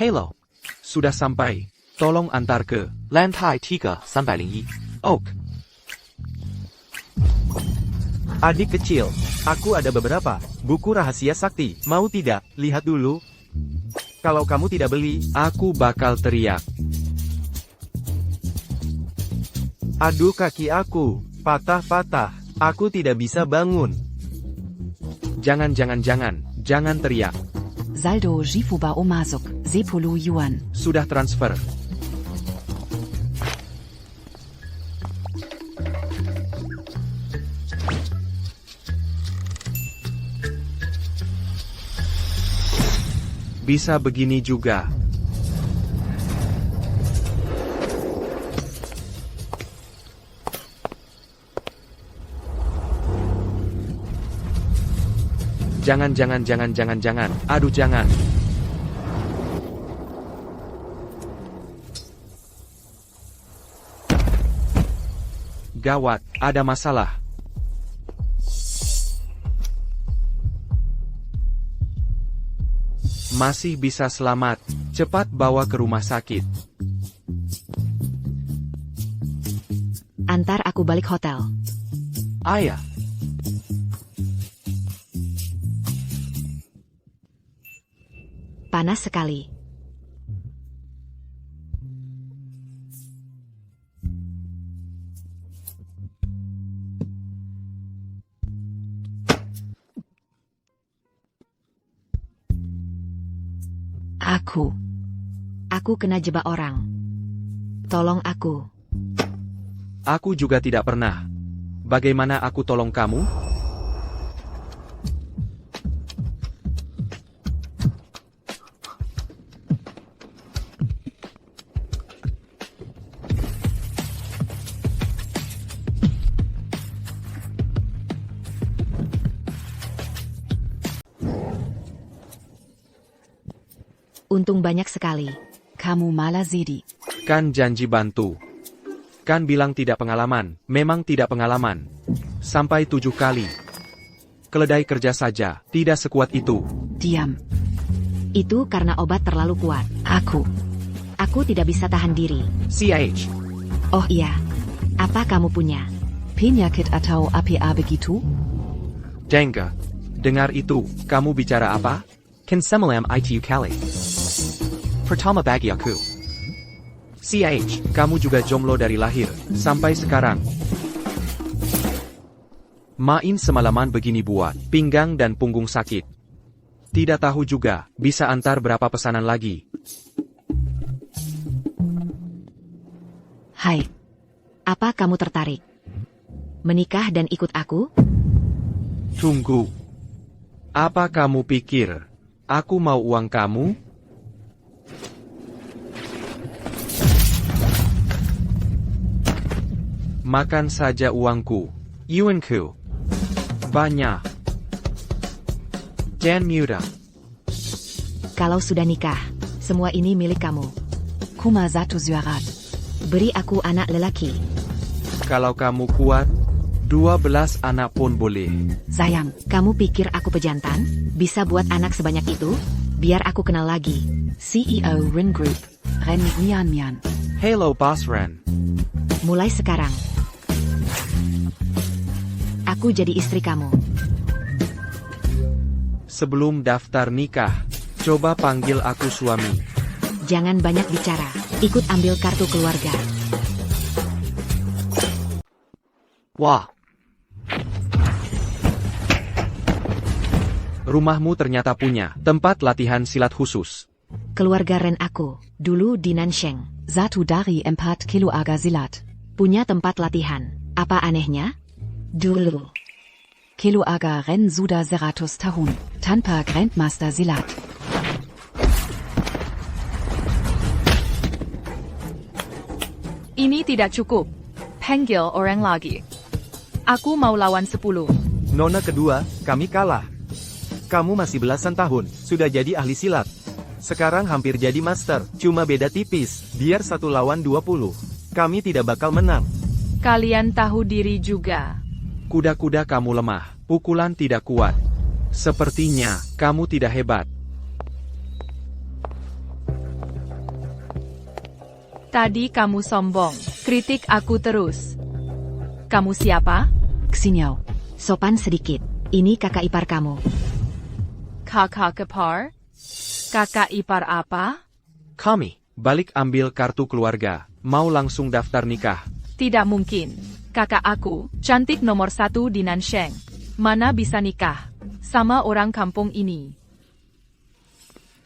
Halo. Sudah sampai. Tolong antar ke lantai 301. Oak. Adik kecil, aku ada beberapa buku rahasia sakti. Mau tidak? Lihat dulu. Kalau kamu tidak beli, Aku bakal teriak. aduh kaki aku, patah-patah. Aku tidak bisa bangun. Jangan teriak. Saldo Jifuba Omasuk, Sepulu Yuan. Sudah transfer. Bisa begini juga. Jangan. Aduh jangan. Gawat, ada masalah. Masih bisa selamat. Cepat bawa ke rumah sakit. Antar aku balik hotel. Ayah. Panas sekali. Aku kena jebak orang. Tolong aku. Aku juga tidak pernah. Bagaimana aku tolong kamu? Untung banyak sekali. Kamu malah Zidi. Kan janji bantu. Kan bilang tidak pengalaman. Memang tidak pengalaman. Sampai 7 kali. Keledai kerja saja. Tidak sekuat itu. Diam. Itu karena obat terlalu kuat. Aku tidak bisa tahan diri. CH. Oh iya. Apa kamu punya? Penyakit atau APA begitu? Dengue. Dengar itu. Kamu bicara apa? Kensemelam itu kali. Pertama bagi aku. CH, kamu juga jomblo dari lahir, sampai sekarang. Main semalaman begini buat pinggang dan punggung sakit. Tidak tahu juga, bisa antar berapa pesanan lagi. Hai. Apa kamu tertarik? Menikah dan ikut aku? Tunggu. Apa kamu pikir? Aku mau uang kamu? Makan saja uangku. Yuanku. Banyak. Dan muda. Kalau sudah nikah, semua ini milik kamu. Kuma satu zuarat. Beri aku anak lelaki. Kalau kamu kuat, 12 anak pun boleh. Sayang, kamu pikir aku pejantan? Bisa buat anak sebanyak itu? Biar aku kenal lagi. CEO Ren Group. Ren Mian. Hello Boss Ren. Mulai sekarang. Aku jadi istri kamu. Sebelum daftar nikah, coba panggil aku suami. Jangan banyak bicara. Ikut ambil kartu keluarga. Wah. Rumahmu ternyata punya tempat latihan silat khusus. Keluarga Ren aku, dulu di Nansheng. Satu dari 4 kilo aga silat. Punya tempat latihan. Apa anehnya? Dulu. Kilo aga Ren sudah 100 tahun. Tanpa Grandmaster silat. Ini tidak cukup. Panggil orang lagi. Aku mau lawan 10. Nona kedua, kami kalah. Kamu masih belasan tahun, sudah jadi ahli silat. Sekarang hampir jadi master, cuma beda tipis, biar 1 lawan 20. Kami tidak bakal menang. Kalian tahu diri juga. Kuda-kuda kamu lemah, pukulan tidak kuat. Sepertinya, kamu tidak hebat. Tadi kamu sombong, kritik aku terus. Kamu siapa? Xinyao. Sopan sedikit. Ini kakak ipar kamu. Kakak ipar? Kakak ipar apa? Kami, balik ambil kartu keluarga. Mau langsung daftar nikah. Tidak mungkin. Kakak aku, cantik nomor 1 di Nansheng. Mana bisa nikah sama orang kampung ini?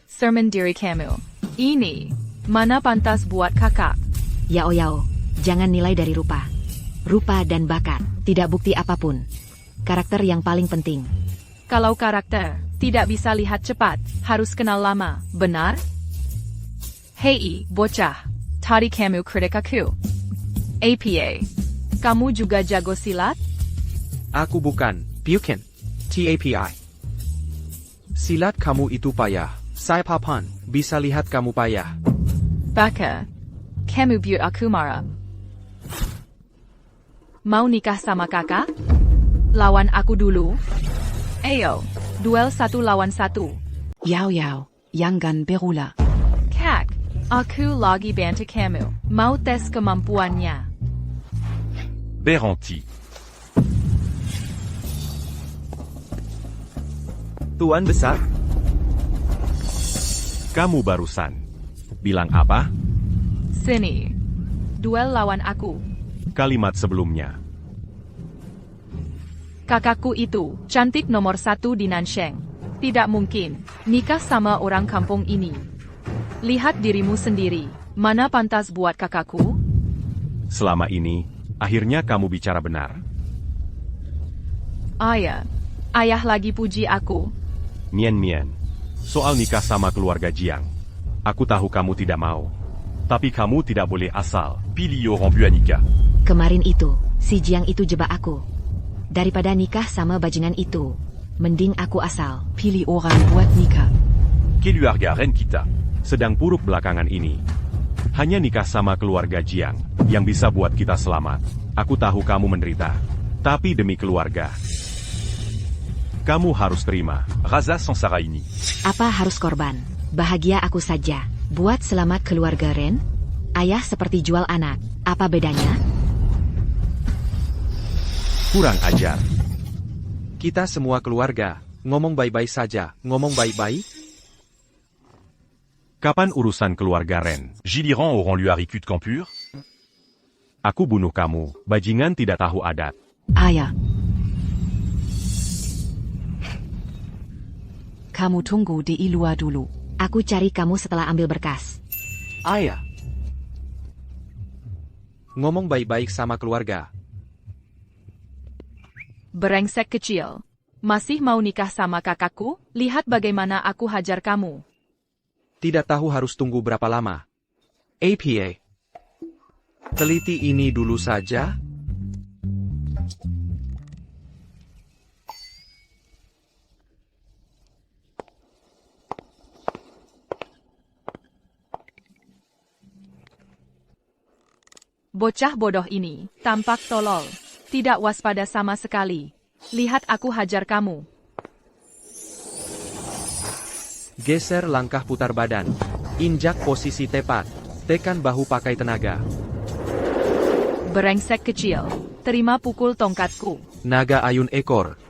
Sermon diri kamu. Ini, mana pantas buat kakak? Yao, jangan nilai dari rupa. Rupa dan bakat, tidak bukti apapun. Karakter yang paling penting. Kalau karakter, tidak bisa lihat cepat, harus kenal lama, benar? Hei, bocah. Tadi kamu kritik aku. APA. Kamu juga jago silat? Aku bukan, Bukan. TAPI. Silat kamu itu payah. Saya papan, bisa lihat kamu payah. Baka. Kamu buat aku marah. Mau nikah sama kakak? Lawan aku dulu. Ayo, duel 1 lawan 1. Yao, jangan berula. Kak, aku lagi bantu kamu. Mau tes kemampuannya. Beranti. Tuan Besar, Kamu barusan bilang apa? Sini. Duel lawan aku. Kalimat sebelumnya. Kakakku itu, cantik nomor 1 di Nansheng. Tidak mungkin, nikah sama orang kampung ini. Lihat dirimu sendiri, mana pantas buat kakakku? Selama ini, akhirnya kamu bicara benar. Ayah lagi puji aku. Mian, soal nikah sama keluarga Jiang. Aku tahu kamu tidak mau. Tapi kamu tidak boleh asal pilih orang buat nikah. Kemarin itu, si Jiang itu jebak aku. Daripada nikah sama bajingan itu, mending aku asal pilih orang buat nikah. Keluarga Ren kita sedang buruk belakangan ini. Hanya nikah sama keluarga Jiang yang bisa buat kita selamat. Aku tahu kamu menderita. Tapi demi keluarga, kamu harus terima Raza Sansara ini. Apa harus korban? Bahagia aku saja. Buat selamat keluarga Ren? Ayah seperti jual anak. Apa bedanya? Kurang ajar. Kita semua keluarga, ngomong baik-baik saja, ngomong baik-baik. Kapan urusan keluarga Ren? Giliran orang luar ikut campur? Aku bunuh kamu, bajingan tidak tahu adat. Ayah. Kamu tunggu di luar dulu. Aku cari kamu setelah ambil berkas. Ayah. Ngomong baik-baik sama keluarga. Brengsek kecil. Masih mau nikah sama kakakku? Lihat bagaimana aku hajar kamu. Tidak tahu harus tunggu berapa lama. APA. Teliti ini dulu saja. Bocah bodoh ini, tampak tolol. Tidak waspada sama sekali. Lihat aku hajar kamu. Geser langkah putar badan. Injak posisi tepat. Tekan bahu pakai tenaga. Brengsek kecil. Terima pukul tongkatku. Naga ayun ekor.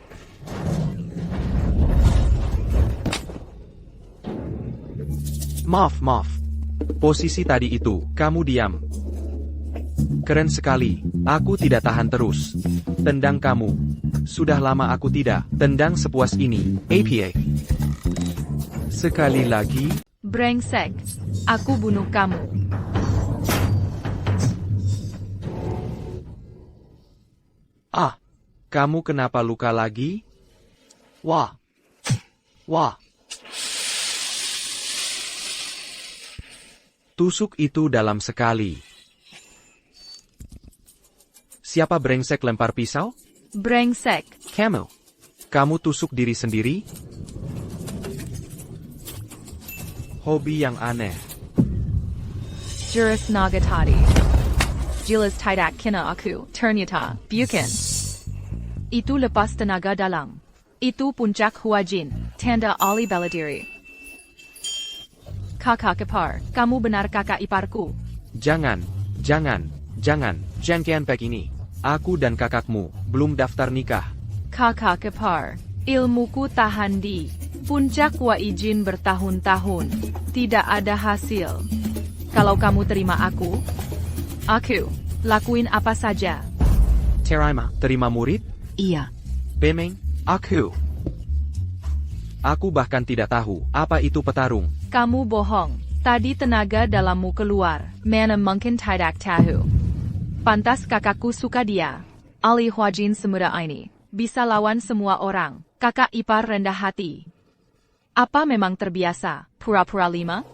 Maaf. Posisi tadi itu, kamu diam. Keren sekali, aku tidak tahan terus. Tendang kamu. Sudah lama aku tidak tendang sepuas ini, APA. Sekali lagi. Brengsek. Aku bunuh kamu. Kamu kenapa luka lagi? Wah. Tusuk itu dalam sekali. Siapa brengsek lempar pisau? Brengsek. Kamu tusuk diri sendiri? Hobi yang aneh. Jurus naga tadi. Jilas tidak kena aku, ternyata, bukan. Itu lepas tenaga dalam. Itu puncak huajin, tanda ahli bela diri. Kakak ipar, kamu benar kakak iparku. Jangan, jangan Pek ini. Aku dan kakakmu belum daftar nikah. Kakak ipar, ilmuku tahan di puncak Waijin bertahun-tahun. Tidak ada hasil. Kalau kamu terima aku lakuin apa saja. Terima murid? Iya. Bemeng, aku bahkan tidak tahu apa itu petarung. Kamu bohong. Tadi tenaga dalammu keluar. Mana mungkin tidak tahu. Pantas kakakku suka dia. Ali Huajin semudah ini. Bisa lawan semua orang. Kakak ipar rendah hati. Apa memang terbiasa? Pura-pura 5?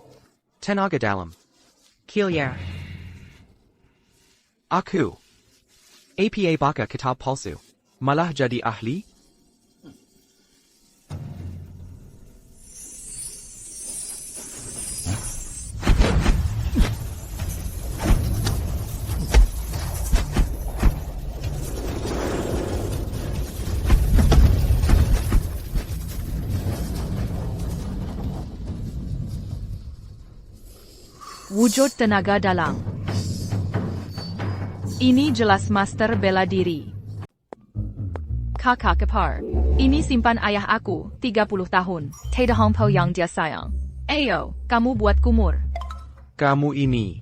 Tenaga dalam. Kilyar. Aku. APA baka kitab palsu. Malah jadi ahli? Wujud tenaga dalam. Ini jelas master bela diri. Kakak ipar. Ini simpan ayah aku, 30 tahun. Tidak hampa yang dia sayang. Ayo, kamu buat kumur. Kamu ini.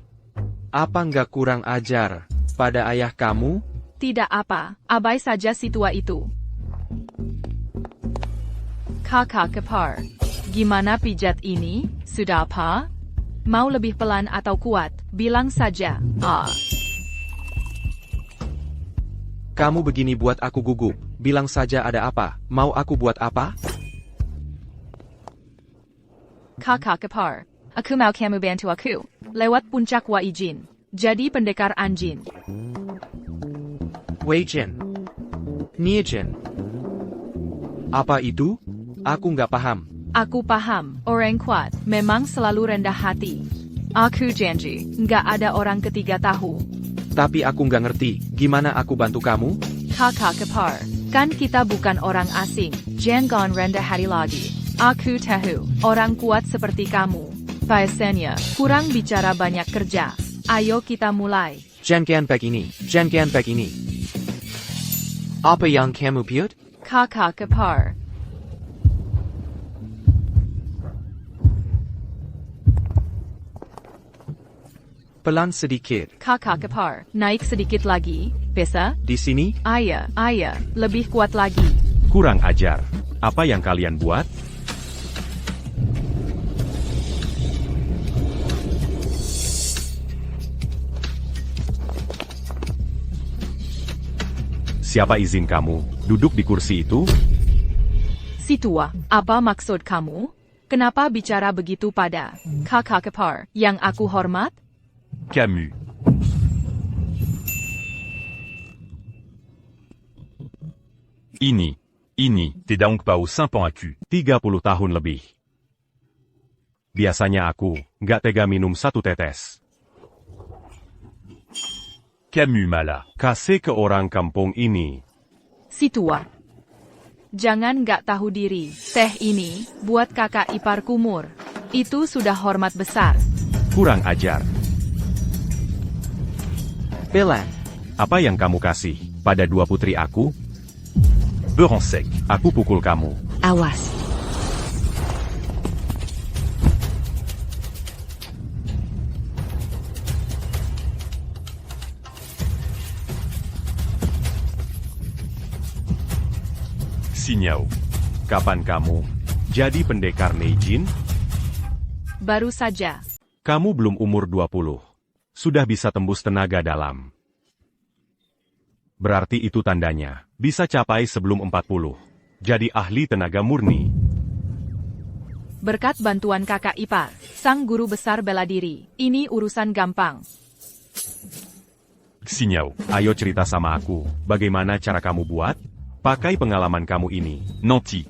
Apa nggak kurang ajar pada ayah kamu? Tidak apa, abai saja si tua itu. Kakak ipar. Gimana pijat ini? Sudah apa? Mau lebih pelan atau kuat? Bilang saja. Kamu begini buat aku gugup. Bilang saja ada apa. Mau aku buat apa? Kakak ipar. Aku mau kamu bantu aku. Lewat puncak Waijin. Jadi pendekar anjing. Weijin. Niejin. Apa itu? Aku nggak paham. Aku paham, orang kuat memang selalu rendah hati. Aku janji, nggak ada orang ketiga tahu. Tapi aku nggak ngerti, gimana aku bantu kamu? Kakak ipar, kan kita bukan orang asing. Jangan rendah hati lagi. Aku tahu, orang kuat seperti kamu. Biasanya, kurang bicara banyak kerja. Ayo kita mulai. Jangan Pek ini. Apa yang kamu buat? Kakak ipar. Pelan sedikit. Kakak ipar, naik sedikit lagi. Bisa? Di sini? Ayah, lebih kuat lagi. Kurang ajar. Apa yang kalian buat? Siapa izin kamu duduk di kursi itu? Si tua, apa maksud kamu? Kenapa bicara begitu pada kakak ipar yang aku hormat? Camus. Ini, t'es donc pas au Saint-Pan à cul. 30 tahun lebih. Biasanya aku nggak tega minum 1 tetes. Camus malah kasih ke orang kampung ini. Si tua. Jangan nggak tahu diri. Teh ini, buat kakak ipar kumur. Itu sudah hormat besar. Kurang ajar. Pelan. Apa yang kamu kasih pada 2 putri aku? Beurre sec. Aku pukul kamu. Awas. Sinyau. Kapan kamu jadi pendekar Neijin? Baru saja. Kamu belum umur 20. Sudah bisa tembus tenaga dalam. Berarti itu tandanya, bisa capai sebelum 40. Jadi ahli tenaga murni. Berkat bantuan kakak ipar, sang guru besar bela diri, ini urusan gampang. Sinyau, ayo cerita sama aku, bagaimana cara kamu buat? Pakai pengalaman kamu ini, Noti.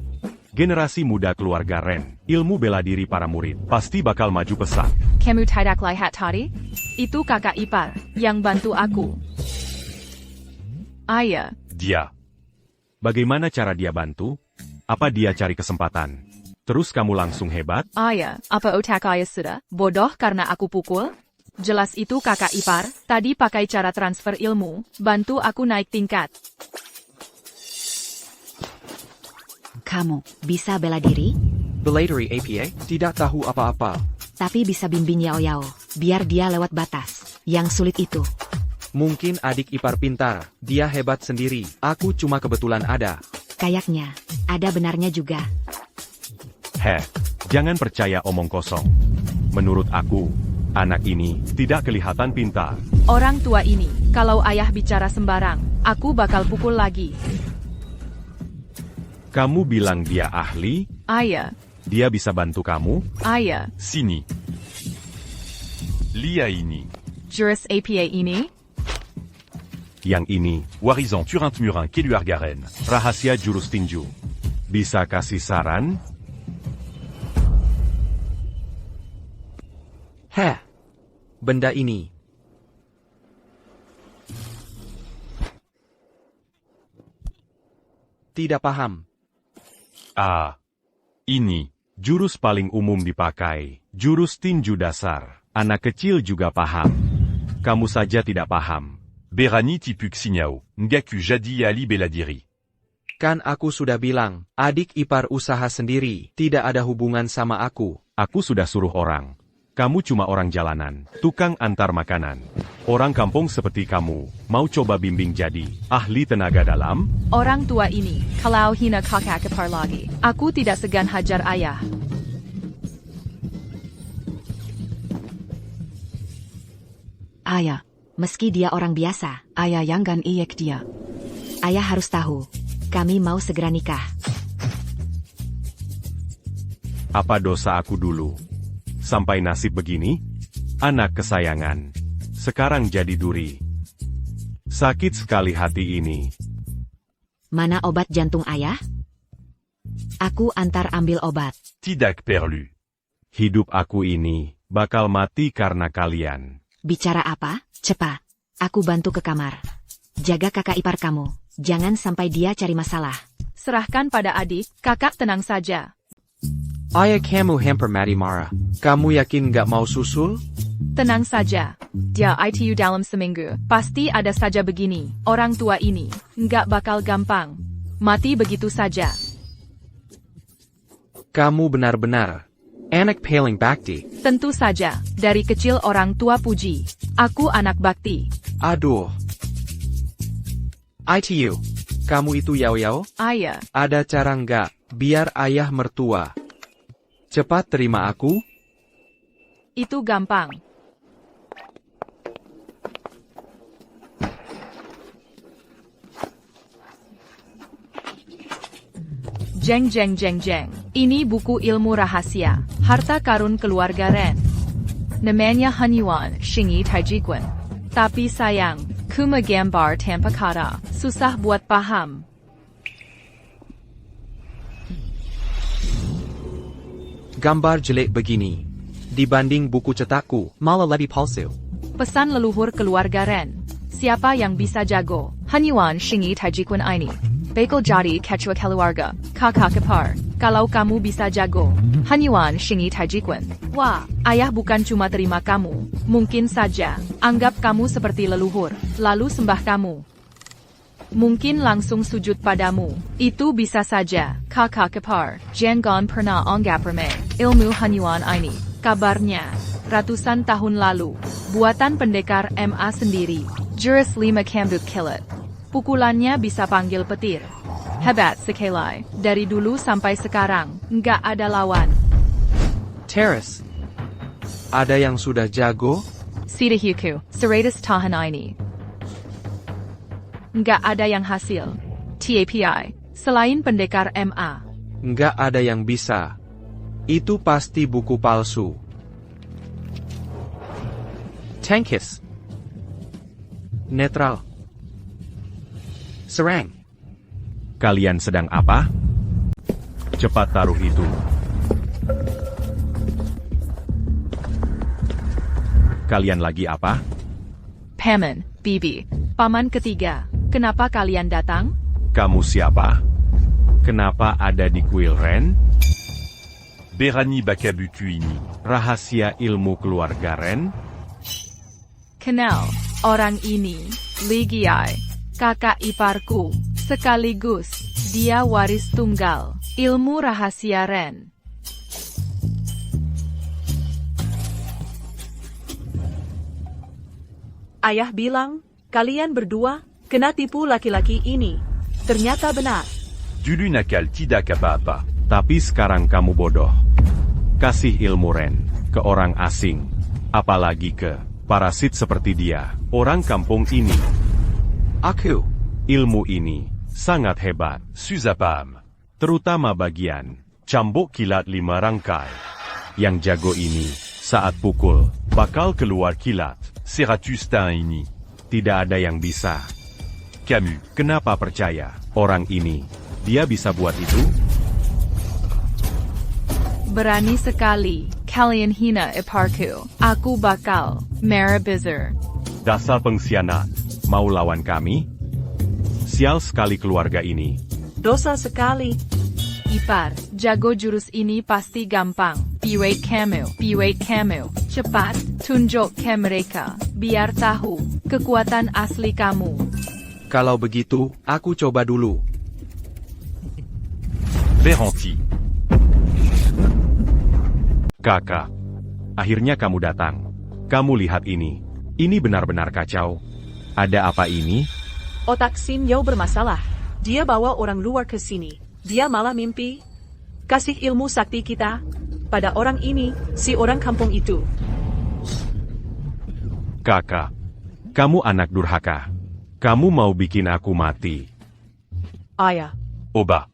Generasi muda keluarga Ren, ilmu bela diri para murid, pasti bakal maju pesat. Kamu tidak lihat tadi? Itu kakak ipar, yang bantu aku. Ayah. Dia. Bagaimana cara dia bantu? Apa dia cari kesempatan? Terus kamu langsung hebat? Ayah, apa otak ayah sudah bodoh karena aku pukul? Jelas itu kakak ipar, tadi pakai cara transfer ilmu, bantu aku naik tingkat. Kamu bisa bela diri, Belatery APA, tidak tahu apa-apa. tapi bisa bimbing Yao Yao, biar dia lewat batas. Yang sulit itu. Mungkin adik ipar pintar, dia hebat sendiri, aku cuma kebetulan ada. Kayaknya, ada benarnya juga. Heh, jangan percaya omong kosong. Menurut aku, anak ini tidak kelihatan pintar. Orang tua ini, kalau ayah bicara sembarang, aku bakal pukul lagi. Kamu bilang dia ahli? Ayah, Dia bisa bantu kamu? ayah, Sini. Lihat ini. jurus APA ini? Yang ini, Warizan Turin-Tmurin Keluargaren, rahasia jurus tinju. Bisa kasih saran? Heh, benda ini. Tidak paham. Ah, ini, jurus paling umum dipakai, jurus tinju dasar. Anak kecil juga paham. Kamu saja tidak paham. Berani tipuk sinyau, ngaku jadi ali bela diri. Kan aku sudah bilang, adik ipar usaha sendiri, tidak ada hubungan sama aku. Aku sudah suruh orang. Kamu cuma orang jalanan, tukang antar makanan. Orang kampung seperti kamu, mau coba bimbing jadi ahli tenaga dalam? Orang tua ini, kalau hina kakak ipar lagi, aku tidak segan hajar ayah. Ayah, meski dia orang biasa, ayah jangan iyek dia. Ayah harus tahu, kami mau segera nikah. Apa dosa aku dulu? Sampai nasib begini? Anak kesayangan. Sekarang jadi duri. Sakit sekali hati ini. Mana obat jantung ayah? Aku antar ambil obat. Tidak perlu. Hidup aku ini bakal mati karena kalian. Bicara apa? Cepat. Aku bantu ke kamar. Jaga kakak ipar kamu. Jangan sampai dia cari masalah. Serahkan pada adik, kakak tenang saja. Ayah kamu hampir mati marah. Kamu yakin gak mau susul? Tenang saja. Dia ITU dalam seminggu. Pasti ada saja begini. Orang tua ini, nggak bakal gampang. Mati begitu saja. Kamu benar-benar anak paling bakti. Tentu saja, dari kecil orang tua puji. Aku anak bakti. Aduh. ITU, kamu itu Yao-Yao? Ayah, Ada cara nggak, biar ayah mertua cepat terima aku? itu gampang. Jeng jeng jeng jeng. Ini buku ilmu rahasia. Harta karun keluarga Ren. Namanya Hanyuan Shingi Taijikun. Tapi sayang, kuma gambar tanpa kata. Susah buat paham. Gambar jelek begini. Dibanding buku cetakku, malah lebih palsu. Pesan leluhur keluarga Ren. Siapa yang bisa jago? Hanyuan Shingi Taijikun ini. Bakal jadi ketua keluarga, kakak ipar. Kalau kamu bisa jago, Hanyuan Shingi Taijikun. Wah, ayah bukan cuma terima kamu. Mungkin saja, anggap kamu seperti leluhur, lalu sembah kamu. Mungkin langsung sujud padamu. Itu bisa saja, kakak ipar. Jangan pernah anggap remeh ilmu Hanyuan ini. Kabarnya, ratusan tahun lalu, buatan pendekar MA sendiri. Jurus 5 Kambuk Kilat. Pukulannya bisa panggil petir. Hebat sekali. Dari dulu sampai sekarang, nggak ada lawan. Teres. Ada yang sudah jago? Sidahuku, 100 tahun ini. Nggak ada yang hasil. TAPI, selain pendekar MA. Nggak ada yang bisa. Itu pasti buku palsu. Tankis. Netral. Serang. Kalian sedang apa? Cepat taruh itu. Kalian lagi apa? Paman, Bibi, paman ketiga. Kenapa kalian datang? Kamu siapa? Kenapa ada di kuil Ren? Berani bakabuku ini. Rahasia ilmu keluarga Ren? Kenal, orang ini, Ligiai, kakak iparku, sekaligus, dia waris tunggal, ilmu rahasia Ren. Ayah bilang, kalian berdua, kena tipu laki-laki ini. Ternyata benar. Dulu nakal tidak apa-apa. Tapi sekarang kamu bodoh. Kasih ilmu Ren ke orang asing. Apalagi ke parasit seperti dia, orang kampung ini. Aku. Ilmu ini sangat hebat. Susapam. Terutama bagian cambuk kilat 5 rangkai. Yang jago ini, saat pukul, bakal keluar kilat. Seratustain ini. Tidak ada yang bisa. Camus. Kenapa percaya orang ini? Dia bisa buat itu? Berani sekali, kalian hina iparku. Aku bakal, merabizar. Dasar pengkhianat. Mau lawan kami? Sial sekali keluarga ini. Dosa sekali. Ipar, jago jurus ini pasti gampang. Biwait kamu. Cepat, tunjuk ke mereka. Biar tahu, kekuatan asli kamu. Kalau begitu, aku coba dulu. Veranti. Kakak, akhirnya kamu datang. Kamu lihat ini. Ini benar-benar kacau. Ada apa ini? Otak Sin Yao bermasalah. Dia bawa orang luar ke sini. Dia malah mimpi. Kasih ilmu sakti kita pada orang ini, si orang kampung itu. Kakak, kamu anak durhaka. Kamu mau bikin aku mati. Ayah, Oba.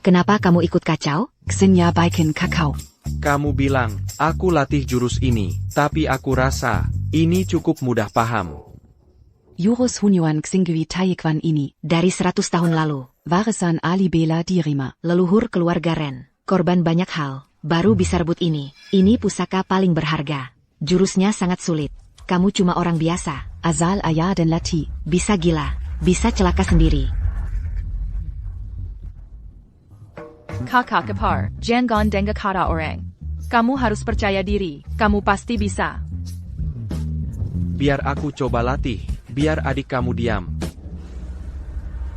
Kenapa kamu ikut kacau? Xenia bikin kakao. Kamu bilang, aku latih jurus ini, tapi aku rasa, ini cukup mudah paham. Jurus Hunyuan Xingui Taikwan ini, dari 100 tahun lalu, warisan Ali Bela Dirima, leluhur keluarga Ren. Korban banyak hal, baru bisa rebut ini. Ini pusaka paling berharga. Jurusnya sangat sulit. Kamu cuma orang biasa, Azal Ayah dan Lati, bisa gila, bisa celaka sendiri. Kakak ipar, jangan dengar kata orang. Kamu harus percaya diri, kamu pasti bisa. Biar aku coba latih, biar adik kamu diam.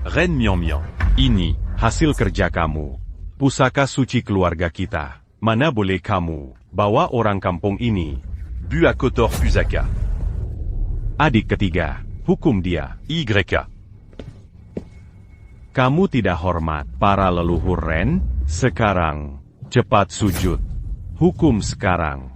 Ren Mian. Ini, hasil kerja kamu. Pusaka suci keluarga kita. Mana boleh kamu bawa orang kampung ini? Buakotor Pusaka. Adik ketiga, hukum dia. YK. Kamu tidak hormat para leluhur Ren? Sekarang, cepat sujud. Hukum sekarang.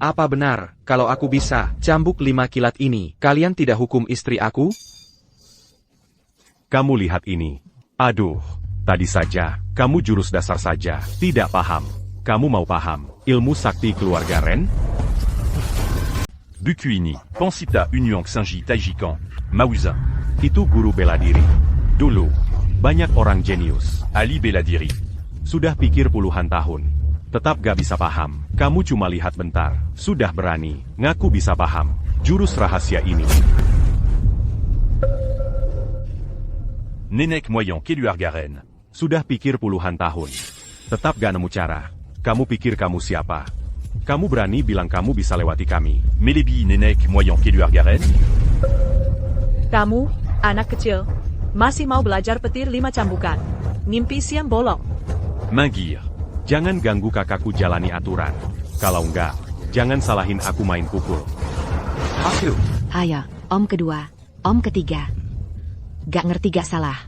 Apa benar, kalau aku bisa, cambuk 5 kilat ini, kalian tidak hukum istri aku? Kamu lihat ini. Aduh, tadi saja, kamu jurus dasar saja, tidak paham. Kamu mau paham, ilmu sakti keluarga Ren? Bukuini. Pensita Union Xinji Taijikan. Mauzan. Itu guru bela diri. Dulu, banyak orang jenius. Ali Beladiri. Sudah pikir puluhan tahun. Tetap gak bisa paham. Kamu cuma lihat bentar. Sudah berani. Ngaku bisa paham. Jurus rahasia ini. Nenek Moyen Keluargaren. Sudah pikir puluhan tahun. Tetap gak nemu cara. Kamu pikir kamu siapa? Kamu berani bilang kamu bisa lewati kami. Melebi Nenek Moyen Keluargaren. kamu, anak kecil, masih mau belajar petir 5 cambukan. Mimpi siang bolong. Mangir. Jangan ganggu kakakku jalani aturan. Kalau enggak, jangan salahin aku main pukul. Aku. Ayah, om kedua, om ketiga. Gak ngerti gak salah.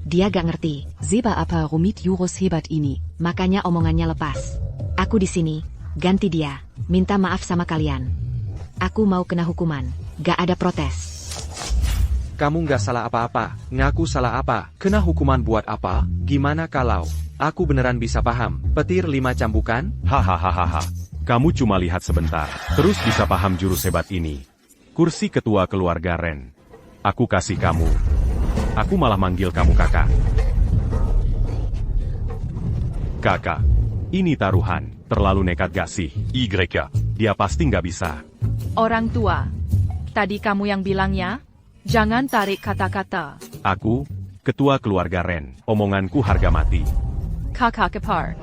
Dia gak ngerti. Zeba apa rumit jurus hebat ini, makanya omongannya lepas. Aku di sini, ganti dia, minta maaf sama kalian. Aku mau kena hukuman, gak ada protes. Kamu nggak salah apa-apa, ngaku salah apa, kena hukuman buat apa? Gimana kalau aku beneran bisa paham petir 5 cambukan? Hahaha. Kamu cuma lihat sebentar, terus bisa paham jurus hebat ini. Kursi ketua keluarga Ren. Aku kasih kamu. Aku malah manggil kamu kakak. Kakak, ini taruhan. Terlalu nekat gak sih? YK. Dia pasti nggak bisa. Orang tua. Tadi kamu yang bilangnya? Jangan tarik kata-kata. Aku, ketua keluarga Ren. Omonganku harga mati. Kakak kepar.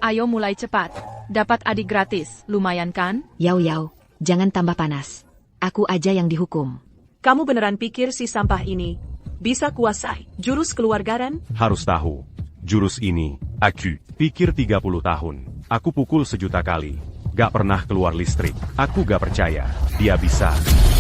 Ayo mulai cepat. Dapat adik gratis, lumayan kan? Yau yau, jangan tambah panas. Aku aja yang dihukum. Kamu beneran pikir si sampah ini bisa kuasai jurus keluarga Ren? Harus tahu. Jurus ini, Aku. pikir 30 tahun. Aku pukul 1.000.000 kali. Gak pernah keluar listrik. Aku gak percaya. Dia bisa.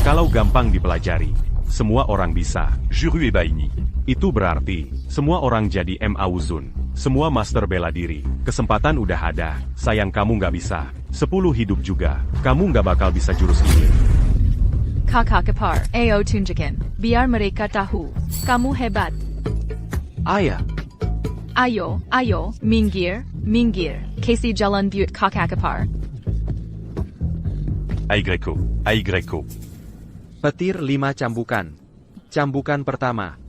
Kalau gampang dipelajari. Semua orang bisa. Juru et Baini. Itu berarti, semua orang jadi Mauzun. Semua master bela diri. Kesempatan udah ada. Sayang kamu gak bisa. 10 hidup juga. Kamu gak bakal bisa jurus ini. Kakak kepar. Ayo tunjukin. Biar mereka tahu. Kamu hebat. Ayah, Ayo, ayo, minggir, minggir. Kasih jalan buat kakak kepar. AYO. AYO. petir 5 cambukan. Cambukan pertama.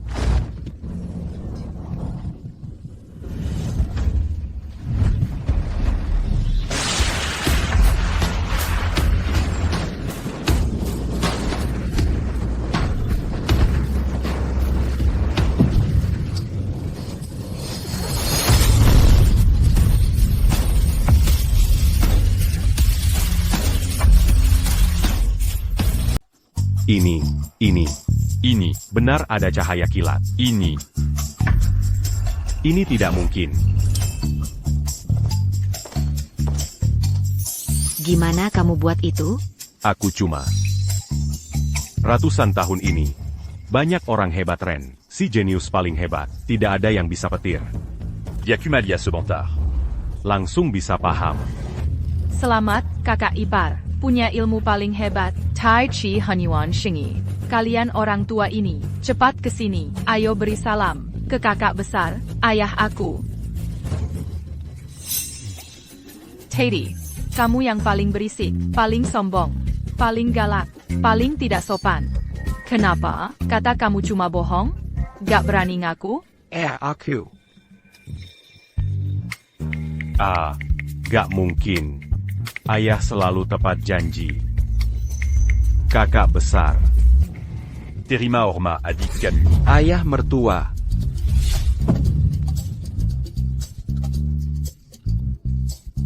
Ini, benar ada cahaya kilat. Ini. Ini tidak mungkin. Gimana kamu buat itu? Aku cuma. Ratusan tahun ini, banyak orang hebat Ren. Si jenius paling hebat, tidak ada yang bisa petir. Yakumalia ce bantard. Langsung bisa paham. Selamat, kakak ipar. Punya ilmu paling hebat. Tai Chi Hanyuan Shingi. Kalian orang tua ini, cepat ke sini. Ayo beri salam ke kakak besar, ayah aku. Teddy, kamu yang paling berisik, paling sombong, paling galak, paling tidak sopan. Kenapa? Kata kamu cuma bohong? Gak berani ngaku? Aku. Gak mungkin. Ayah selalu tepat janji. Kakak besar. Terima Orma a dit Camus. Ayah mertua.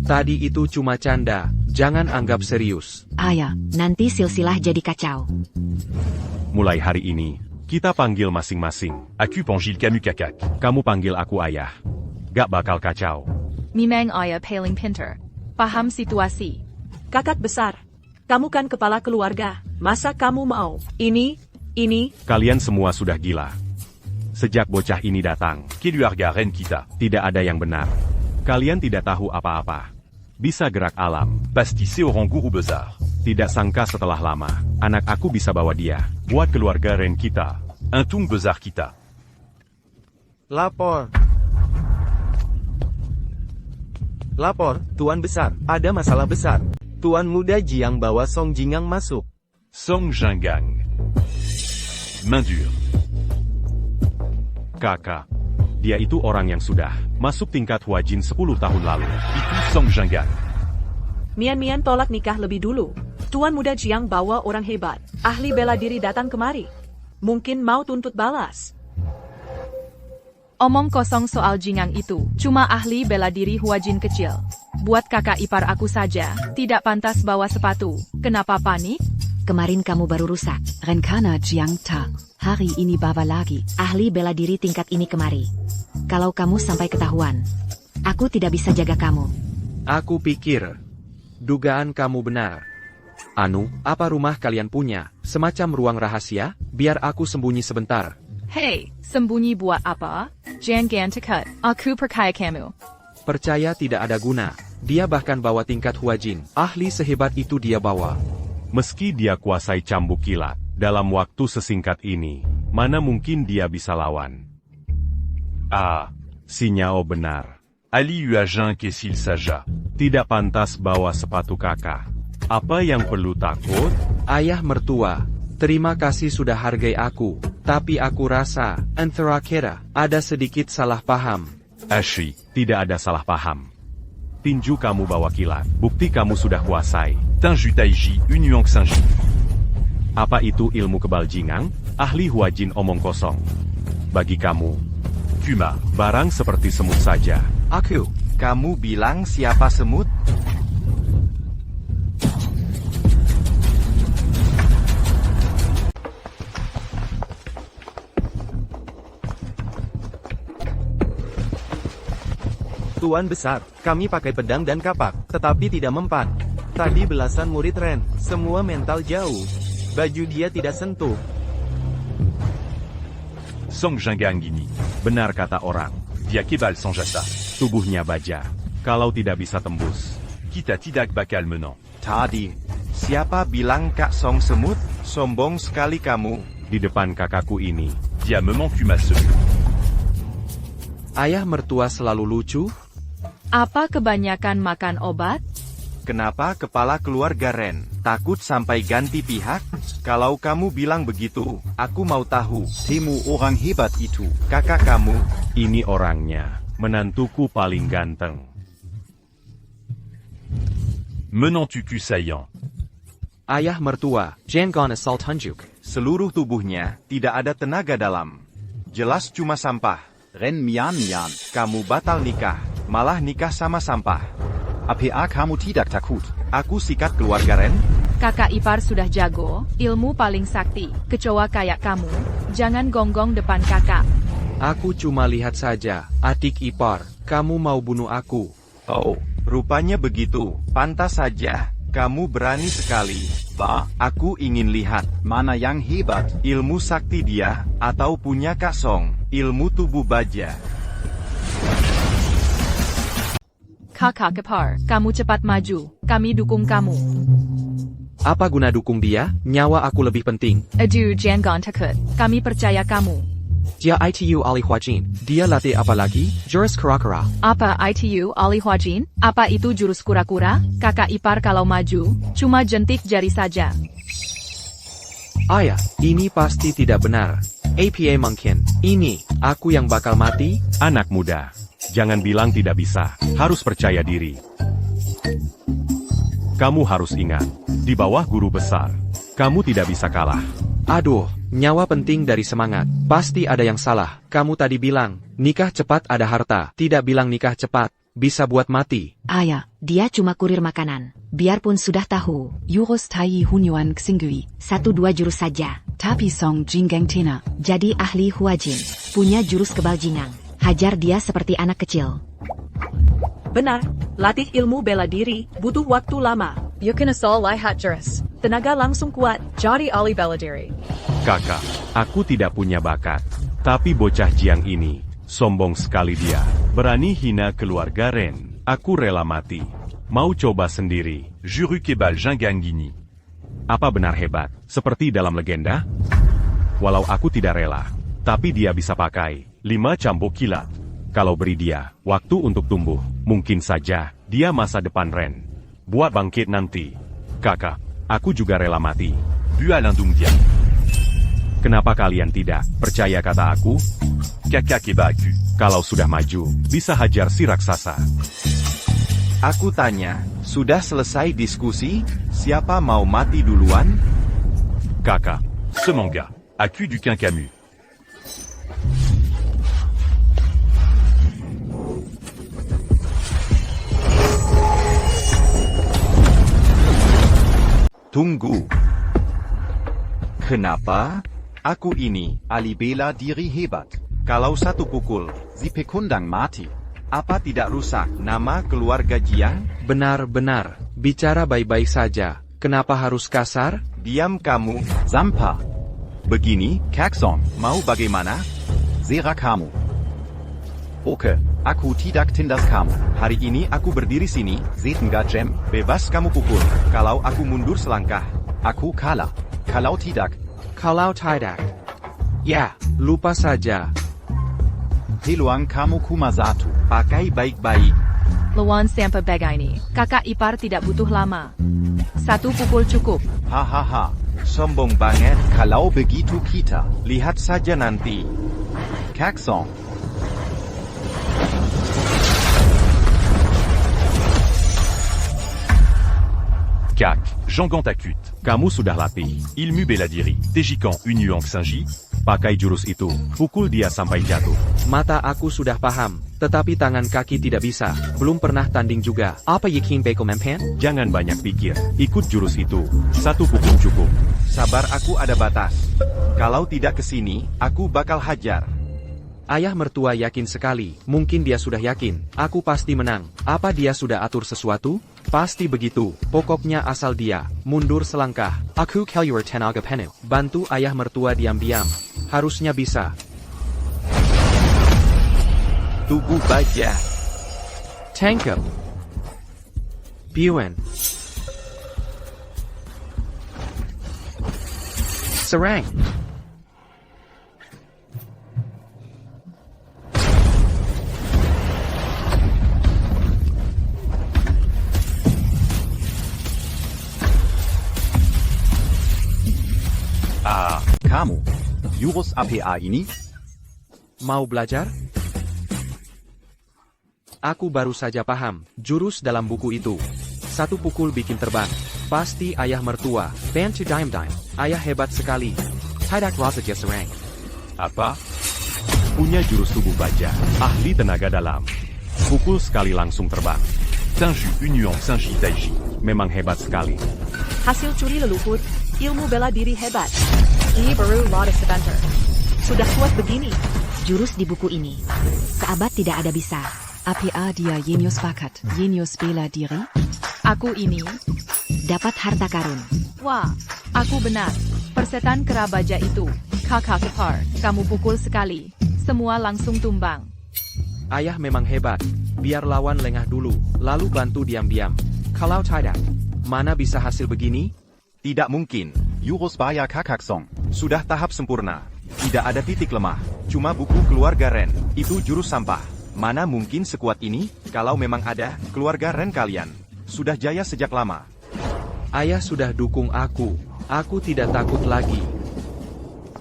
Tadi itu cuma canda, jangan anggap serius. Ayah, nanti silsilah jadi kacau. Mulai hari ini, kita panggil masing-masing. Aku Pangil Camus Kakak. Kamu panggil aku ayah. Gak bakal kacau. Mimeng ayah paling pinter. Paham situasi. Kakak besar, kamu kan kepala keluarga. Masa kamu mau ini? Kalian semua sudah gila. Sejak bocah ini datang, Keluarga Ren kita. tidak ada yang benar. Kalian tidak tahu apa-apa. Bisa gerak alam. Pastissé au rang guru bezar. Tidak sangka setelah lama, anak aku bisa bawa dia. Buat keluarga Ren kita. Untung bezar kita. Lapor. Lapor, Tuan Besar, ada masalah besar. Tuan Muda Jiang bawa Song Jingang masuk. Song Jingang. Main dure. Kakak. Dia itu orang yang sudah masuk tingkat Huajin 10 tahun lalu. Itu Song Jingang. Mian tolak nikah lebih dulu. Tuan Muda Jiang bawa orang hebat. Ahli bela diri datang kemari. Mungkin mau tuntut balas. Omong kosong soal Jingang itu, cuma ahli bela diri Huajin kecil. Buat kakak ipar aku saja, tidak pantas bawa sepatu. Kenapa panik? Kemarin kamu baru rusak. Renkana Jiang Ta. Hari ini bawa lagi. Ahli bela diri tingkat ini kemari. Kalau kamu sampai ketahuan, aku tidak bisa jaga kamu. Aku pikir, dugaan kamu benar. Anu, apa rumah kalian punya, semacam ruang rahasia? Biar aku sembunyi sebentar. Hei, sembunyi buat apa? Jangan dekat, aku percaya kamu. Percaya tidak ada guna. Dia bahkan bawa tingkat Huajin. Ahli sehebat itu dia bawa. Meski dia kuasai cambuk kilat, dalam waktu sesingkat ini, mana mungkin dia bisa lawan? Si Nyao benar. Ali Uajin Kesil Saja. Tidak pantas bawa sepatu kakak. Apa yang perlu takut? Ayah mertua, terima kasih sudah hargai aku. Tapi aku rasa, antara kita, ada sedikit salah paham. Ashi. Tidak ada salah paham. Tinju kamu bawa kilat. Bukti kamu sudah kuasai. Tinju Taiji, Unyuang Sanji. Apa itu ilmu kebal jingang? Ahli Huajin omong kosong. Bagi kamu, Kuma. barang seperti semut saja. Aku. Kamu bilang siapa semut? Tuan besar, kami pakai pedang dan kapak, tetapi tidak mempan. Tadi belasan murid Ren, semua mental jauh. Baju dia tidak sentuh. Song Jinggangini. Benar kata orang, Dia Kebal Sanjata. tubuhnya baja. Kalau tidak bisa tembus, Kita tidak bakal menang. Tadi, siapa bilang Kak Song semut? Sombong sekali kamu. di depan kakakku ini. Dia Memang Kuma Se. Ayah mertua selalu lucu? Apa kebanyakan makan obat? Kenapa kepala keluarga Ren takut sampai ganti pihak? Kalau kamu bilang begitu, aku mau tahu. Timu orang hebat itu, kakak kamu. Ini orangnya, menantuku paling ganteng. Menant Tuku Saillant. Ayah mertua, Jangon Assault Hunjuk. Seluruh tubuhnya tidak ada tenaga dalam. Jelas cuma sampah. Ren Mian Mian, kamu batal nikah, malah nikah sama sampah. APA kamu tidak takut. Aku sikat keluarga Ren. Kakak ipar sudah jago, ilmu paling sakti. Kecoa kayak kamu, jangan gonggong depan kakak. Aku cuma lihat saja, adik ipar, kamu mau bunuh aku. Oh, rupanya begitu. Pantas saja, kamu berani sekali. Aku ingin lihat, mana yang hebat, ilmu sakti dia, atau punya Kak Song, ilmu tubuh baja. Kakak ipar, kamu cepat maju, kami dukung kamu. Apa guna dukung dia? Nyawa aku lebih penting. Aduh jangan takut, kami percaya kamu. Dia ITU Ali Huajin. Dia latih apa lagi? Jurus kura-kura. Apa ITU Ali Huajin? Apa itu jurus kura-kura? Kakak ipar kalau maju, cuma jentik jari saja. Ayah, ini pasti tidak benar. APA mungkin. Ini, aku yang bakal mati? Anak muda, jangan bilang tidak bisa, harus percaya diri. Kamu harus ingat, di bawah guru besar, kamu tidak bisa kalah. Aduh, nyawa penting dari semangat. Pasti ada yang salah. Kamu tadi bilang, nikah cepat ada harta. Tidak bilang nikah cepat, bisa buat mati. Ayah, dia cuma kurir makanan. Biarpun sudah tahu, Jurus Tai Hunyuan Xinggui, 1-2 jurus saja. Tapi Song Jinggang Tena, jadi ahli Huajin, punya jurus kebal jingang. Hajar dia seperti anak kecil. Benar, latih ilmu bela diri, butuh waktu lama. Yukin asal lihat jurus. Tenaga langsung kuat, jadi ahli bela diri. Kakak, aku tidak punya bakat. Tapi bocah Jiang ini, sombong sekali dia. Berani hina keluarga Ren. Aku rela mati. Mau coba sendiri. Juru Kebal Jinggangini. Apa benar hebat, seperti dalam legenda? Walau aku tidak rela, tapi dia bisa pakai 5 cambuk kilat. Kalau beri dia waktu untuk tumbuh, mungkin saja dia masa depan Ren. Buat bangkit nanti. Kakak, aku juga rela mati. Bua Lindung Dia. Kenapa kalian tidak percaya kata aku? Kakak Kebaku. Kalau sudah maju, bisa hajar si raksasa. Aku tanya, sudah selesai diskusi? Siapa mau mati duluan? Kakak, Semanga. Aku du Quincamu. Tunggu. Kenapa? Aku ini, ahli bela diri hebat. Kalau satu pukul, si pekundang mati. Apa tidak rusak nama keluarga Jiang? Benar-benar, bicara baik-baik saja. Kenapa harus kasar? Diam kamu, Zampa. Begini, Kak Song, mau bagaimana? Zera kamu. Oke, aku tidak tindas kamu. Hari ini aku berdiri sini, Zetengah Gem. Bebas kamu pukul. Kalau aku mundur selangkah, aku kalah. Kalau tidak, Kalau tidak. Ya, lupa saja. peluang kamu cuma satu. Pakai baik-baik. Lawan sampai begini, kakak ipar tidak butuh lama. 1 pukul cukup. Hahaha, sombong banget. Kalau begitu kita lihat saja nanti. Kak Song. Cac, Jangan Takut. Kamu sudah latih. Ilmu bela diri. Tejikan Unyuang Sanji. Pakai jurus itu, pukul dia sampai jatuh. Mata aku sudah paham, tetapi tangan kaki tidak bisa. Belum pernah tanding juga. Apa yakin beko mempan? Jangan banyak pikir, ikut jurus itu. Satu pukul cukup. Sabar, aku ada batas. Kalau tidak ke sini, aku bakal hajar. Ayah mertua yakin sekali. Mungkin dia sudah yakin. Aku pasti menang. Apa dia sudah atur sesuatu? Pasti begitu. Pokoknya asal dia mundur selangkah. Aku keluar tenaga penuh. Bantu ayah mertua diam-diam. Harusnya bisa. Tubuh baja. Tangkap. Buen. Serang. Kamu, jurus APA ini? Mau belajar? Aku baru saja paham, jurus dalam buku itu. Satu pukul bikin terbang. Pasti ayah mertua. Bantu dime-dime. Ayah hebat sekali. Tidak Raja Serang. Apa? Punya jurus tubuh baja. Ahli tenaga dalam. Pukul sekali langsung terbang. Tenju Unyuang Sanji Taiji. Memang hebat sekali. Hasil curi leluhur, ilmu bela diri hebat. Ini baru Lotus Avenger. Sudah kuat begini. Jurus di buku ini. Seabad tidak ada bisa. APA dia Genius Bakat, Genius bela diri? Aku ini. Dapat harta karun. Wah, aku benar. Persetan kera baja itu. Kakak kepar, kamu pukul sekali. Semua langsung tumbang. Ayah memang hebat. Biar lawan lengah dulu, lalu bantu diam-diam. Kalau tidak, mana bisa hasil begini? Tidak mungkin. Jurus Baya Kakaksong. Sudah tahap sempurna. Tidak ada titik lemah. Cuma buku keluarga Ren. Itu jurus sampah. Mana mungkin sekuat ini? Kalau memang ada, keluarga Ren kalian sudah jaya sejak lama. Ayah sudah dukung aku. Aku tidak takut lagi.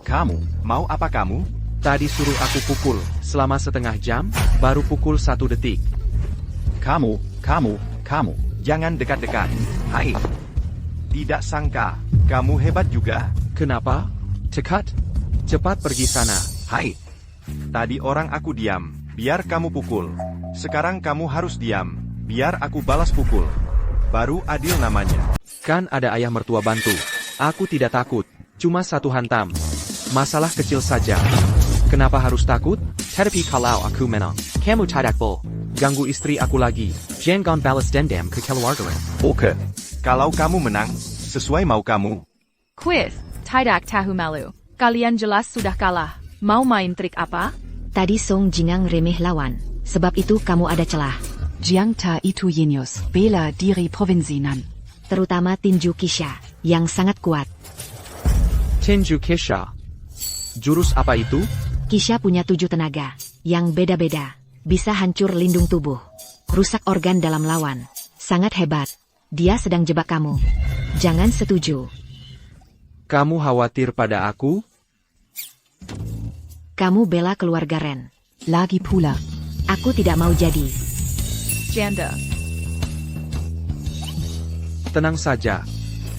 Kamu, mau apa kamu? Tadi suruh aku pukul, selama setengah jam, baru pukul 1 detik. Kamu. Jangan dekat-dekat. Hai. Tidak sangka, kamu hebat juga. Kenapa? Cekat? Cepat pergi sana. Hai. Tadi orang aku diam, biar kamu pukul. Sekarang kamu harus diam, biar aku balas pukul. Baru adil namanya. Kan ada ayah mertua bantu. Aku tidak takut, cuma satu hantam. Masalah kecil saja. Kenapa harus takut? Tetapi kalau aku menang, kamu tidak boleh ganggu istri aku lagi. Jangan balas dendam ke keluarga. Oke. Kalau kamu menang, sesuai mau kamu. Quiz, tidak tahu malu. Kalian jelas sudah kalah. Mau main trik apa? Tadi Song Jingang remeh lawan. Sebab itu kamu ada celah. Jiang Ta itu Genius bela diri provinsi Nan. Terutama tinju Kisha, yang sangat kuat. Tinju Kisha. Jurus apa itu? Kisha punya 7 tenaga, yang beda-beda. Bisa hancur lindung tubuh. Rusak organ dalam lawan. Sangat hebat. Dia sedang jebak kamu. Jangan setuju. Kamu khawatir pada aku? Kamu bela keluarga Ren. Lagi pula. Aku tidak mau jadi. Janda. Tenang saja.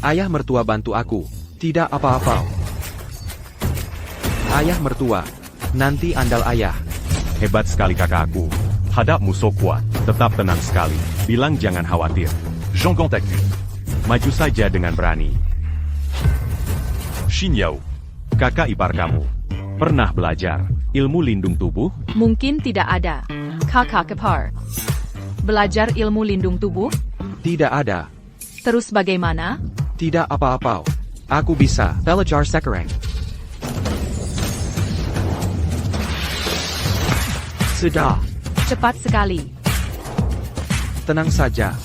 Ayah mertua bantu aku. Tidak apa-apa. Ayah mertua. Nanti andal ayah. Hebat sekali kakakku. Hadap musuh kuat. Tetap tenang sekali. Bilang jangan khawatir. Jangan Takut. Maju saja dengan berani. Xin Yao. Kakak ipar kamu. Pernah belajar ilmu lindung tubuh? Mungkin tidak ada. Kakak kepar. Belajar ilmu lindung tubuh? Tidak ada. Terus bagaimana? Tidak apa-apa. Aku bisa belajar sekarang. Sudah. Cepat sekali. Tenang saja.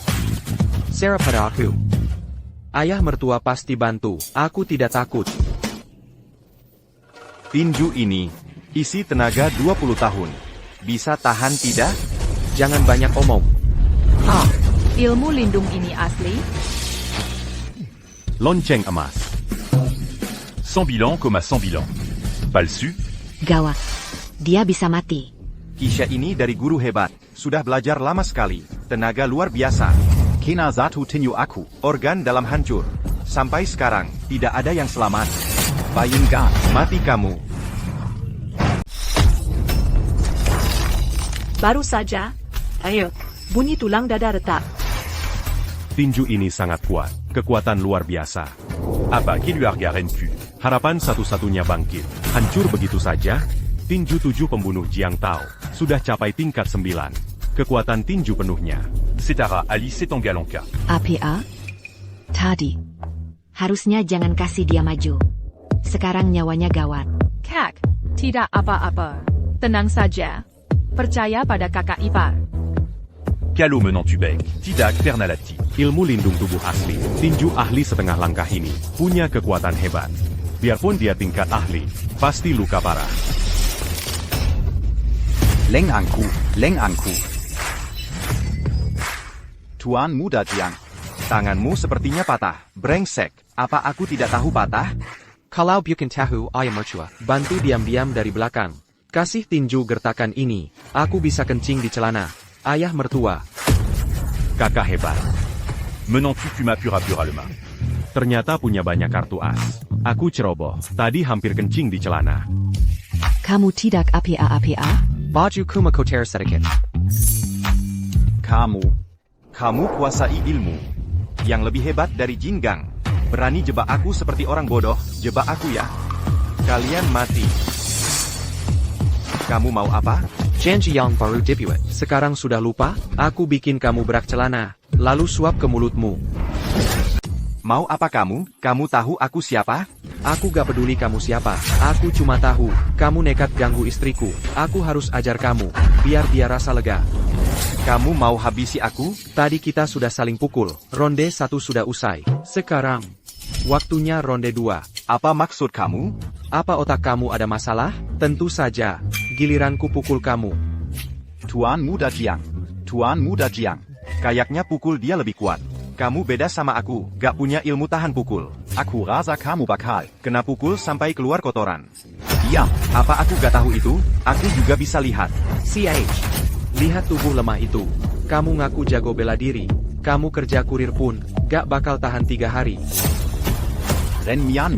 Serah pada aku. Ayah mertua pasti bantu. Aku tidak takut. Tinju ini, isi tenaga 20 tahun. Bisa tahan tidak? Jangan banyak omong. Ilmu lindung ini asli? Lonceng emas. Sans bilan comme à sans bilan. Palsu? Gawat. Dia bisa mati. Kisha ini dari guru hebat. Sudah belajar lama sekali. Tenaga luar biasa. Kena Zatu Tinyu Aku. Organ dalam hancur. Sampai sekarang, tidak ada yang selamat. Bayingan. Mati kamu. Baru saja. Ayo, bunyi tulang dada retak. Tinju ini sangat kuat, kekuatan luar biasa. Apa qui lui a Garen pu? Harapan satu-satunya bangkit. Hancur begitu saja? Tinju 7 pembunuh Jiang Tao sudah capai tingkat 9. Kekuatan tinju penuhnya. Setara Alice et Tongalanka. APA? Tadi. Harusnya jangan kasih dia maju. Sekarang nyawanya gawat. Kak, tidak apa-apa. Tenang saja. Percaya pada kakak ipar. Calo menant Tubek. Tidak Pernalati. Ilmu lindung tubuh asli. Tinju ahli setengah langkah ini punya kekuatan hebat. Biarpun dia tingkat ahli, pasti luka parah. Leng Angku. Leng Angku. Tuan Muda Jiang. Tanganmu sepertinya patah. Brengsek. Apa aku tidak tahu patah? Kalau bukan tahu, ayam mercua. Bantu diam-diam dari belakang. Kasih tinju gertakan ini. Aku bisa kencing di celana. Ayah mertua. Kakak hebat. Menant tu Puma Pura Pura le main. Ternyata punya banyak kartu as. Aku ceroboh. Tadi hampir kencing di celana. Kamu tidak APA? Baju kuma koter sedikit. Kamu kuasai ilmu. Yang lebih hebat dari Jinggang. Berani jebak aku seperti orang bodoh. Jebak aku ya. Kalian mati. Kamu mau apa? Janji yang baru debut. Sekarang sudah lupa? Aku bikin kamu berak celana. Lalu suap ke mulutmu. Mau apa kamu? Kamu tahu aku siapa? Aku gak peduli kamu siapa. Aku cuma tahu, kamu nekat ganggu istriku. Aku harus ajar kamu, biar dia rasa lega. Kamu mau habisi aku? Tadi kita sudah saling pukul. Ronde 1 sudah usai. Sekarang, waktunya ronde 2. Apa maksud kamu? Apa otak kamu ada masalah? Tentu saja. Giliranku pukul kamu. Tuan Muda Jiang. Kayaknya pukul dia lebih kuat. Kamu beda sama aku, gak punya ilmu tahan pukul. Aku rasa kamu bakal Kena pukul sampai keluar kotoran. diam. Apa aku gak tahu itu? Aku juga bisa lihat. CH. Lihat tubuh lemah itu. Kamu ngaku jago bela diri. Kamu kerja kurir pun, gak bakal tahan 3 hari. Ren Mian.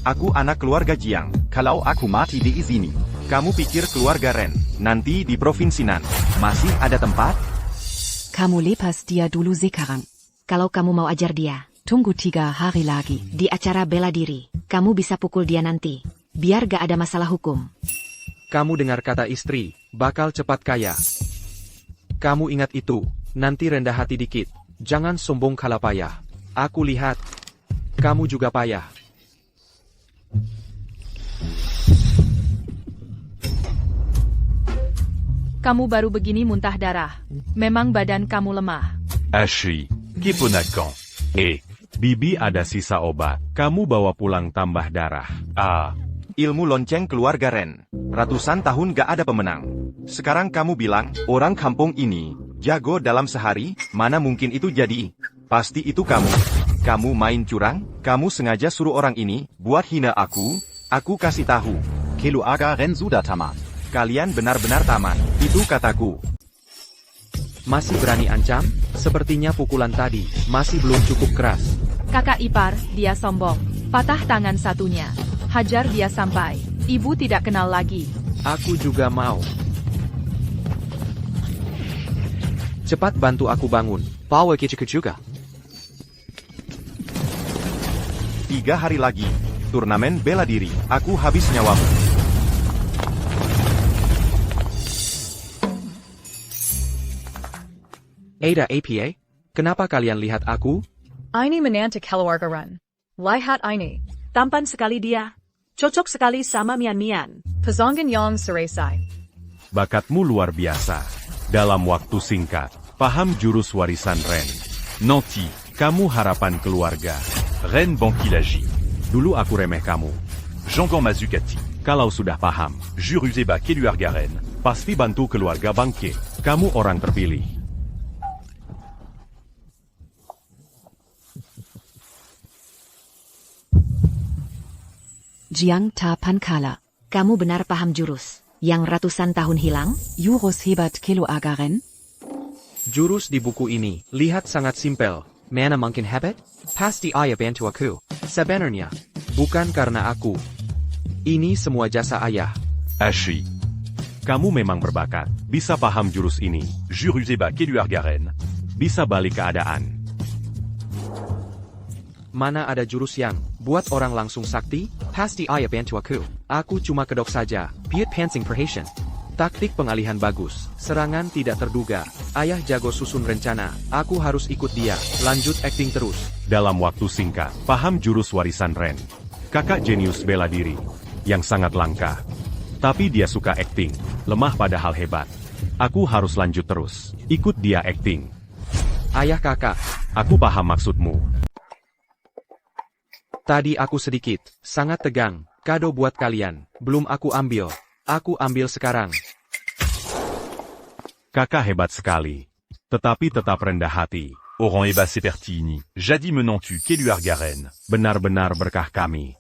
Aku anak keluarga Jiang. Kalau aku mati di sini. Kamu pikir keluarga Ren, nanti di Provinsi Nan, masih ada tempat? Kamu lepas dia dulu sekarang. Kalau kamu mau ajar dia, tunggu 3 hari lagi. Di acara bela diri, kamu bisa pukul dia nanti. Biar gak ada masalah hukum. Kamu dengar kata istri, bakal cepat kaya. Kamu ingat itu, nanti rendah hati dikit. Jangan sombong kalau payah. Aku lihat, kamu juga payah. Kamu baru begini muntah darah. Memang badan kamu lemah. Ashi. Keponakan. Bibi ada sisa obat. Kamu bawa pulang tambah darah. Ilmu lonceng keluarga Ren. Ratusan tahun gak ada pemenang. Sekarang kamu bilang, orang kampung ini, jago dalam sehari, mana mungkin itu jadi? Pasti itu kamu. Kamu main curang? Kamu sengaja suruh orang ini, buat hina aku? Aku kasih tahu. Keluarga Ren sudah tamat. Kalian benar-benar tamat. Itu kataku. Masih berani ancam? Sepertinya pukulan tadi, masih belum cukup keras. Kakak ipar, dia sombong. Patah tangan satunya. Hajar dia sampai ibu tidak kenal lagi. Aku juga mau. Cepat bantu aku bangun. Bawa kiciku juga. 3 hari lagi. Turnamen bela diri. Aku habis nyawamu. Ada APA? Kenapa kalian lihat aku? Ini menantu keluarga Ren. Lihat ini. Tampan sekali dia. Cocok sekali sama Mian. Pasangan yang seresai. Bakatmu luar biasa. Dalam waktu singkat, paham jurus warisan Ren. Nanti. Kamu harapan keluarga. Ren Bankilaji. Dulu aku remeh kamu. Jangan Mazukati. Kalau sudah paham, Juruzeba Keluarga Ren. pasti bantu keluarga bangkit. Kamu orang terpilih. Jiang Ta Pankala. Kamu benar paham jurus. Yang ratusan tahun hilang? Jurus hebat keluarga Ren? Jurus di buku ini, lihat sangat simpel. Mana mungkin hebat? Pasti ayah bantu aku. Sebenarnya, bukan karena aku. Ini semua jasa ayah. Ashi. Kamu memang berbakat. Bisa paham jurus ini. Juruzeba Keluargaren. Bisa balik keadaan. Mana ada jurus yang buat orang langsung sakti? Pasti ayah bantu aku. Aku cuma kedok saja. Piut pansing perhatian. Taktik pengalihan bagus. Serangan tidak terduga. Ayah jago susun rencana. Aku harus ikut dia. Lanjut acting terus. Dalam waktu singkat, paham jurus warisan Ren. Kakak jenius bela diri. Yang sangat langka. Tapi dia suka acting. Lemah pada hal hebat. Aku harus lanjut terus. Ikut dia acting. Ayah kakak. Aku paham maksudmu. Tadi aku sedikit, sangat tegang. Kado buat kalian. Belum aku ambil. Aku ambil sekarang. Kakak hebat sekali. Tetapi tetap rendah hati. Oran Eba Sepertini. Jadi menantu Keluargaren. Benar-benar berkah kami.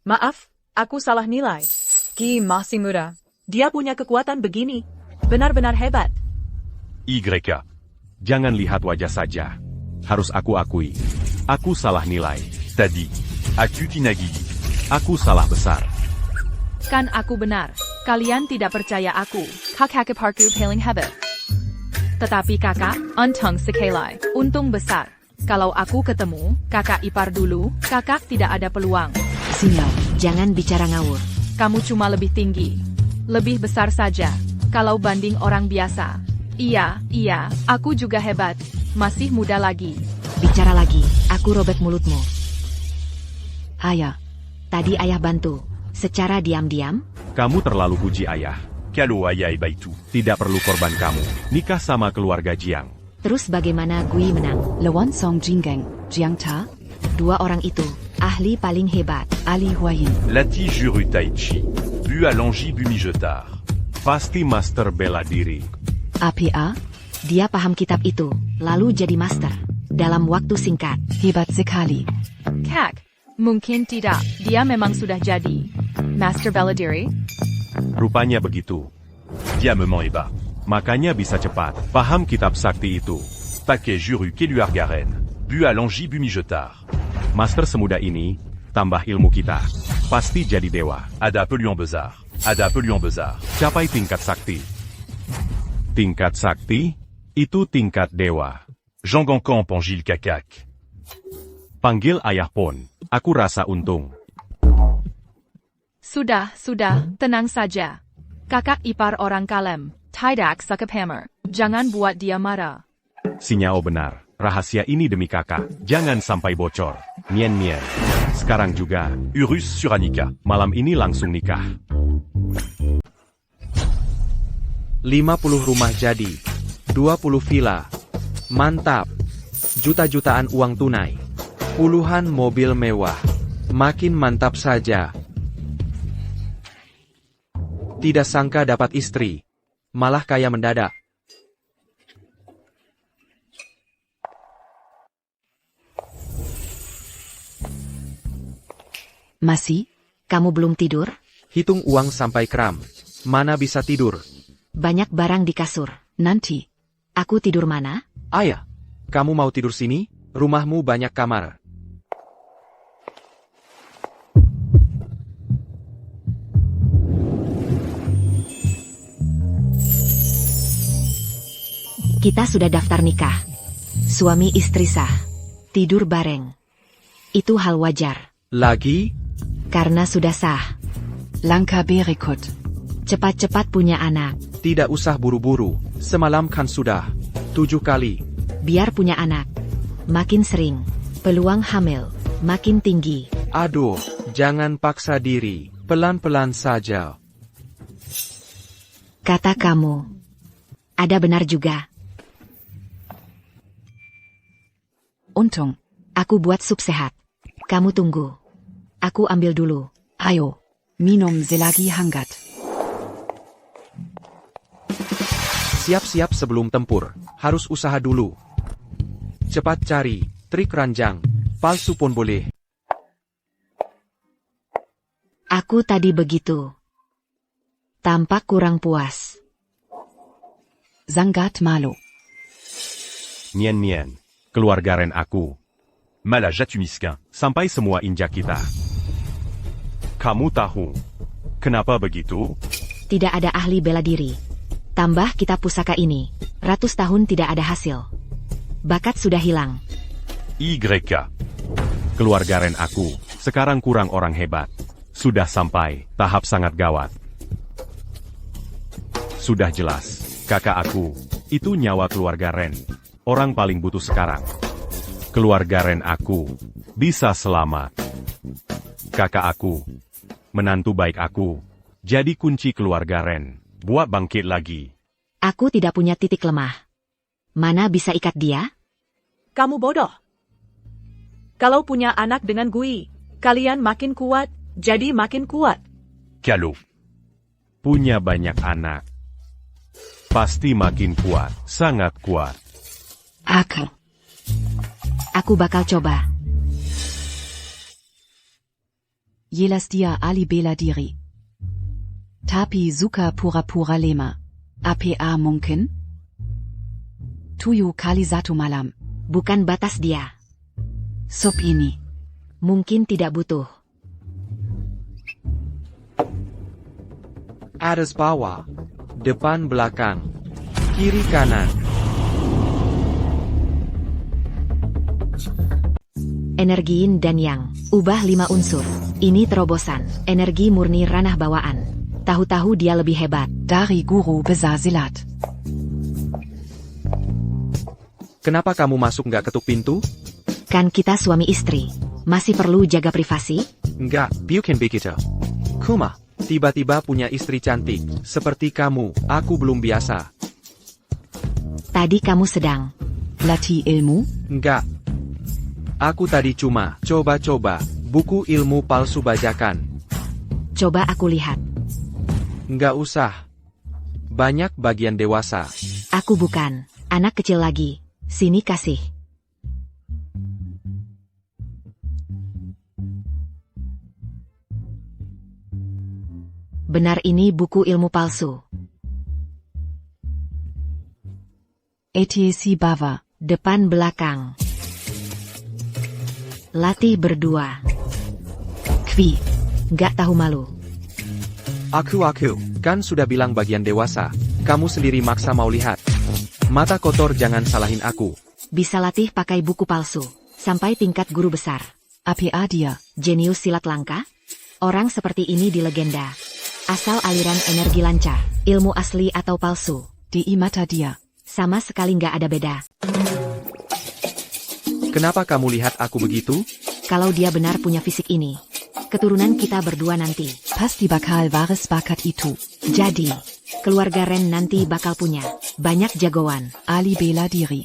Maaf, aku salah nilai. Ki masih muda. Dia punya kekuatan begini. Benar-benar hebat. YK. Jangan lihat wajah saja. Harus aku akui. Aku salah nilai. Tadi. Aku Tinagigi. Aku salah besar. Kan aku benar. Kalian tidak percaya aku. Kakak parku paling hebat. Tetapi kakak, untung sekali. Untung besar. Kalau aku ketemu, kakak ipar dulu, kakak tidak ada peluang. Sinyal, jangan bicara ngawur. Kamu cuma lebih tinggi. Lebih besar saja. Kalau banding orang biasa. Iya, aku juga hebat. Masih muda lagi. Bicara lagi, aku robek mulutmu. Ayah, tadi ayah bantu. Secara diam-diam? Kamu terlalu puji ayah. Kalo Ayah Ebaitu. Tidak perlu korban kamu. Nikah sama keluarga Jiang. Terus bagaimana Gui menang? Lewon Song Jinggang, Jiang Ta, Dua orang itu, ahli paling hebat. Ali Huayin. Lati Juru Taichi. Bu Alongi Bumijetard. Pasti master bela diri. APA, Dia paham kitab itu, lalu jadi master. Dalam waktu singkat. Hebat sekali. Kak, mungkin tidak. Dia memang sudah jadi master bela diri. Rupanya begitu. Diamement Eba. Makanya bisa cepat. Paham kitab sakti itu. Paquet Juru Keluargaren. Bu Alongi Bumijetard. Master semuda ini, tambah ilmu kita. Pasti jadi dewa. Ada Peluang Besar. Ada Peluang Besar. Capai tingkat sakti. Tingkat sakti? Itu tingkat dewa. Jean Gankan Pangil Kakak. Panggil ayah pun. Aku rasa untung. Sudah, tenang saja. Kakak ipar orang kalem. Tidak suka pamer. Jangan buat dia marah. Sinyao benar. Rahasia ini demi kakak. Jangan sampai bocor. Mien. Sekarang juga. Urus Suranika. Malam ini langsung nikah. 50 rumah jadi. 20 villa. Mantap. Juta-jutaan uang tunai. Puluhan mobil mewah. Makin mantap saja. Tidak sangka dapat istri. Malah kaya mendadak. Masih? Kamu belum tidur? Hitung uang sampai kram. Mana bisa tidur? Banyak barang di kasur. Nanti. Aku tidur mana? Ayah, kamu mau tidur sini? Rumahmu banyak kamar. Kita sudah daftar nikah. Suami istri sah. Tidur bareng. Itu hal wajar. Lagi? Karena sudah sah. Langkah berikut. Cepat-cepat punya anak. Tidak usah buru-buru. Semalam kan sudah 7 kali. Biar punya anak. Makin sering. Peluang hamil. Makin tinggi. Aduh, jangan paksa diri. Pelan-pelan saja. Kata kamu. Ada benar juga. Untung. Aku buat sup sehat. Kamu tunggu. Aku ambil dulu. Ayo. Minum selagi hangat. Siap-siap sebelum tempur. Harus usaha dulu. Cepat cari. Trik ranjang. Palsu pun boleh. Aku tadi begitu. Tampak kurang puas. Sangat malu. Nien, keluarga Ren aku. Malah Jatu miskin. Sampai semua injak kita. Kamu tahu kenapa begitu? Tidak ada ahli bela diri. Tambah kitab pusaka ini. Ratus tahun tidak ada hasil. Bakat sudah hilang. YK. Keluarga Ren aku sekarang kurang orang hebat. Sudah sampai tahap sangat gawat. Sudah jelas, kakak aku, itu nyawa keluarga Ren. Orang paling butuh sekarang. Keluarga Ren aku, bisa selamat. Kakak aku, menantu baik aku, jadi kunci keluarga Ren, buat bangkit lagi. Aku tidak punya titik lemah. Mana bisa ikat dia? Kamu bodoh. Kalau punya anak dengan Gui, kalian makin kuat, jadi makin kuat. Kalau. Punya banyak anak. Pasti makin kuat, sangat kuat. Aku bakal coba. Jelas dia ahli bela diri. Tapi suka pura-pura lema. APA mungkin? Tujuh kali satu malam. Bukan batas dia. Sub ini. Mungkin tidak butuh. Atas bawah, depan belakang, kiri kanan. Energi yin dan yang. Ubah 5 unsur. Ini terobosan. Energi murni ranah bawaan. Tahu-tahu dia lebih hebat. Dari guru besar silat. Kenapa kamu masuk nggak ketuk pintu? Kan kita suami istri. Masih perlu jaga privasi? Nggak, bukan begitu. Kuma, tiba-tiba punya istri cantik, seperti kamu, aku belum biasa. Tadi kamu sedang. Latih ilmu? Nggak. Aku tadi cuma coba-coba buku ilmu palsu bajakan. Coba aku lihat. Nggak usah. Banyak bagian dewasa. Aku bukan anak kecil lagi. Sini kasih. Benar ini buku ilmu palsu. ATC Bava. Depan belakang. Latih berdua. Kwi. Nggak tahu malu. Aku, kan sudah bilang bagian dewasa. Kamu sendiri maksa mau lihat. Mata kotor jangan salahin aku. Bisa latih pakai buku palsu. Sampai tingkat guru besar. APA dia. Jenius silat langka? Orang seperti ini di legenda. Asal aliran energi lancar. Ilmu asli atau palsu. Di mata dia. Sama sekali nggak ada beda. Kenapa kamu lihat aku begitu? Kalau dia benar punya fisik ini. Keturunan kita berdua nanti. Pasti bakal waris bakat itu. Jadi, keluarga Ren nanti bakal punya banyak jagoan. Ahli bela diri.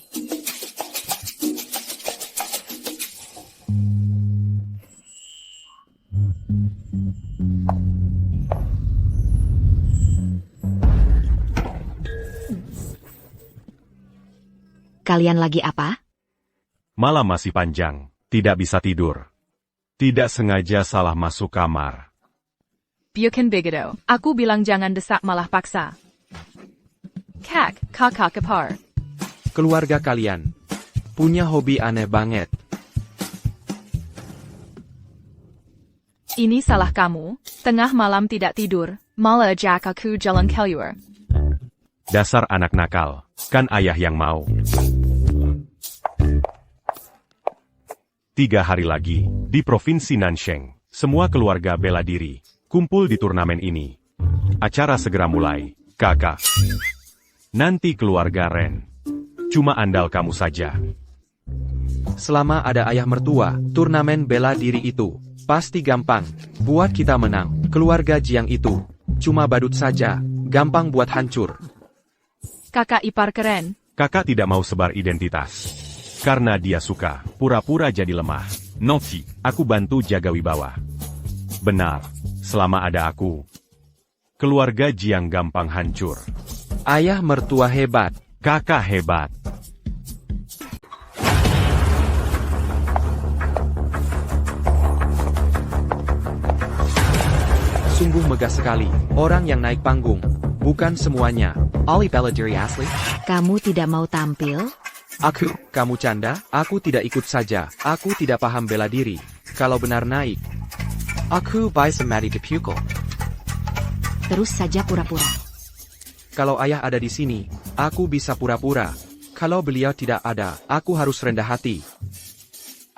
Kalian lagi apa? Malam masih panjang, tidak bisa tidur. Tidak sengaja salah masuk kamar. Bukan begitu. Aku bilang jangan desak malah paksa. Kakak kepar. Keluarga kalian punya hobi aneh banget. Ini salah kamu. Tengah malam tidak tidur. Malah ajak aku jalan keluar. Dasar anak nakal, kan ayah yang mau. 3 hari lagi, di Provinsi Nansheng, semua keluarga bela diri, kumpul di turnamen ini. Acara segera mulai, kakak. Nanti keluarga Ren. Cuma andal kamu saja. Selama ada ayah mertua, turnamen bela diri itu pasti gampang buat kita menang. Keluarga Jiang itu cuma badut saja, gampang buat hancur. Kakak ipar keren. Kakak tidak mau sebar identitas. Karena dia suka pura-pura jadi lemah. Nanti. Aku bantu jaga wibawa. Benar, selama ada aku, keluarga Jiang gampang hancur. Ayah mertua hebat. Kakak hebat. Sungguh megah sekali. Orang yang naik panggung. Bukan semuanya. Ahli bela diri asli. Kamu tidak mau tampil? Kamu canda? Aku tidak ikut saja. Aku tidak paham bela diri. Kalau benar naik. Aku bisa mati dipukul. Terus saja pura-pura. Kalau ayah ada di sini, aku bisa pura-pura. Kalau beliau tidak ada, aku harus rendah hati.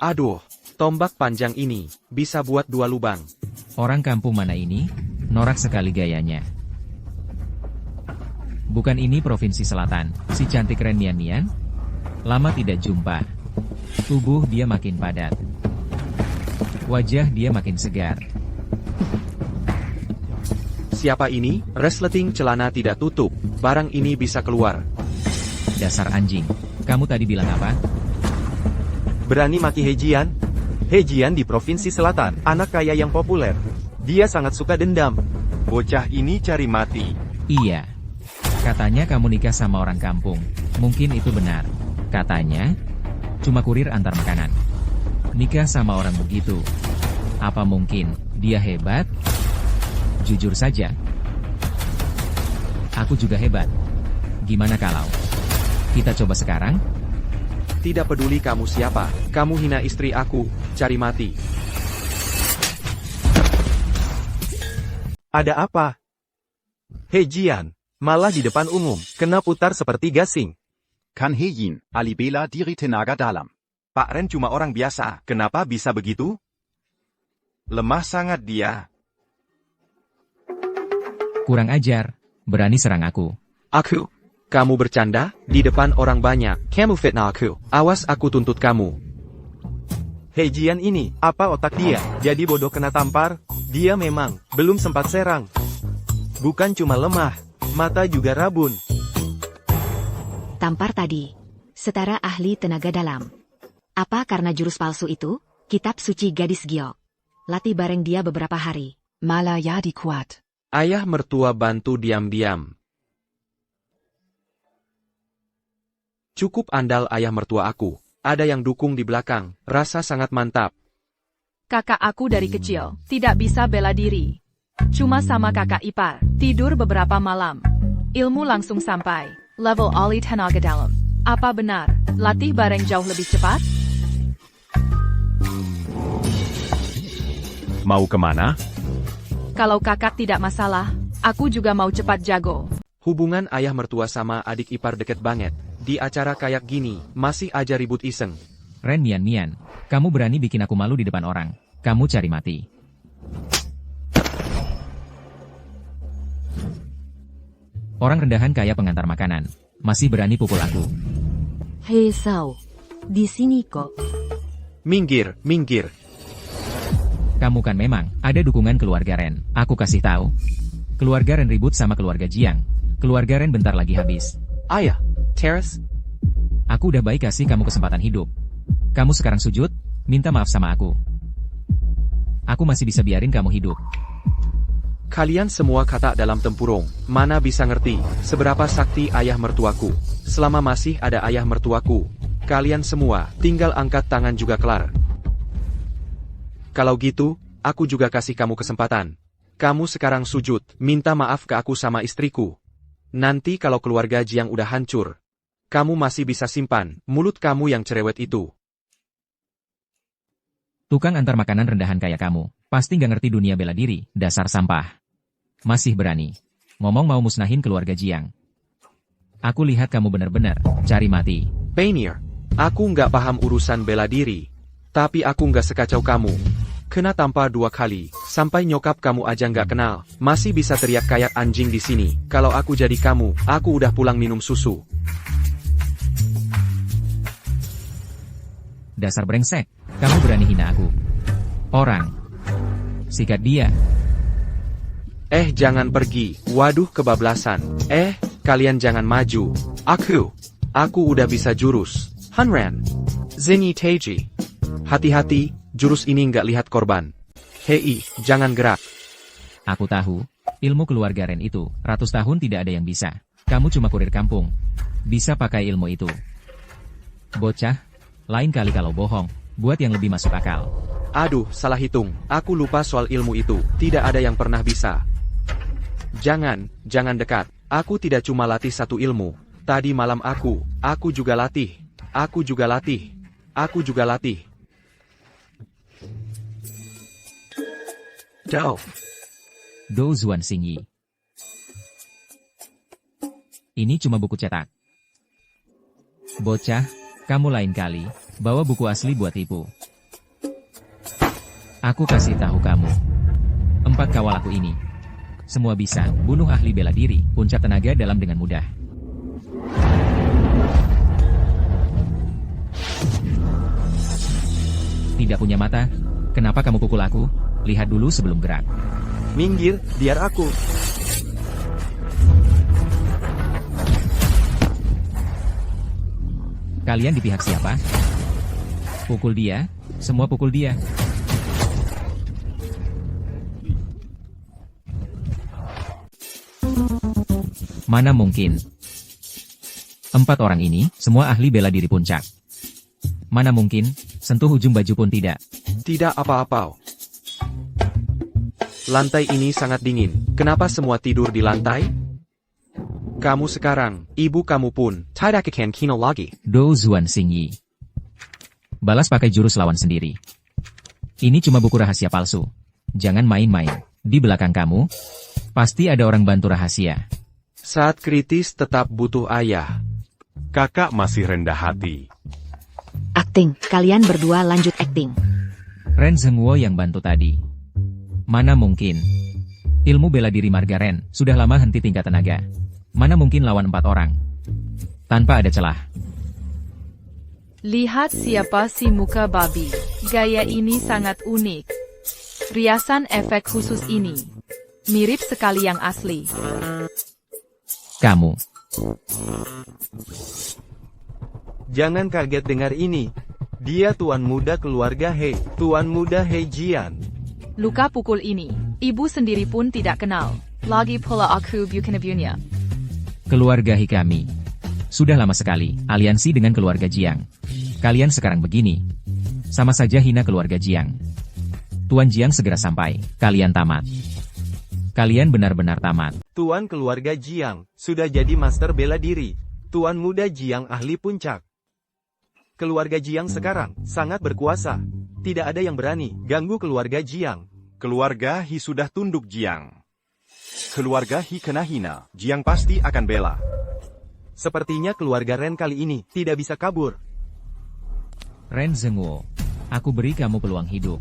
Aduh, tombak panjang ini, bisa buat 2 lubang. Orang kampung mana ini? Norak sekali gayanya. Bukan ini Provinsi Selatan, si cantik Ren Mian? Lama tidak jumpa. Tubuh dia makin padat. Wajah dia makin segar. Siapa ini? Resleting celana tidak tutup. Barang ini bisa keluar. Dasar anjing. Kamu tadi bilang apa? Berani maki Hejian? Hejian di Provinsi Selatan, anak kaya yang populer. Dia sangat suka dendam. Bocah ini cari mati. Iya. Katanya kamu nikah sama orang kampung. Mungkin itu benar. Katanya, cuma kurir antar makanan. Nikah sama orang begitu. Apa mungkin dia hebat? Jujur saja. Aku juga hebat. Gimana kalau kita coba sekarang? Tidak peduli kamu siapa, kamu hina istri aku, cari mati. Ada apa? Hejian, malah di depan umum, kena putar seperti gasing. Kan Heyin, alibela diri tenaga dalam. Pak Ren cuma orang biasa, kenapa bisa begitu? Lemah sangat dia. Kurang ajar, berani serang aku. Kamu bercanda? Di depan orang banyak, kamu fitnah aku. Awas aku tuntut kamu. Hejian ini, apa otak dia? Jadi bodoh kena tampar? Dia memang, belum sempat serang. Bukan cuma lemah, mata juga rabun. Tampar tadi. Setara ahli tenaga dalam. Apa karena jurus palsu itu? Kitab suci gadis giok. Latih bareng dia beberapa hari. Malah jadi kuat. Ayah mertua bantu diam-diam. Cukup andal ayah mertua aku. Ada yang dukung di belakang, rasa sangat mantap. Kakak aku dari kecil, tidak bisa bela diri. Cuma sama kakak ipar, tidur beberapa malam. Ilmu langsung sampai, level ahli tenaga dalam. Apa benar, latih bareng jauh lebih cepat? Mau kemana? Kalau kakak tidak masalah, aku juga mau cepat jago. Hubungan ayah mertua sama adik ipar deket banget. Di acara kayak gini, masih aja ribut iseng. Ren Mian, kamu berani bikin aku malu di depan orang. Kamu cari mati. Orang rendahan kayak pengantar makanan. Masih berani pukul aku. Hei Sao, di sini kok. Minggir, minggir. Kamu kan memang ada dukungan keluarga Ren. Aku kasih tahu. Keluarga Ren ribut sama keluarga Jiang. Keluarga Ren bentar lagi habis. Ayah, Terrace. Aku udah baik kasih kamu kesempatan hidup. Kamu sekarang sujud, minta maaf sama aku. Aku masih bisa biarin kamu hidup. Kalian semua kata dalam tempurung, mana bisa ngerti seberapa sakti ayah mertuaku. Selama masih ada ayah mertuaku, kalian semua tinggal angkat tangan juga kelar. Kalau gitu, aku juga kasih kamu kesempatan. Kamu sekarang sujud, minta maaf ke aku sama istriku. Nanti kalau keluarga Jiang udah hancur, kamu masih bisa simpan mulut kamu yang cerewet itu. Tukang antar makanan rendahan kayak kamu, pasti nggak ngerti dunia bela diri, dasar sampah. Masih berani. Ngomong mau musnahin keluarga Jiang. Aku lihat kamu benar-benar cari mati. Painter, aku nggak paham urusan bela diri. Tapi aku nggak sekacau kamu. Kena tampar 2 kali, sampai nyokap kamu aja nggak kenal. Masih bisa teriak kayak anjing di sini. Kalau aku jadi kamu, aku udah pulang minum susu. Dasar brengsek, kamu berani hina aku. Orang. Sikat dia. Jangan pergi. Waduh kebablasan. Kalian jangan maju. Aku udah bisa jurus. Hanran. Zinyi Teji. Hati-hati, jurus ini nggak lihat korban. Hei, jangan gerak. Aku tahu, ilmu keluarga Ren itu, ratus tahun tidak ada yang bisa. Kamu cuma kurir kampung. Bisa pakai ilmu itu. Bocah, lain kali kalau bohong, buat yang lebih masuk akal. Aduh, salah hitung. Aku lupa soal ilmu itu. Tidak ada yang pernah bisa. Jangan dekat. Aku tidak cuma latih satu ilmu. Tadi malam aku juga latih. Aku juga latih. Aku juga latih. Dao. Do Zuan Xingyi. Ini cuma buku cetak. Bocah, kamu lain kali, bawa buku asli buat tipu. Aku kasih tahu kamu. 4 kawal aku ini. Semua bisa, bunuh ahli bela diri, puncak tenaga dalam dengan mudah. Tidak punya mata? Kenapa kamu pukul aku? Lihat dulu sebelum gerak. Minggir, biar aku. Kalian di pihak siapa? Pukul dia, semua pukul dia. Mana mungkin? 4 orang ini, semua ahli bela diri puncak. Mana mungkin, sentuh ujung baju pun tidak. Tidak apa-apa. Lantai ini sangat dingin. Kenapa semua tidur di lantai? Kamu sekarang, ibu kamu pun, tidak akan kino lagi. Do Zuan Xingyi. Balas pakai jurus lawan sendiri. Ini cuma buku rahasia palsu. Jangan main-main. Di belakang kamu, pasti ada orang bantu rahasia. Saat kritis tetap butuh ayah. Kakak masih rendah hati. Akting, kalian berdua lanjut akting. Ren Zhengguo yang bantu tadi. Mana mungkin? Ilmu bela diri marga Ren sudah lama henti tingkat tenaga. Mana mungkin lawan 4 orang? Tanpa ada celah. Lihat siapa si muka babi. Gaya ini sangat unik. Riasan efek khusus ini. Mirip sekali yang asli. Kamu. Jangan kaget dengar ini. Dia tuan muda keluarga He, tuan muda He Jian. Luka pukul ini, ibu sendiri pun tidak kenal. Lagi pula aku bukan ibunya. Keluarga Hikami. Sudah lama sekali, aliansi dengan keluarga Jiang. Kalian sekarang begini. Sama saja hina keluarga Jiang. Tuan Jiang segera sampai, kalian tamat. Kalian benar-benar tamat. Tuan keluarga Jiang, sudah jadi master bela diri. Tuan muda Jiang ahli puncak. Keluarga Jiang sekarang, sangat berkuasa. Tidak ada yang berani, ganggu keluarga Jiang. Keluarga Hi sudah tunduk Jiang. Keluarga Hi kena hina, Jiang pasti akan bela. Sepertinya keluarga Ren kali ini, tidak bisa kabur. Ren Zhengguo, aku beri kamu peluang hidup.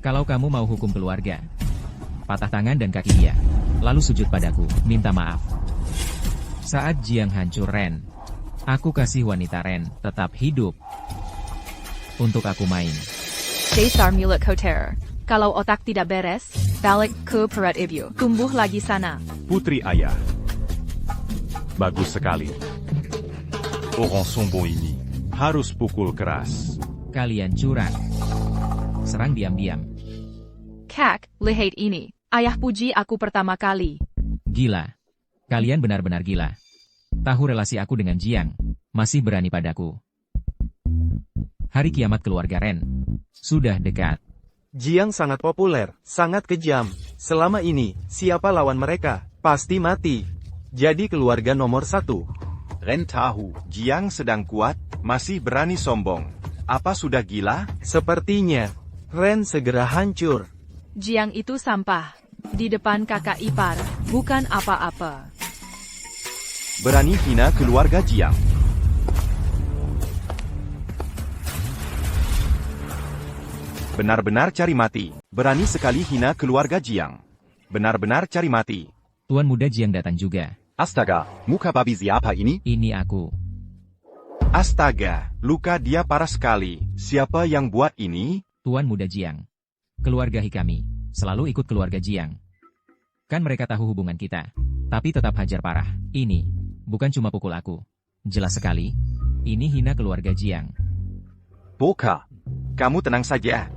Kalau kamu mau hukum keluarga, patah tangan dan kaki dia, lalu sujud padaku, minta maaf. Saat Jiang hancur Ren, aku kasih wanita Ren tetap hidup. Untuk aku main. Dasar mulut kotor. Kalau otak tidak beres, balik ke perut ibu. Tumbuh lagi sana. Putri ayah. Bagus sekali. Orang sombong ini harus pukul keras. Kalian curang. Serang diam-diam. Kak, lihat ini. Ayah puji aku pertama kali. Gila. Kalian benar-benar gila. Tahu relasi aku dengan Jiang, masih berani padaku. Hari kiamat keluarga Ren sudah dekat. Jiang sangat populer, sangat kejam. Selama ini, siapa lawan mereka? Pasti mati. Jadi keluarga nomor 1. Ren tahu, Jiang sedang kuat, masih berani sombong. Apa sudah gila? Sepertinya, Ren segera hancur. Jiang itu sampah. Di depan kakak ipar, bukan apa-apa. Berani hina keluarga Jiang. Benar-benar cari mati. Berani sekali hina keluarga Jiang. Benar-benar cari mati. Tuan muda Jiang datang juga. Astaga, muka babi siapa ini? Ini aku. Astaga, luka dia parah sekali. Siapa yang buat ini? Tuan muda Jiang. Keluarga Hikami. Selalu ikut keluarga Jiang. Kan mereka tahu hubungan kita. Tapi tetap hajar parah. Ini. Bukan cuma pukul aku. Jelas sekali. Ini hina keluarga Jiang. Boka. Kamu tenang saja.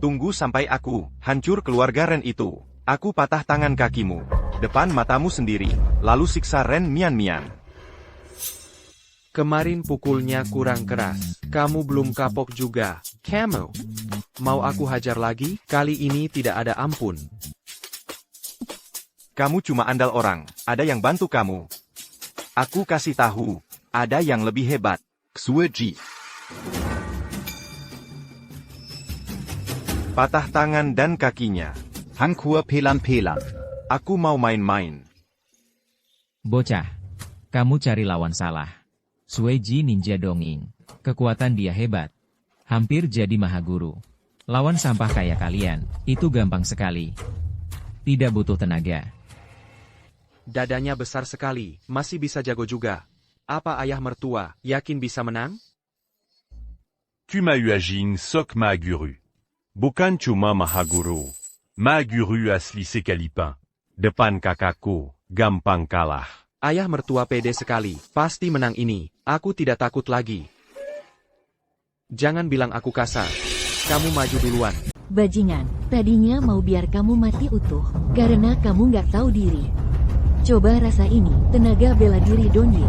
Tunggu sampai aku hancur keluarga Ren itu. Aku patah tangan kakimu. Depan matamu sendiri. Lalu siksa Ren mian-mian. Kemarin pukulnya kurang keras. Kamu belum kapok juga. Kamu. Mau aku hajar lagi? Kali ini tidak ada ampun. Kamu cuma andal orang. Ada yang bantu kamu. Aku kasih tahu. Ada yang lebih hebat. Xueji. Patah tangan dan kakinya. Hangkur pelan-pelan. Aku mau main-main. Bocah, kamu cari lawan salah. Xueji ninja dongeng. Kekuatan dia hebat. Hampir jadi mahaguru. Lawan sampah kayak kalian, itu gampang sekali. Tidak butuh tenaga. Dadanya besar sekali, masih bisa jago juga. Apa ayah mertua, yakin bisa menang? Tu m'as eu à Jing Sok Mahaguru. Bukan cuma Mahaguru. Mahaguru asli sekalipun. Depan kakakku, gampang kalah. Ayah mertua pede sekali, pasti menang ini. Aku tidak takut lagi. Jangan bilang aku kasar. Kamu maju duluan. Bajingan, tadinya mau biar kamu mati utuh, karena kamu nggak tahu diri. Coba rasa ini, tenaga bela diri Donye.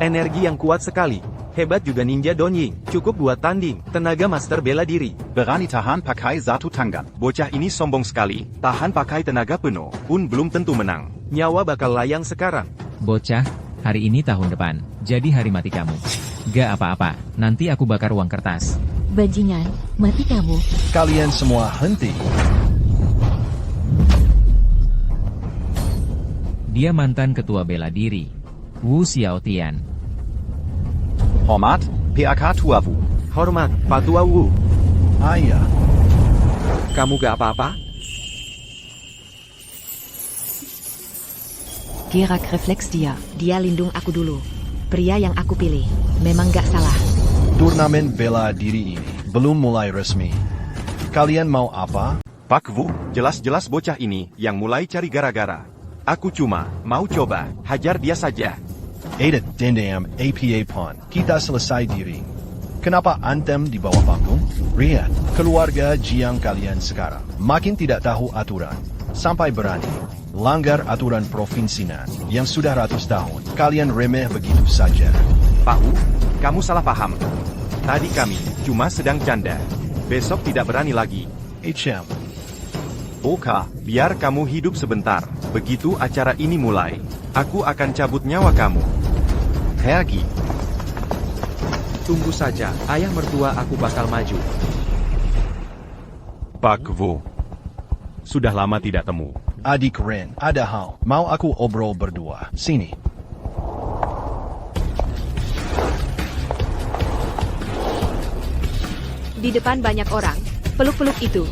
Energi yang kuat sekali. Hebat juga ninja Donying. Cukup buat tanding. Tenaga master bela diri. Berani tahan pakai satu tangan. Bocah ini sombong sekali. Tahan pakai tenaga penuh. Pun belum tentu menang. Nyawa bakal layang sekarang. Bocah, hari ini tahun depan, jadi hari mati kamu. Gak apa-apa, nanti aku bakar uang kertas. Bajingan, mati kamu. Kalian semua henti. Dia mantan ketua bela diri. Wu Xiaotian. Hormat, PAK Tuawu. Hormat, Patua Wu. Ayah. Kamu gak apa-apa? Gerak refleks dia. Dia lindung aku dulu. Pria yang aku pilih. Memang gak salah. Turnamen bela diri ini belum mulai resmi. Kalian mau apa? Pak Wu, jelas-jelas bocah ini yang mulai cari gara-gara. Aku cuma mau coba, hajar dia saja. Edat dendam APA pon. Kita selesai diri. Kenapa antem di bawah panggung? Lihat, keluarga Jiang kalian sekarang makin tidak tahu aturan. Sampai berani langgar aturan provinsi Nan yang sudah ratus tahun. Kalian remeh begitu saja. Pak Wu, kamu salah paham. Tadi kami cuma sedang canda. Besok tidak berani lagi. HM. Oka, biar kamu hidup sebentar. Begitu acara ini mulai, aku akan cabut nyawa kamu. Pergi. Tunggu saja, ayah mertua aku bakal maju. Pak Wu. Sudah lama tidak temu. Adik Ren, ada hal. Mau aku obrol berdua. Sini. Di depan banyak orang, peluk-peluk itu.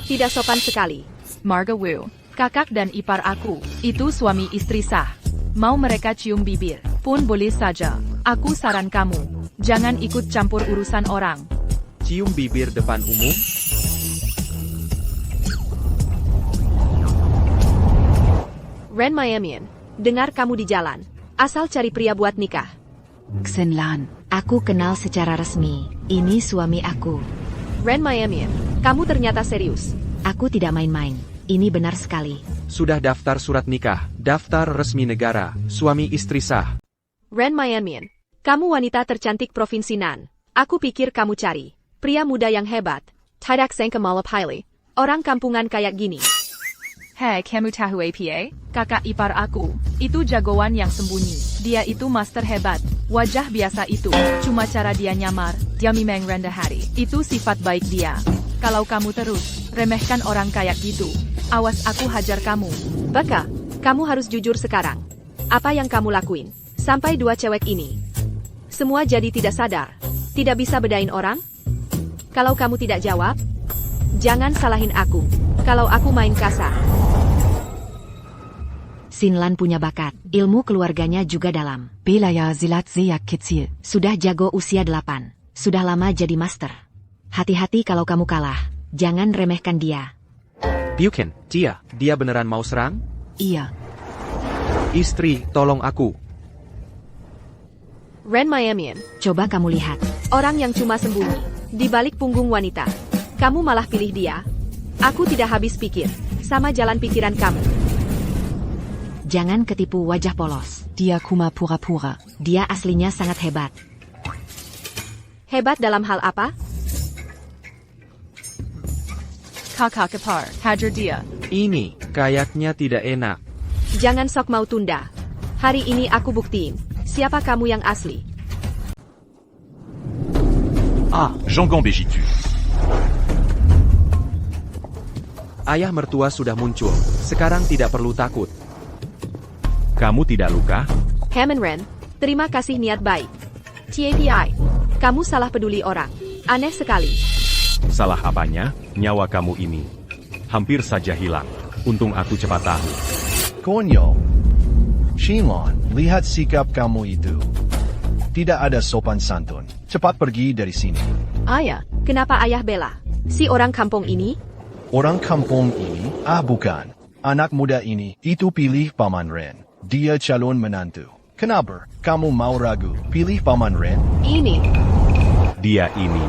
Tidak sopan sekali. Marga Wu, kakak dan ipar aku, itu suami istri sah. Mau mereka cium bibir, pun boleh saja. Aku saran kamu, jangan ikut campur urusan orang. Cium bibir depan umum? Ren Mayamian, dengar kamu di jalan. Asal cari pria buat nikah. Xenlan, aku kenal secara resmi. Ini suami aku. Ren Mayamian, kamu ternyata serius. Aku tidak main-main. Ini benar sekali. Sudah daftar surat nikah, daftar resmi negara, suami istri sah. Ren Mayamian, kamu wanita tercantik provinsi Nan. Aku pikir kamu cari pria muda yang hebat. Tidak sangka malah pilih orang kampungan kayak gini. Hei, kamu tahu APA? Kakak ipar aku, itu jagoan yang sembunyi. Dia itu master hebat. Wajah biasa itu, cuma cara dia nyamar, dia memang rendah hati. Itu sifat baik dia. Kalau kamu terus remehkan orang kayak gitu, awas aku hajar kamu. Baka, kamu harus jujur sekarang. Apa yang kamu lakuin? Sampai dua cewek ini semua jadi tidak sadar. Tidak bisa bedain orang? Kalau kamu tidak jawab, jangan salahin aku. Kalau aku main kasar. Xinlan punya bakat. Ilmu keluarganya juga dalam. Belaya Silat sehr kecil. Sudah jago usia 8. Sudah lama jadi master. Hati-hati kalau kamu kalah. Jangan remehkan dia. Bukan, dia beneran mau serang? Iya. Istri, tolong aku. Ren Mayamian, coba kamu lihat. Orang yang cuma sembunyi di balik punggung wanita. Kamu malah pilih dia. Aku tidak habis pikir. Sama jalan pikiran kamu. Jangan ketipu wajah polos. Dia cuma pura-pura. Dia aslinya sangat hebat. Hebat dalam hal apa? Kakak ipar, hajar dia. Ini kayaknya tidak enak. Jangan sok mau tunda. Hari ini aku buktiin, siapa kamu yang asli. Jean Gambéjitu. Ayah mertua sudah muncul, sekarang tidak perlu takut. Kamu tidak luka? Hammond Ren, terima kasih niat baik. TAPI, kamu salah peduli orang. Aneh sekali. Salah apanya? Nyawa kamu ini hampir saja hilang. Untung aku cepat tahu. Konyo. Shinlon, lihat sikap kamu itu. Tidak ada sopan santun. Cepat pergi dari sini. Ayah, kenapa ayah bela si orang kampung ini? Orang kampung ini? Bukan. Anak muda ini, itu pilih Paman Ren. Dia calon menantu. Kenapa kamu mau ragu? Pilih Paman Ren? Ini. Dia ini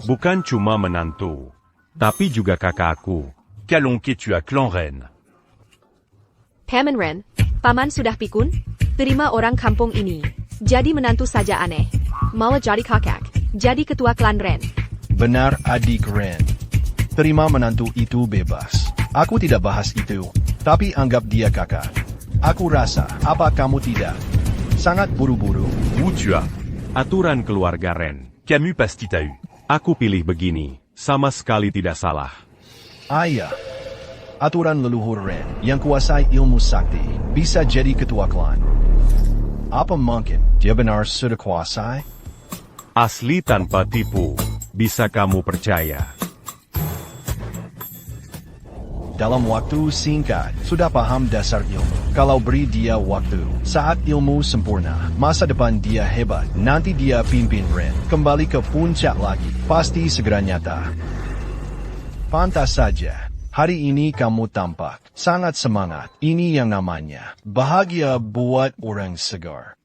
bukan cuma menantu, tapi juga kakakku. Calonque tu as clan Ren. Paman Ren, Paman sudah pikun? Terima orang kampung ini. Jadi menantu saja aneh. Malah jadi kakak. Jadi ketua klan Ren. Benar adik Ren. Terima menantu itu bebas. Aku tidak bahas itu. Tapi anggap dia kakak. Aku rasa, apa kamu tidak? Sangat buru-buru. Wu tu as. Aturan keluarga Ren. Camus pasti tahu. Aku pilih begini, sama sekali tidak salah. Ayah. Aturan leluhur Ren yang kuasai ilmu sakti bisa jadi ketua klan. Apa mungkin dia benar sudah kuasai? Asli tanpa tipu. Bisa kamu percaya. Dalam waktu singkat, sudah paham dasar ilmu. Kalau beri dia waktu, saat ilmu sempurna, masa depan dia hebat. Nanti dia pimpin Ren, kembali ke puncak lagi. Pasti segera nyata. Pantas saja. Hari ini kamu tampak sangat semangat. Ini yang namanya bahagia buat orang segar.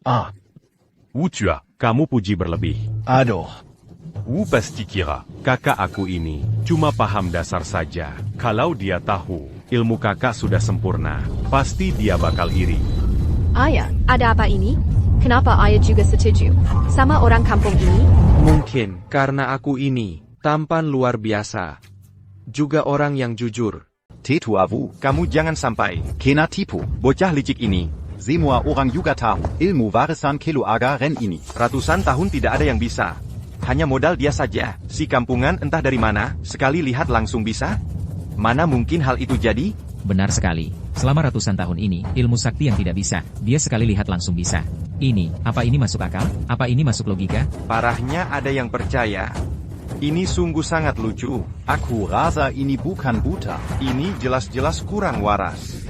Wu tu as. Kamu puji berlebih. Aduh. Wu pasti kira. Kakak aku ini cuma paham dasar saja. Kalau dia tahu ilmu kakak sudah sempurna, pasti dia bakal iri. Ayah, ada apa ini? Kenapa ayah juga setuju sama orang kampung ini? Mungkin karena aku ini tampan luar biasa. Juga orang yang jujur. Tetuavu. Kamu jangan sampai. Kena tipu. Bocah licik ini. Semua orang juga tahu. Ilmu warisan keluarga Ren ini. Ratusan tahun tidak ada yang bisa. Hanya modal dia saja. Si kampungan entah dari mana, sekali lihat langsung bisa. Mana mungkin hal itu jadi? Benar sekali. Selama ratusan tahun ini, ilmu sakti yang tidak bisa, dia sekali lihat langsung bisa. Apa ini masuk akal? Apa ini masuk logika? Parahnya ada yang percaya. Ini sungguh sangat lucu. Aku rasa ini bukan buta. Ini jelas-jelas kurang waras.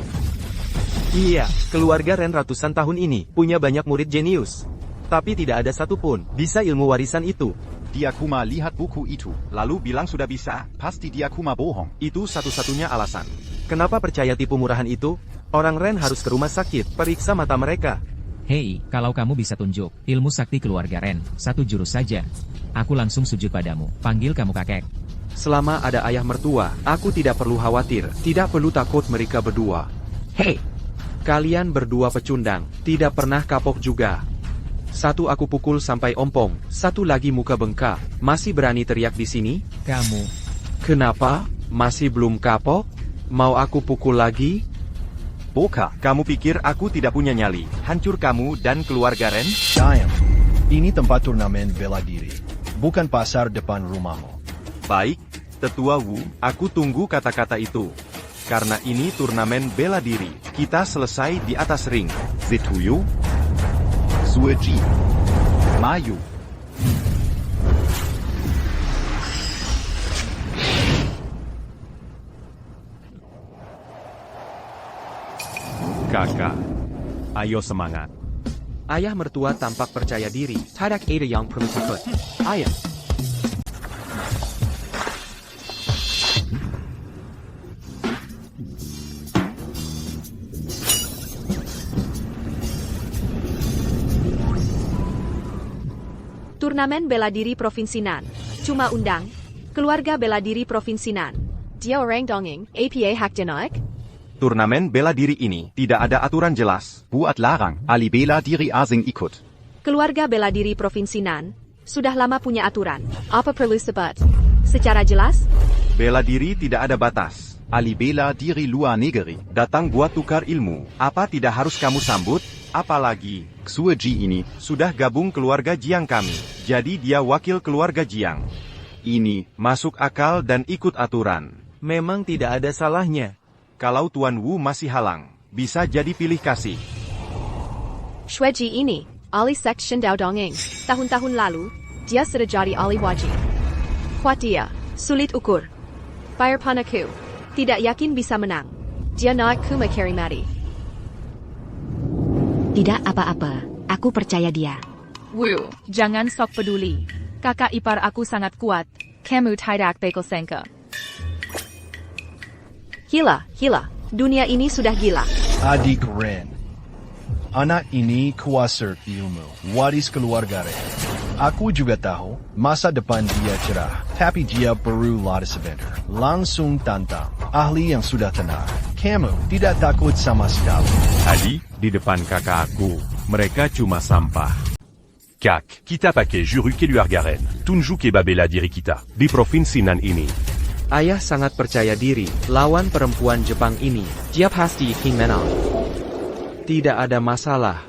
Iya, keluarga Ren ratusan tahun ini punya banyak murid jenius. Tapi tidak ada satupun bisa ilmu warisan itu. Dia cuma lihat buku itu, lalu bilang sudah bisa. Pasti dia cuma bohong. Itu satu-satunya alasan. Kenapa percaya tipu murahan itu? Orang Ren harus ke rumah sakit, periksa mata mereka. Hei, kalau kamu bisa tunjuk ilmu sakti keluarga Ren, satu jurus saja, aku langsung sujud padamu, panggil kamu kakek. Selama ada ayah mertua, aku tidak perlu khawatir, tidak perlu takut mereka berdua. Hei, kalian berdua pecundang, tidak pernah kapok juga. Satu aku pukul sampai ompong, satu lagi muka bengkak, masih berani teriak di sini? Kamu. Kenapa? Masih belum kapok? Mau aku pukul lagi? Boka, kamu pikir aku tidak punya nyali? Hancur kamu dan keluarga Ren? Sayang, ini tempat turnamen bela diri, bukan pasar depan rumahmu. Baik, Tetua Wu, aku tunggu kata-kata itu. Karena ini turnamen bela diri, kita selesai di atas ring. Setuju? Sueji. Mayu. Kakak, ayo semangat. Ayah mertua tampak percaya diri, tidak ada yang perlu takut. Ayah. Turnamen bela diri Provinsi Nan. Cuma undang keluarga bela diri Provinsi Nan. Dia orang dongeng, APA hak jenaik. Turnamen bela diri ini tidak ada aturan jelas. Buat larang, ali bela diri asing ikut. Keluarga bela diri Provinsi Nan sudah lama punya aturan. Apa perlu sebut secara jelas? Bela diri tidak ada batas. ahli bela diri luar negeri. Datang buat tukar ilmu. Apa tidak harus kamu sambut? Apalagi, Xueji ini sudah gabung keluarga Jiang kami. Jadi dia wakil keluarga Jiang. Ini masuk akal dan ikut aturan. Memang tidak ada salahnya. Kalau Tuan Wu masih halang, bisa jadi pilih kasih. Xueji ini, ahli seks Shendao Dongeng. Tahun-tahun lalu, dia sudah jadi ahli wajib. Kuat dia, sulit ukur. Bayar panaku, tidak yakin bisa menang. Dia naik kuma kari mati. Tidak apa-apa, aku percaya dia. Wu, jangan sok peduli. Kakak ipar aku sangat kuat. Kamu tidak bakal sangka. Gila, dunia ini sudah gila. Adik Ren. Anak ini kuasa ilmu, waris keluarga Ren. Aku juga tahu, masa depan dia cerah, tapi dia baru lada sebentar. Langsung tantang, ahli yang sudah tenang. Kamu tidak takut sama sekali. Ali, di depan kakak aku, mereka cuma sampah. Kak, kita pakai juru Keluarga Ren. Tunjuk ke bela diri kita. Di provinsi Nan ini, Ayah sangat percaya diri lawan perempuan Jepang ini. Dia pasti King menang. Tidak ada masalah.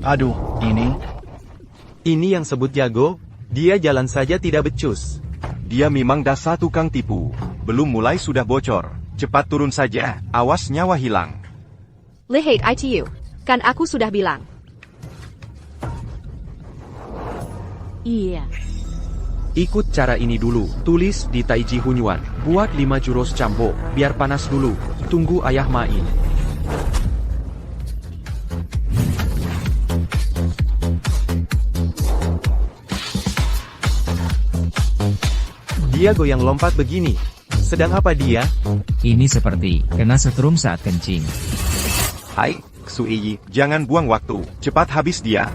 Aduh, ini Ini yang sebut jago, dia jalan saja tidak becus. dia memang dasar tukang tipu. Belum mulai sudah bocor. Cepat turun saja, awas nyawa hilang. Lihat ITU, kan aku sudah bilang. Iya. Ikut cara ini dulu, tulis di Taiji Hunyuan. Buat 5 jurus campo, biar panas dulu. Tunggu ayah main. Dia goyang lompat begini. Sedang apa dia? Ini seperti kena setrum saat kencing. Hai, Xueyi, jangan buang waktu. Cepat habis dia.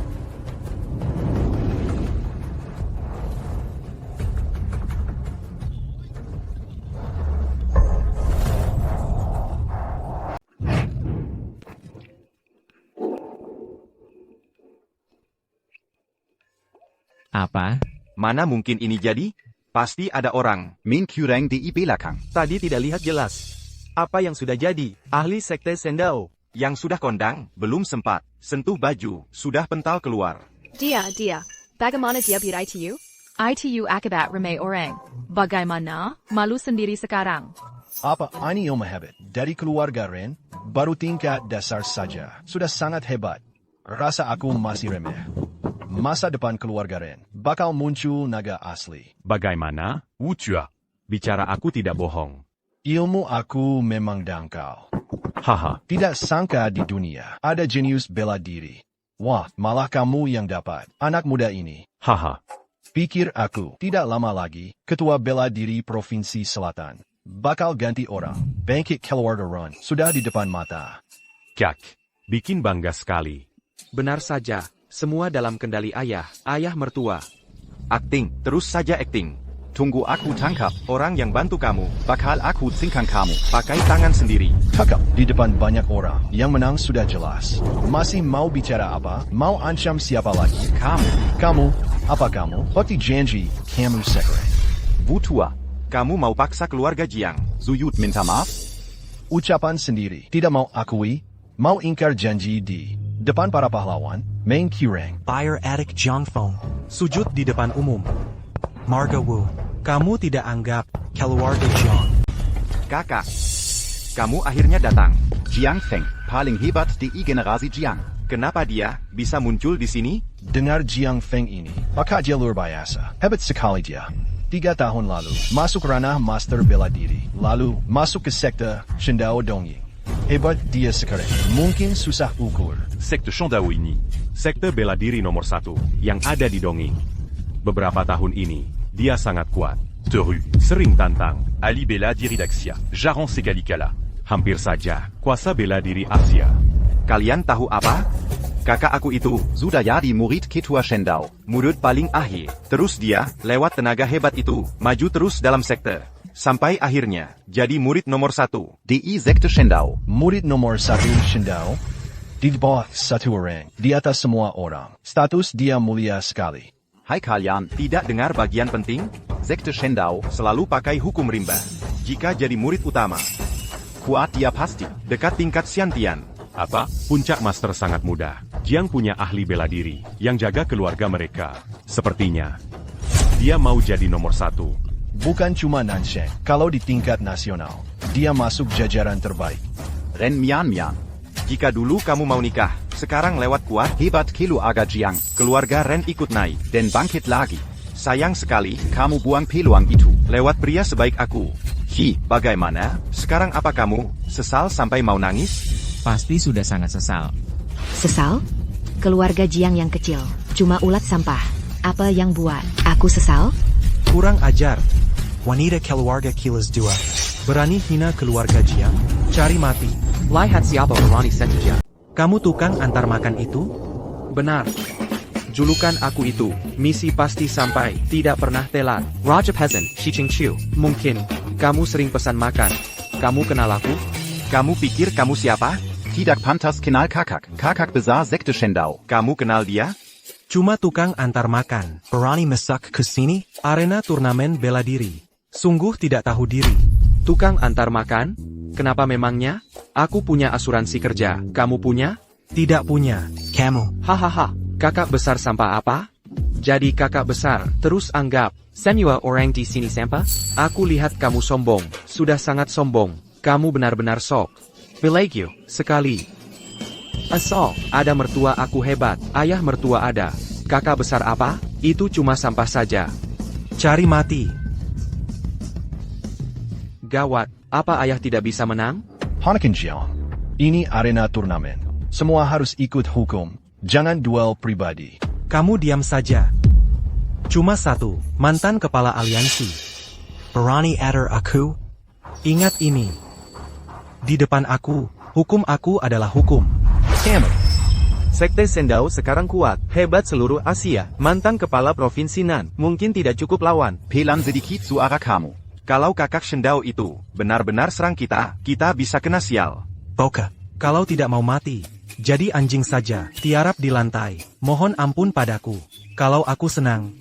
Apa? Mana mungkin ini jadi? Pasti ada orang. Min Kurang di belakang. Tadi tidak lihat jelas. Apa yang sudah jadi? Ahli sekte Shendao. Yang sudah kondang, belum sempat. Sentuh baju, sudah pental keluar. Dia. Bagaimana dia bir ITU? ITU akibat remeh orang. Bagaimana? Malu sendiri sekarang. Apa ini ilmu hebat dari keluarga Ren? Baru tingkat dasar saja. Sudah sangat hebat. Rasa aku masih remeh. Masa depan keluarga Ren bakal muncul naga asli. Bagaimana? Wu Chua. Bicara aku tidak bohong. Ilmu aku memang dangkal. Haha. Tidak sangka di dunia ada jenius bela diri. Wah, malah kamu yang dapat. Anak muda ini. Haha. Pikir aku, tidak lama lagi, ketua bela diri Provinsi Selatan. Bakal ganti orang. Bangkit keluarga Ren sudah di depan mata. Kak, bikin bangga sekali. Benar saja, semua dalam kendali ayah mertua. Akting, terus saja akting. Tunggu aku tangkap. Orang yang bantu kamu, Bakal aku singkang kamu. pakai tangan sendiri. Cakap di depan banyak orang. Yang menang sudah jelas. Masih mau bicara apa? Mau ancam siapa lagi? Kamu? Apa kamu? Bukti janji, kamu sekre. Wu Tua, kamu mau paksa keluarga Jiang. Zuyut minta maaf. Ucapan sendiri. Tidak mau akui. Mau ingkar janji di depan para pahlawan. Main Kurang. Buyer Attic Jiangfeng. Sujud di depan umum. Marga Wu. Kamu tidak anggap keluarga Jiang. Kakak, kamu akhirnya datang. Jiang Feng, paling hebat di generasi Jiang. Kenapa dia bisa muncul di sini? Dengar Jiang Feng ini. Bakat dia luar biasa. Hebat sekali dia. 3 tahun lalu, masuk ranah master bela diri. Lalu, masuk ke sekte Shendao Dongying. Hebat dia sekarang. Mungkin susah ukur. Sekte Shendao ini. Sekte bela diri nomor 1 yang ada di Dongying. Beberapa tahun ini, dia sangat kuat. Teru. Sering tantang. Ali bela diri d'Axia. Jaron Sekalikala. Hampir saja kuasa bela diri Asia. Kalian tahu apa? Kakak aku itu Sudah jadi murid ketua Shendao. murid paling akhir. Terus dia, lewat tenaga hebat itu, maju terus dalam sekte. Sampai akhirnya, jadi murid nomor 1. Di sekte Shendao. Murid nomor 1 Shendao. Di bawah satu orang. Di atas semua orang. Status dia mulia sekali. Hai kalian, tidak dengar bagian penting? Sekte Shendao selalu pakai hukum rimba. Jika jadi murid utama, kuat dia pasti, dekat tingkat Xiantian. Apa? Puncak Master sangat mudah. Jiang punya ahli bela diri, yang jaga keluarga mereka. Sepertinya, dia mau jadi nomor 1. Bukan cuma Nansheng, kalau di tingkat nasional, dia masuk jajaran terbaik. Ren Mian Mian. Jika dulu kamu mau nikah, sekarang lewat kuat hebat keluarga Jiang, keluarga Ren ikut naik, dan bangkit lagi. Sayang sekali, kamu buang peluang itu, lewat pria sebaik aku. Bagaimana? Sekarang apa kamu, sesal sampai mau nangis? Pasti sudah sangat sesal. Sesal? Keluarga Jiang yang kecil, cuma ulat sampah. Apa yang buat aku sesal? Kurang ajar. Wanita keluarga Kilas 2. Berani hina keluarga Jiang? Cari mati. Lihat siapa berani saja. Kamu tukang antar makan itu? Benar. Julukan aku itu, misi pasti sampai, tidak pernah telat. Raja Peasant, Shiching Chu. Mungkin, kamu sering pesan makan. Kamu kenal aku? Kamu pikir kamu siapa? Tidak pantas kenal kakak. Kakak besar Sekte Shendao. Kamu kenal dia? Cuma tukang antar makan. Berani masak ke sini? Arena turnamen bela diri. Sungguh tidak tahu diri. Tukang antar makan? Kenapa memangnya? Aku punya asuransi kerja. Kamu punya? Tidak punya. Kamu. Hahaha. Kakak besar sampah apa? Jadi kakak besar, terus anggap semua orang di sini sampah? Aku lihat kamu sombong. Sudah sangat sombong. Kamu benar-benar sok. Belegio, sekali. Asal, ada mertua aku hebat, ayah mertua ada. Kakak besar apa? Itu cuma sampah saja. Cari mati. Gawat, apa ayah tidak bisa menang? Hanakin Jiang, ini arena turnamen. Semua harus ikut hukum. Jangan duel pribadi. Kamu diam saja. Cuma satu, mantan kepala aliansi. Berani ader aku? Ingat ini. Di depan aku, hukum aku adalah hukum. Kamu. Sekte Shendao sekarang kuat, hebat seluruh Asia. Mantan kepala provinsi Nan, mungkin tidak cukup lawan. Pelan sedikit suara kamu. Kalau kakak Shendao itu benar-benar serang kita, kita bisa kena sial. Boka, kalau tidak mau mati, jadi anjing saja, tiarap di lantai. Mohon ampun padaku. Kalau aku senang,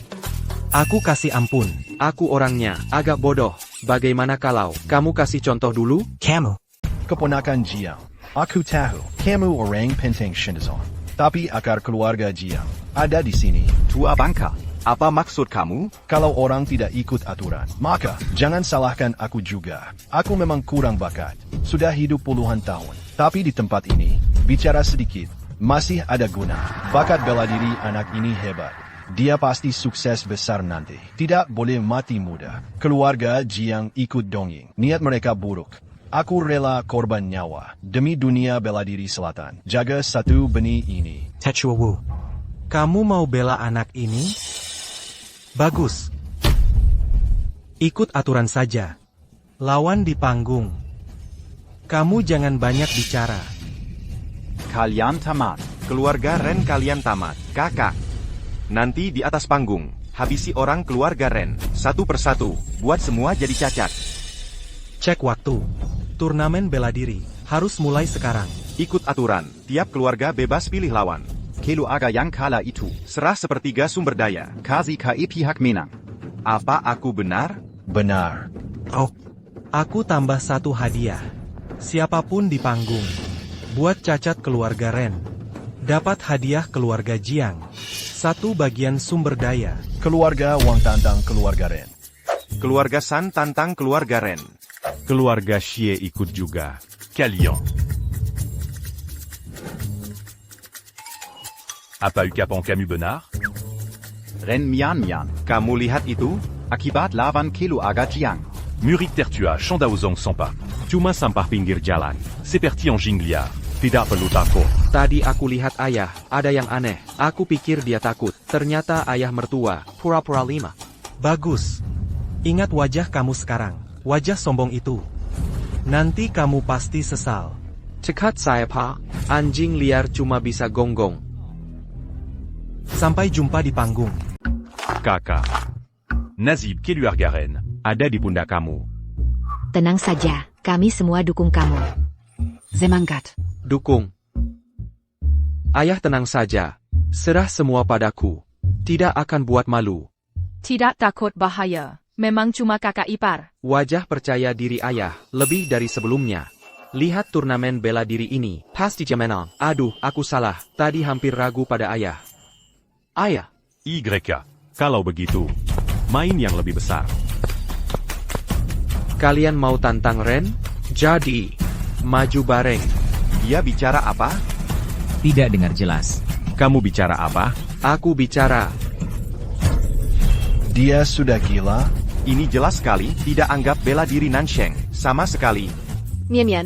aku kasih ampun. Aku orangnya agak bodoh. Bagaimana kalau kamu kasih contoh dulu? Kamu. Keponakan Jiang, aku tahu, kamu orang penting Shinzon. Tapi akar keluarga Jiang ada di sini. Tua bangka, apa maksud kamu? Kalau orang tidak ikut aturan, maka jangan salahkan aku juga. Aku memang kurang bakat. Sudah hidup puluhan tahun. Tapi di tempat ini, bicara sedikit, masih ada guna. Bakat bela diri anak ini hebat. Dia pasti sukses besar nanti. Tidak boleh mati muda. Keluarga Jiang ikut dongeng. Niat mereka buruk. Aku rela korban nyawa, demi dunia bela diri selatan. Jaga satu benih ini. Techua Wu, kamu mau bela anak ini? Bagus. Ikut aturan saja. Lawan di panggung. Kamu jangan banyak bicara. Kalian tamat. Keluarga Ren kalian tamat. Kakak. Nanti di atas panggung, habisi orang keluarga Ren. Satu persatu, buat semua jadi cacat. Cek waktu. Turnamen bela diri harus mulai sekarang. Ikut aturan, tiap keluarga bebas pilih lawan. Keluarga yang kalah itu serah sepertiga sumber daya. Kasih ke pihak menang. Apa aku benar? Benar. Oh, aku tambah satu hadiah. Siapapun di panggung, buat cacat keluarga Ren, dapat hadiah keluarga Jiang. Satu bagian sumber daya. Keluarga Wang tantang keluarga Ren. Keluarga San tantang keluarga Ren. Keluarga Xie ikut juga. Kalian. Apa ucapan kamu benar? Ren Mian Mian, kamu lihat itu? Akibat lawan keluarga Jiang. Murid tertua, Shendaozong Sampa. Cuma sampah pinggir jalan. Seperti yang Jingliar. Tidak perlu takut. Tadi aku lihat ayah, ada yang aneh. Aku pikir dia takut. Ternyata ayah mertua, pura-pura 5. Bagus. Ingat wajah kamu sekarang. Wajah sombong itu. Nanti kamu pasti sesal. Cekat saya pak, anjing liar cuma bisa gonggong. Sampai jumpa di panggung. Kakak. Nazib keluarga Ren. Ada di pundak kamu. Tenang saja, kami semua dukung kamu. Semangat. Dukung. Ayah tenang saja. Serah semua padaku. Tidak akan buat malu. Tidak takut bahaya. Memang cuma kakak ipar. Wajah percaya diri ayah, lebih dari sebelumnya. Lihat turnamen bela diri ini, pasti menang. Aduh, aku salah, tadi hampir ragu pada ayah. Ayah. YK. Kalau begitu, main yang lebih besar. Kalian mau tantang Ren? Jadi, maju bareng. Dia bicara apa? Tidak dengar jelas. Kamu bicara apa? Aku bicara. Dia sudah gila? Ini jelas sekali tidak anggap bela diri Nansheng. Sama sekali. Mian,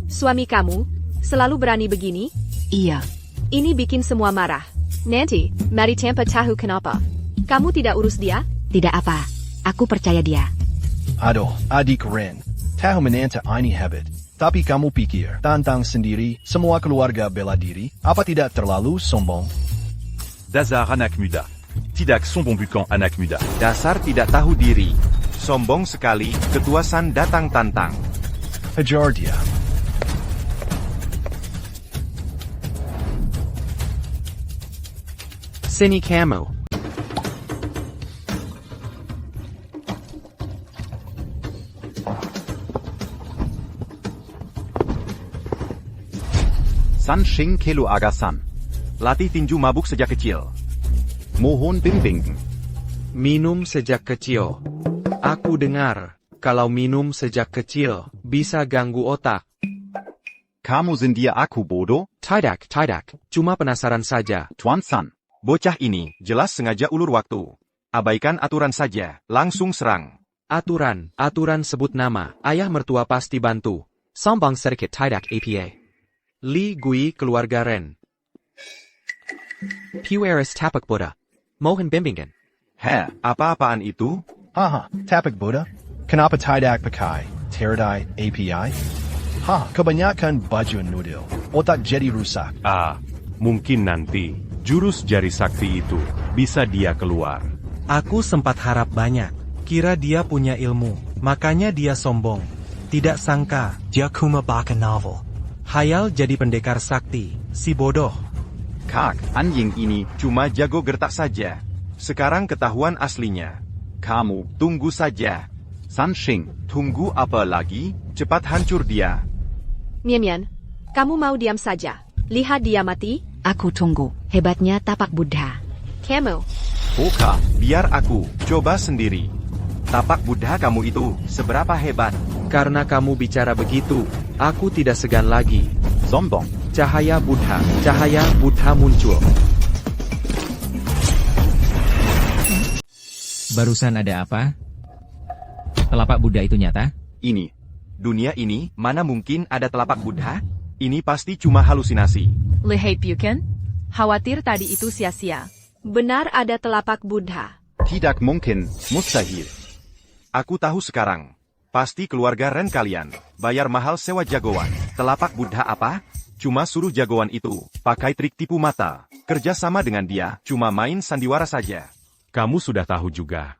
suami kamu selalu berani begini? Iya. Ini bikin semua marah. Nanti, mari tanpa tahu kenapa. Kamu tidak urus dia? Tidak apa. Aku percaya dia. Aduh, adik Ren. Tahu menanta ini habit. Tapi kamu pikir, tantang sendiri, semua keluarga bela diri, apa tidak terlalu sombong? Dasar anak muda. Tidak sombong bukan anak muda. Dasar tidak tahu diri. Sombong sekali, ketua San datang tantang. Hajar dia. Sini kamu. San Shing Kelu Agasan. Latih tinju mabuk sejak kecil. Mohon bimbing. Minum sejak kecil. Aku dengar, kalau minum sejak kecil, bisa ganggu otak. Kamu zindia aku bodoh? Tidak, cuma penasaran saja. Tuan San, bocah ini jelas sengaja ulur waktu. Abaikan aturan saja, langsung serang. Aturan sebut nama, ayah mertua pasti bantu. Sombong sedikit tidak APA. Li Gui keluarga Ren. Pueris tapak boda. Mohon bimbingan. Apa-apaan itu? Haha, tapak Buddha? Kenapa tidak pakai teradai API? Kebanyakan baju noodle. Otak jadi rusak. Mungkin nanti, jurus jari sakti itu, bisa dia keluar. Aku sempat harap banyak. Kira dia punya ilmu, makanya dia sombong. Tidak sangka, dia cuma baca novel. Hayal jadi pendekar sakti, si bodoh. Kak, anjing ini cuma jago gertak saja. Sekarang ketahuan aslinya. Kamu, tunggu saja. San Shing, tunggu apa lagi? Cepat hancur dia. Mian, kamu mau diam saja. Lihat dia mati. Aku tunggu. Hebatnya tapak Buddha. Kamu. Oka, biar aku coba sendiri. Tapak Buddha kamu itu seberapa hebat? Karena kamu bicara begitu, aku tidak segan lagi. Sombong. Cahaya Buddha muncul. Barusan ada apa? Telapak Buddha itu nyata? Ini. Dunia ini, mana mungkin ada telapak Buddha? Ini pasti cuma halusinasi. Lihat bukan? Khawatir tadi itu sia-sia. Benar ada telapak Buddha. Tidak mungkin, mustahil. Aku tahu sekarang. Pasti keluarga Ren kalian. Bayar mahal sewa jagoan. Telapak Buddha apa? Cuma suruh jagoan itu pakai trik tipu mata. Kerja sama dengan dia, cuma main sandiwara saja. Kamu sudah tahu juga.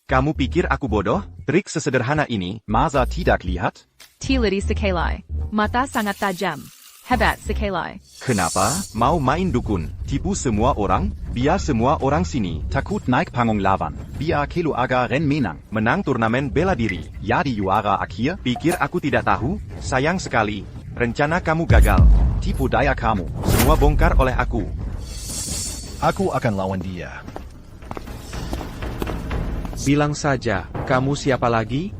Kamu pikir aku bodoh? Trik sesederhana ini, masa tidak lihat? Tiliri sekali. Mata sangat tajam. Hebat sekali. Kenapa? Mau main dukun, tipu semua orang? Biar semua orang sini takut naik panggung lawan. Biar Kelu Aga Ren menang. Menang turnamen bela diri. Ya di juara akhir, pikir aku tidak tahu? Sayang sekali. Rencana kamu gagal. Tipu daya kamu. Semua bongkar oleh aku. Aku akan lawan dia. Bilang saja, kamu siapa lagi?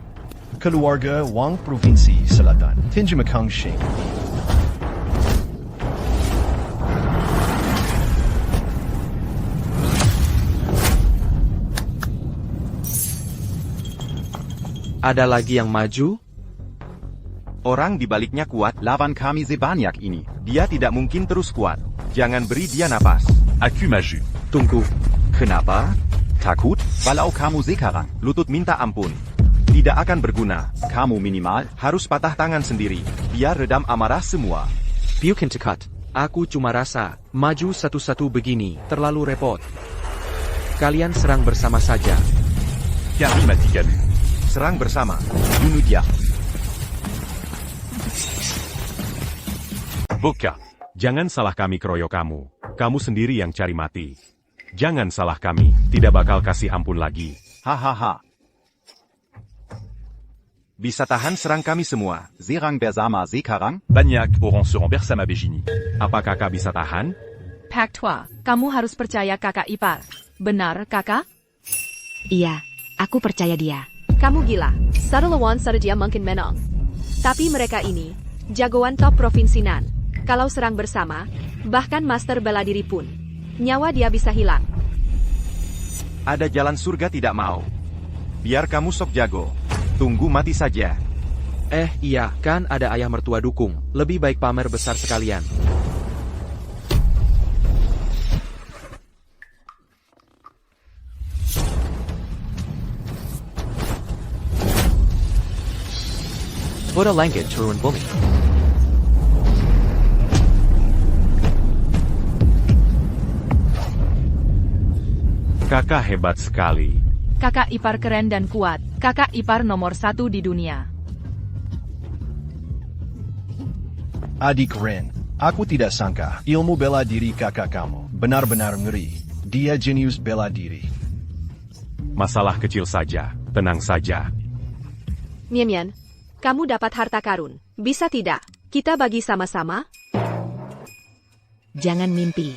Keluarga Wang Provinsi Selatan. Tinju Mekong Shing. Ada lagi yang maju? Orang di baliknya kuat, lawan kami sebanyak ini. Dia tidak mungkin terus kuat. Jangan beri dia napas. Aku maju. Tunggu. Kenapa? Takut? Walau kamu sekarang, lutut minta ampun. Tidak akan berguna. Kamu minimal harus patah tangan sendiri. Biar redam amarah semua. Bukan cekat. Aku cuma rasa, maju satu-satu begini, terlalu repot. Kalian serang bersama saja. Kami matikan. Serang bersama. Bunuh dia. Boka, jangan salah kami keroyok kamu. Kamu sendiri yang cari mati. Jangan salah kami, tidak bakal kasih ampun lagi. Hahaha. Bisa tahan serang kami semua. Serang bersama sekarang? Banyak orang seront bersama begini. Apa kakak bisa tahan? Pak Tua, kamu harus percaya kakak ipar. Benar, kakak? Iya, aku percaya dia. Kamu gila. Sada lawan sada dia mungkin menang. Tapi mereka ini, jagoan top provinsi Nan. Kalau serang bersama, bahkan master bela diri pun, nyawa dia bisa hilang. Ada jalan surga tidak mau. Biar kamu sok jago. Tunggu mati saja. Iya, kan ada ayah mertua dukung. Lebih baik pamer besar sekalian. Boda langit turun bumi. Kakak hebat sekali. Kakak ipar keren dan kuat. Kakak ipar nomor 1 di dunia. Adik Ren, aku tidak sangka ilmu bela diri kakak kamu benar-benar ngeri. Dia jenius bela diri. Masalah kecil saja, tenang saja. Mian, kamu dapat harta karun. Bisa tidak? Kita bagi sama-sama? Jangan mimpi.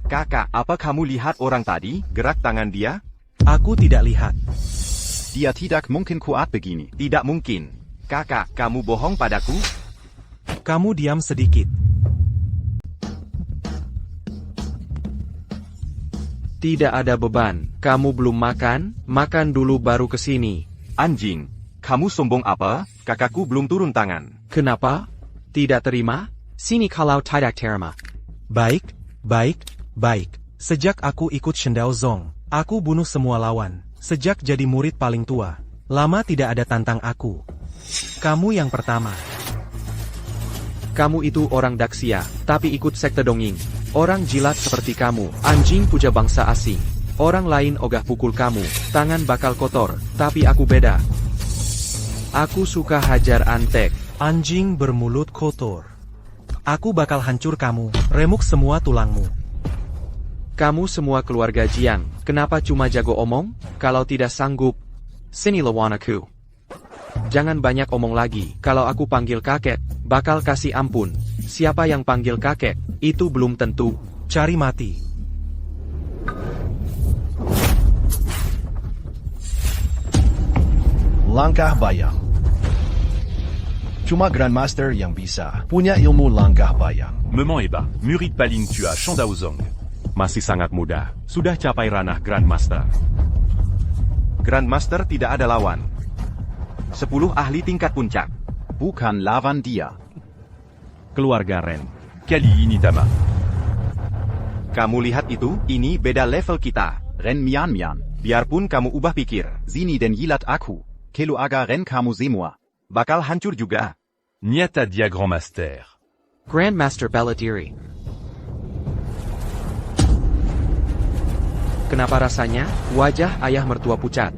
Kakak, apa kamu lihat orang tadi? Gerak tangan dia? Aku tidak lihat. Dia tidak mungkin kuat begini. Tidak mungkin. Kakak, kamu bohong padaku? Kamu diam sedikit. Tidak ada beban. Kamu belum makan? Makan dulu baru ke sini. Anjing, kamu sombong apa? Kakakku belum turun tangan. Kenapa? Tidak terima? Sini kalau tidak terima. Baik. Sejak aku ikut Shendao Zong, aku bunuh semua lawan. Sejak jadi murid paling tua, lama tidak ada tantang aku. Kamu yang pertama. Kamu itu orang Daxia, tapi ikut sekte dongeng. Orang jilat seperti kamu, anjing puja bangsa asing. Orang lain ogah pukul kamu, tangan bakal kotor, tapi aku beda. Aku suka hajar antek. Anjing bermulut kotor. Aku bakal hancur kamu, remuk semua tulangmu. Kamu semua keluarga Jiang, kenapa cuma jago omong? Kalau tidak sanggup, sini lawan aku. Jangan banyak omong lagi, kalau aku panggil kakek, bakal kasih ampun. Siapa yang panggil kakek, itu belum tentu. Cari mati. Langkah bayang. Cuma Grandmaster yang bisa punya ilmu langkah bayang. Moment est bas. Murid Paling tua Shendao Zong. Masih sangat muda, sudah capai ranah Grandmaster. Grandmaster tidak ada lawan. 10 ahli tingkat puncak. Bukan lawan dia. Keluarga Ren. Kali Nitama. Kamu lihat itu? Ini beda level kita. Ren Mian. Biarpun kamu ubah pikir, Zini dan jilat aku. Keluarga Ren kamu semua bakal hancur juga. Nyata dia Grandmaster. Grandmaster bela diri. Kenapa rasanya, wajah ayah mertua pucat?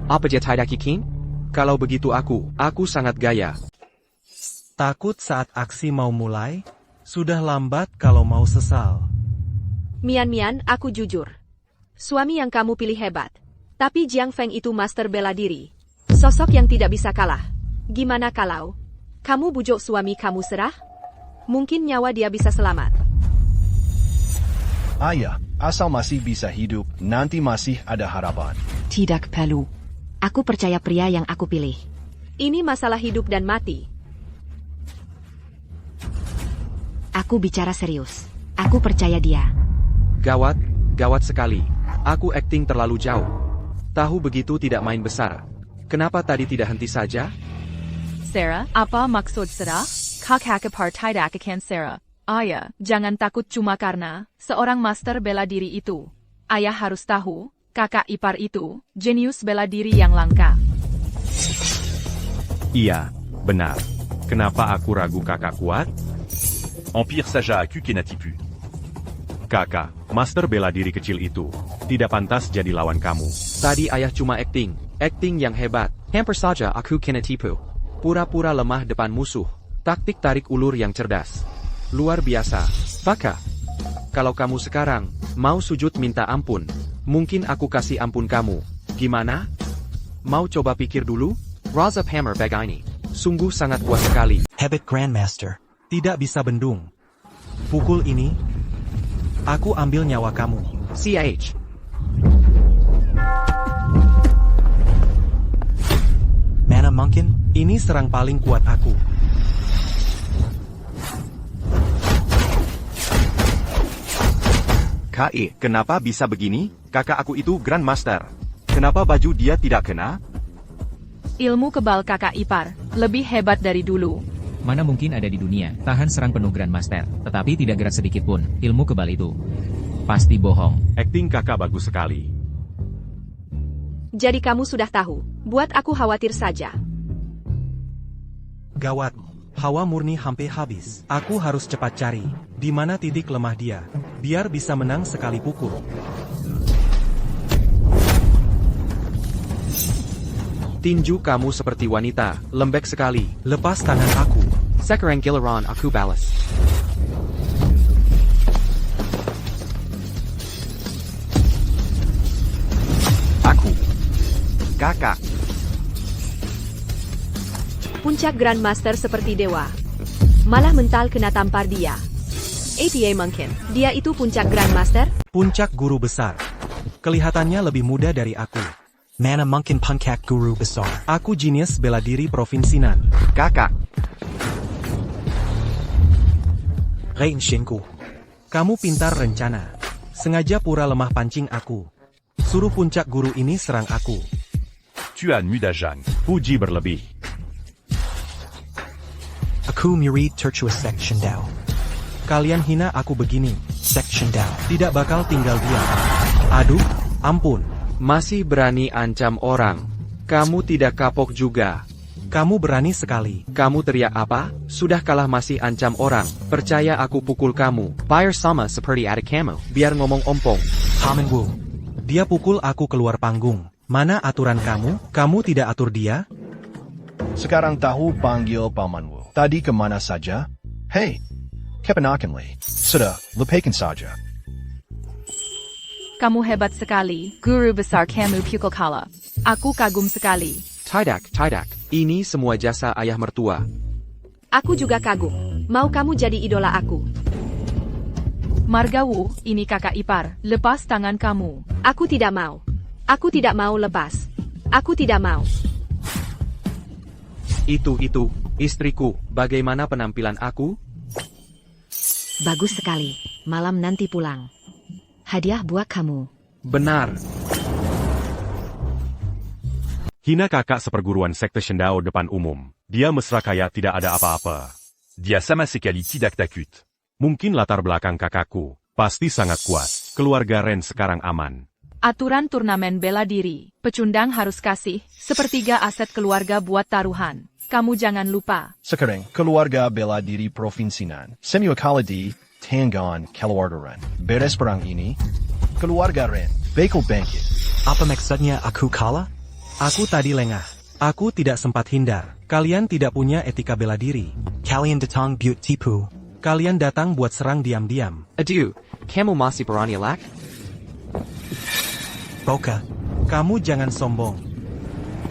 Apa dia tidak kiking? Kalau begitu aku sangat gaya. Takut saat aksi mau mulai? Sudah lambat kalau mau sesal. Mian, aku jujur. Suami yang kamu pilih hebat. Tapi Jiang Feng itu master bela diri. Sosok yang tidak bisa kalah. Gimana kalau kamu bujuk suami kamu serah? Mungkin nyawa dia bisa selamat. Ayah, asal masih bisa hidup, nanti masih ada harapan. Tidak perlu. Aku percaya pria yang aku pilih. Ini masalah hidup dan mati. Aku bicara serius. Aku percaya dia. Gawat sekali. Aku acting terlalu jauh. Tahu begitu tidak main besar. Kenapa tadi tidak henti saja? Sarah, apa maksud serah? Kakak ipar tidak akan Sarah. Ayah, jangan takut cuma karena seorang master bela diri itu. Ayah harus tahu, kakak ipar itu jenius bela diri yang langka. Iya, benar. Kenapa aku ragu kakak kuat? Empire Saja Aku Kenatipu. Kakak, master bela diri kecil itu tidak pantas jadi lawan kamu. Tadi ayah cuma acting yang hebat. Hampir saja aku kena tipu. Pura-pura lemah depan musuh. Taktik tarik ulur yang cerdas. Luar biasa. Baka. kalau kamu sekarang mau sujud minta ampun, mungkin aku kasih ampun kamu. Gimana? Mau coba pikir dulu? Razab Hammer Bagini. Sungguh sangat puas sekali. Hebat Grandmaster. Tidak bisa bendung. Pukul ini, aku ambil nyawa kamu. CH. Mana mungkin? Ini serang paling kuat aku. KE, kenapa bisa begini? Kakak aku itu Grandmaster. Kenapa baju dia tidak kena? Ilmu kebal kakak ipar, lebih hebat dari dulu. Mana mungkin ada di dunia, tahan serang penuh Grandmaster, tetapi tidak gerak sedikit pun, ilmu kebal itu. Pasti bohong. Akting kakak bagus sekali. Jadi kamu sudah tahu, buat aku khawatir saja. Gawat, hawa murni hampir habis. Aku harus cepat cari, di mana titik lemah dia, biar bisa menang sekali pukul. Tinju kamu seperti wanita, lembek sekali. Lepas tangan aku. Sekarang giliran aku balas. Aku. Kakak. Puncak Grandmaster seperti dewa. Malah mental kena tampar dia. APA mungkin, dia itu puncak Grandmaster? Puncak guru besar. Kelihatannya lebih muda dari aku. Mana mungkin puncak guru besar. Aku jenius bela diri Provinsi Nan. Kakak. Rein Shinku. Kamu pintar rencana. Sengaja pura lemah pancing aku. Suruh puncak guru ini serang aku. Tuan Mudajang. Puji berlebih. Aku Muri Tertuous Section Down. Kalian hina aku begini. Section Down. Tidak bakal tinggal diam. Aduh, ampun. Masih berani ancam orang. Kamu tidak kapok juga. Kamu berani sekali. Kamu teriak apa? Sudah kalah masih ancam orang. Percaya aku pukul kamu. Fire sama seperti adik kamu. Biar ngomong ompong. Hamen Wu. Dia pukul aku keluar panggung. Mana aturan kamu? Kamu tidak atur dia? Sekarang tahu panggil Paman Wu. Tadi kemana saja? Hei, keponakan. Sudah, lupakan saja. Kamu hebat sekali, guru besar kamu pukul kalah. Aku kagum sekali. Tidak. Ini semua jasa ayah mertua. Aku juga kagum. Mau kamu jadi idola aku. Margawu, ini kakak ipar. Lepas tangan kamu. Aku tidak mau. Aku tidak mau lepas. Aku tidak mau. Itu, istriku, bagaimana penampilan aku? Bagus sekali. Malam nanti pulang. Hadiah buat kamu. Benar. Hina kakak seperguruan sekte Shendao depan umum. Dia mesra kayak tidak ada apa-apa. Dia sama sekali tidak takut. Mungkin latar belakang kakakku pasti sangat kuat. Keluarga Ren sekarang aman. Aturan turnamen bela diri. Pecundang harus kasih sepertiga aset keluarga buat taruhan. Kamu jangan lupa. Sekarang, keluarga bela diri Provinsi Nan. Semua di Tanggan keluarga Ren. Beres perang ini, keluarga Ren bakal bangkit. Apa maksudnya aku kalah? Aku tadi lengah. Aku tidak sempat hindar. Kalian tidak punya etika bela diri. Kalian datang buat tipu. Kalian datang buat serang diam-diam. Aduh, kamu masih berani lak? Boka, kamu jangan sombong.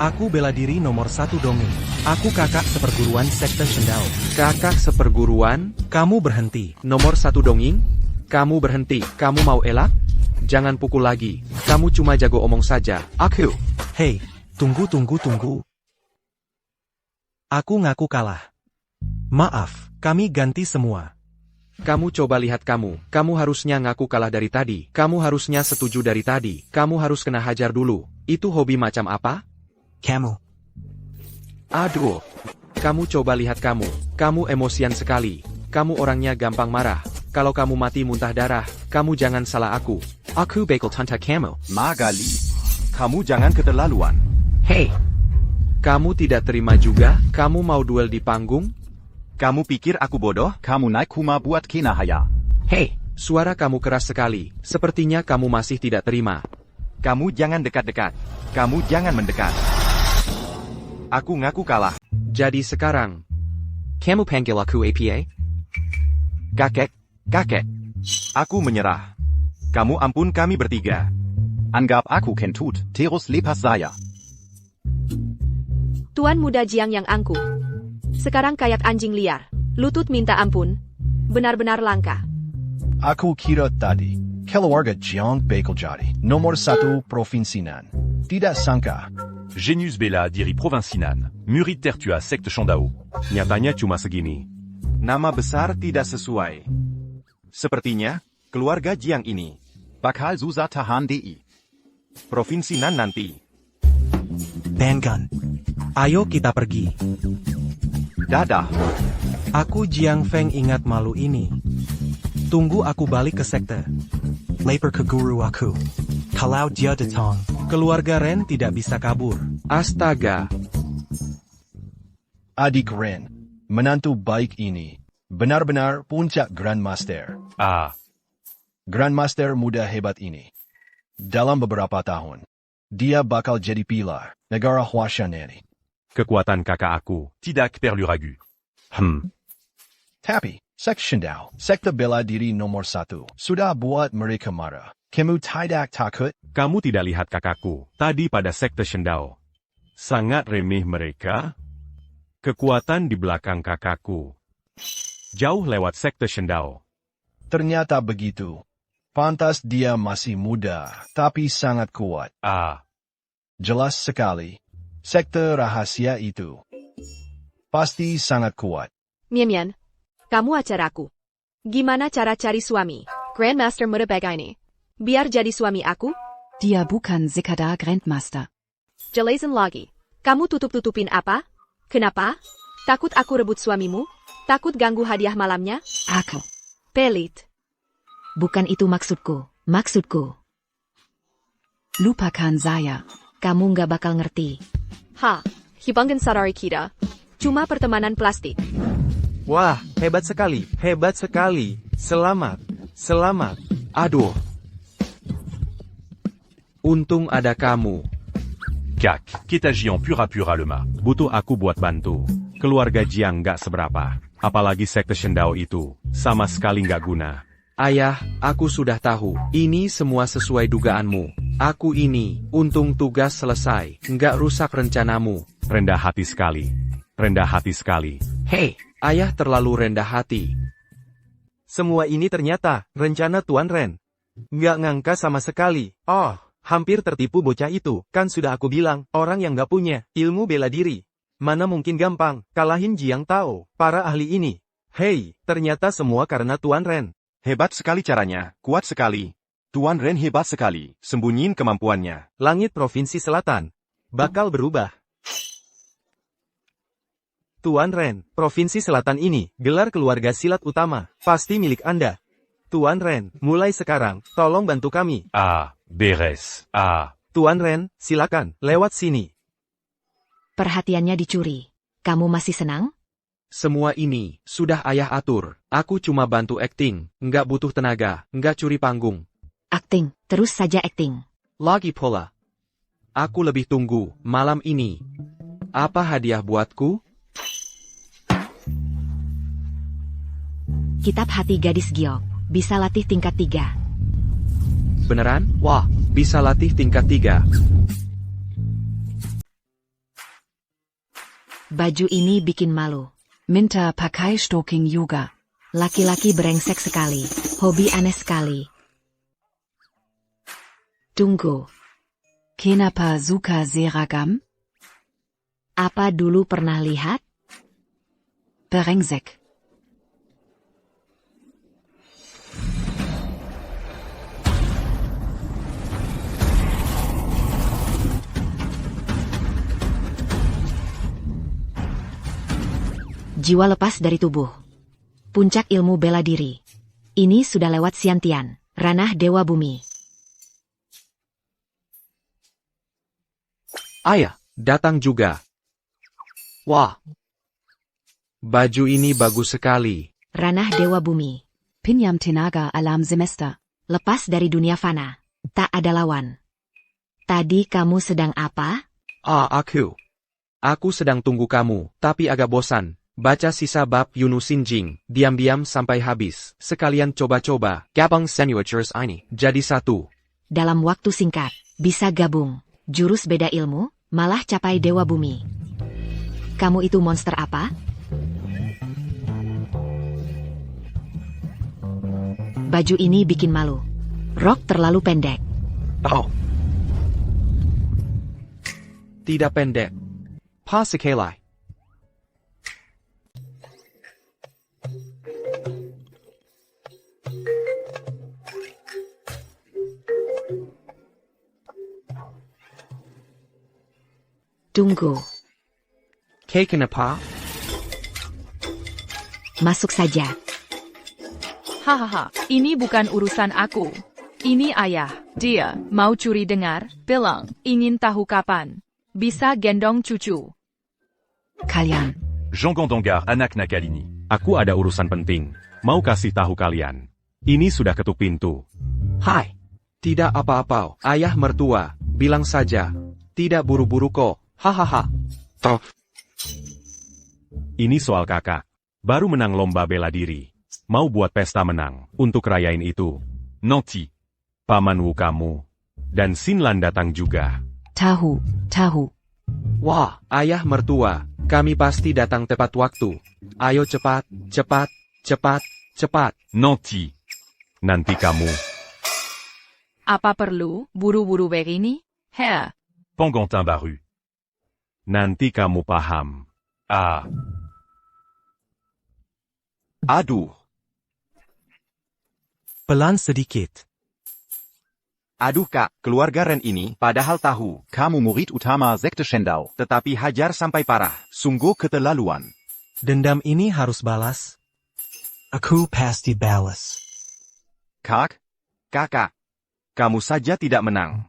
Aku bela diri nomor 1 dongeng. Aku kakak seperguruan sekte Shendao. Kakak seperguruan? Kamu berhenti. Nomor 1 dongeng? Kamu berhenti. Kamu mau elak? Jangan pukul lagi. Kamu cuma jago omong saja. Aku. Hei, tunggu. Aku ngaku kalah. Maaf, kami ganti semua. Kamu coba lihat kamu. Kamu harusnya ngaku kalah dari tadi. Kamu harusnya setuju dari tadi. Kamu harus kena hajar dulu. Itu hobi macam apa? Kamu. Aduh. Kamu coba lihat kamu. Kamu emosian sekali. Kamu orangnya gampang marah. Kalau kamu mati muntah darah, kamu jangan salah aku. Aku bakal tanta kamu. Magali, kamu jangan keterlaluan. Hei. Kamu tidak terima juga? Kamu mau duel di panggung? Kamu pikir aku bodoh? Kamu naik kuma buat kinahaya. Hei, suara kamu keras sekali. Sepertinya kamu masih tidak terima. Kamu jangan dekat-dekat. Kamu jangan mendekat. Aku ngaku kalah. Jadi sekarang, kamu panggil aku APA? Kakek. Aku menyerah. Kamu ampun kami bertiga. Anggap aku kentut, terus lepas saya. Tuan muda Jiang yang angkuh. Sekarang kayak anjing liar. Lutut minta ampun. Benar-benar langka. Aku kira tadi, keluarga Jiang bakal jadi nomor 1 provinsi Nan. Tidak sangka. Genius Bella diri Provinsi Nan, Murid Tertua Sekte Shandao. Nyatanya cuma segini. Nama besar tidak sesuai. Sepertinya, keluarga Jiang ini bakal susah tahan di Provinsi Nan nanti. Banggan. Ayo kita pergi. Dadah. Aku Jiang Feng ingat malu ini. Tunggu aku balik ke sekte. Lapor ke guru aku. Kalau dia datang, keluarga Ren tidak bisa kabur. Astaga. Adik Ren, menantu baik ini, benar-benar puncak Grandmaster. Grandmaster muda hebat ini. Dalam beberapa tahun, dia bakal jadi pilar negara Huashan ini. Kekuatan kakak aku. Tidak perlu ragu. Tapi, Sekte Shandao, sekte bela diri nomor 1, sudah buat mereka marah. Kamu tidak takut? Kamu tidak lihat kakakku tadi pada Sekte Shandao. Sangat remeh mereka. Kekuatan di belakang kakakku jauh lewat Sekte Shandao. Ternyata begitu. Pantas dia masih muda, tapi sangat kuat. Jelas sekali. Sekte rahasia itu pasti sangat kuat. Mian, kamu acaraku. Gimana cara cari suami? Grandmaster muda baik ini. Biar jadi suami aku? Dia bukan sekadar Grandmaster. Jelasin lagi. Kamu tutup-tutupin apa? Kenapa? Takut aku rebut suamimu? Takut ganggu hadiah malamnya? Aku. Pelit. Bukan itu maksudku. Maksudku. Lupakan saya. Kamu nggak bakal ngerti. Hibangkan sadari kita. Cuma pertemanan plastik. Wah, hebat sekali. Hebat sekali. Selamat. Selamat. Aduh. Untung ada kamu. Kak, kita Jiang pura-pura lemah. Butuh aku buat bantu. Keluarga Jiang nggak seberapa. Apalagi Sekte Shandao itu. Sama sekali nggak guna. Ayah, aku sudah tahu. Ini semua sesuai dugaanmu. Aku ini, untung tugas selesai. Nggak rusak rencanamu. Rendah hati sekali. Rendah hati sekali. Hei, ayah terlalu rendah hati. Semua ini ternyata rencana Tuan Ren. Nggak ngangka sama sekali. Hampir tertipu bocah itu. Kan sudah aku bilang, orang yang nggak punya ilmu bela diri. Mana mungkin gampang kalahin Jiang Tao, para ahli ini. Hei, ternyata semua karena Tuan Ren. Hebat sekali caranya, kuat sekali. Tuan Ren hebat sekali, sembunyiin kemampuannya. Langit Provinsi Selatan bakal berubah. Tuan Ren, Provinsi Selatan ini, gelar keluarga silat utama, pasti milik Anda. Tuan Ren, mulai sekarang, tolong bantu kami. Beres. Tuan Ren, silakan, lewat sini. Perhatiannya dicuri. Kamu masih senang? Semua ini, sudah ayah atur. Aku cuma bantu acting, nggak butuh tenaga, nggak curi panggung. Acting, terus saja acting. Lagi pola. Aku lebih tunggu, malam ini. Apa hadiah buatku? Kitab Hati Gadis Giok. Bisa latih tingkat 3. Beneran? Wah, bisa latih tingkat 3. Baju ini bikin malu. Minta pakai stocking juga. Laki-laki brengsek sekali. Hobi aneh sekali. Tunggu. Kenapa suka seragam? Apa dulu pernah lihat? Brengsek. Jiwa lepas dari tubuh. Puncak ilmu bela diri. Ini sudah lewat Xiantian, ranah Dewa Bumi. Ayah, datang juga. Wah. Baju ini bagus sekali. Ranah Dewa Bumi. Pinjam tenaga alam semesta. Lepas dari dunia fana. Tak ada lawan. Tadi kamu sedang apa? Aku sedang tunggu kamu, tapi agak bosan. Baca sisa bab Yunusin Jing, diam-diam sampai habis. Sekalian coba-coba, gabung semua jurus ini, jadi satu. Dalam waktu singkat, bisa gabung. Jurus beda ilmu, malah capai Dewa Bumi. Kamu itu monster apa? Baju ini bikin malu. Rok terlalu pendek. Oh. Tidak pendek. Pa sekali. Tunggu. Kenapa? Masuk saja. Hahaha, ini bukan urusan aku. Ini ayah, dia mau curi dengar, bilang, ingin tahu kapan. Bisa gendong cucu. Kalian. Jean Gondongar, anak Nakalini. Aku ada urusan penting. Mau kasih tahu kalian. Ini sudah ketuk pintu. Hai. Tidak apa-apa, ayah mertua. Bilang saja. Tidak buru-buru kok. Hahaha. Toh. Ini soal kakak. Baru menang lomba bela diri. Mau buat pesta menang. Untuk rayain itu. Nanti. Paman Wu kamu. Dan Sinlan datang juga. Tahu. Wah, ayah mertua. Kami pasti datang tepat waktu. Ayo cepat. Nanti. Nanti kamu. Apa perlu buru-buru begini? Heh. Pangantin baru. Nanti kamu paham. Ah. Aduh. Pelan sedikit. Aduh kak, keluarga Ren ini padahal tahu kamu murid utama Sekte Shendao, tetapi hajar sampai parah. Sungguh keterlaluan. Dendam ini harus balas. Aku pasti balas. Kakak. Kamu saja tidak menang.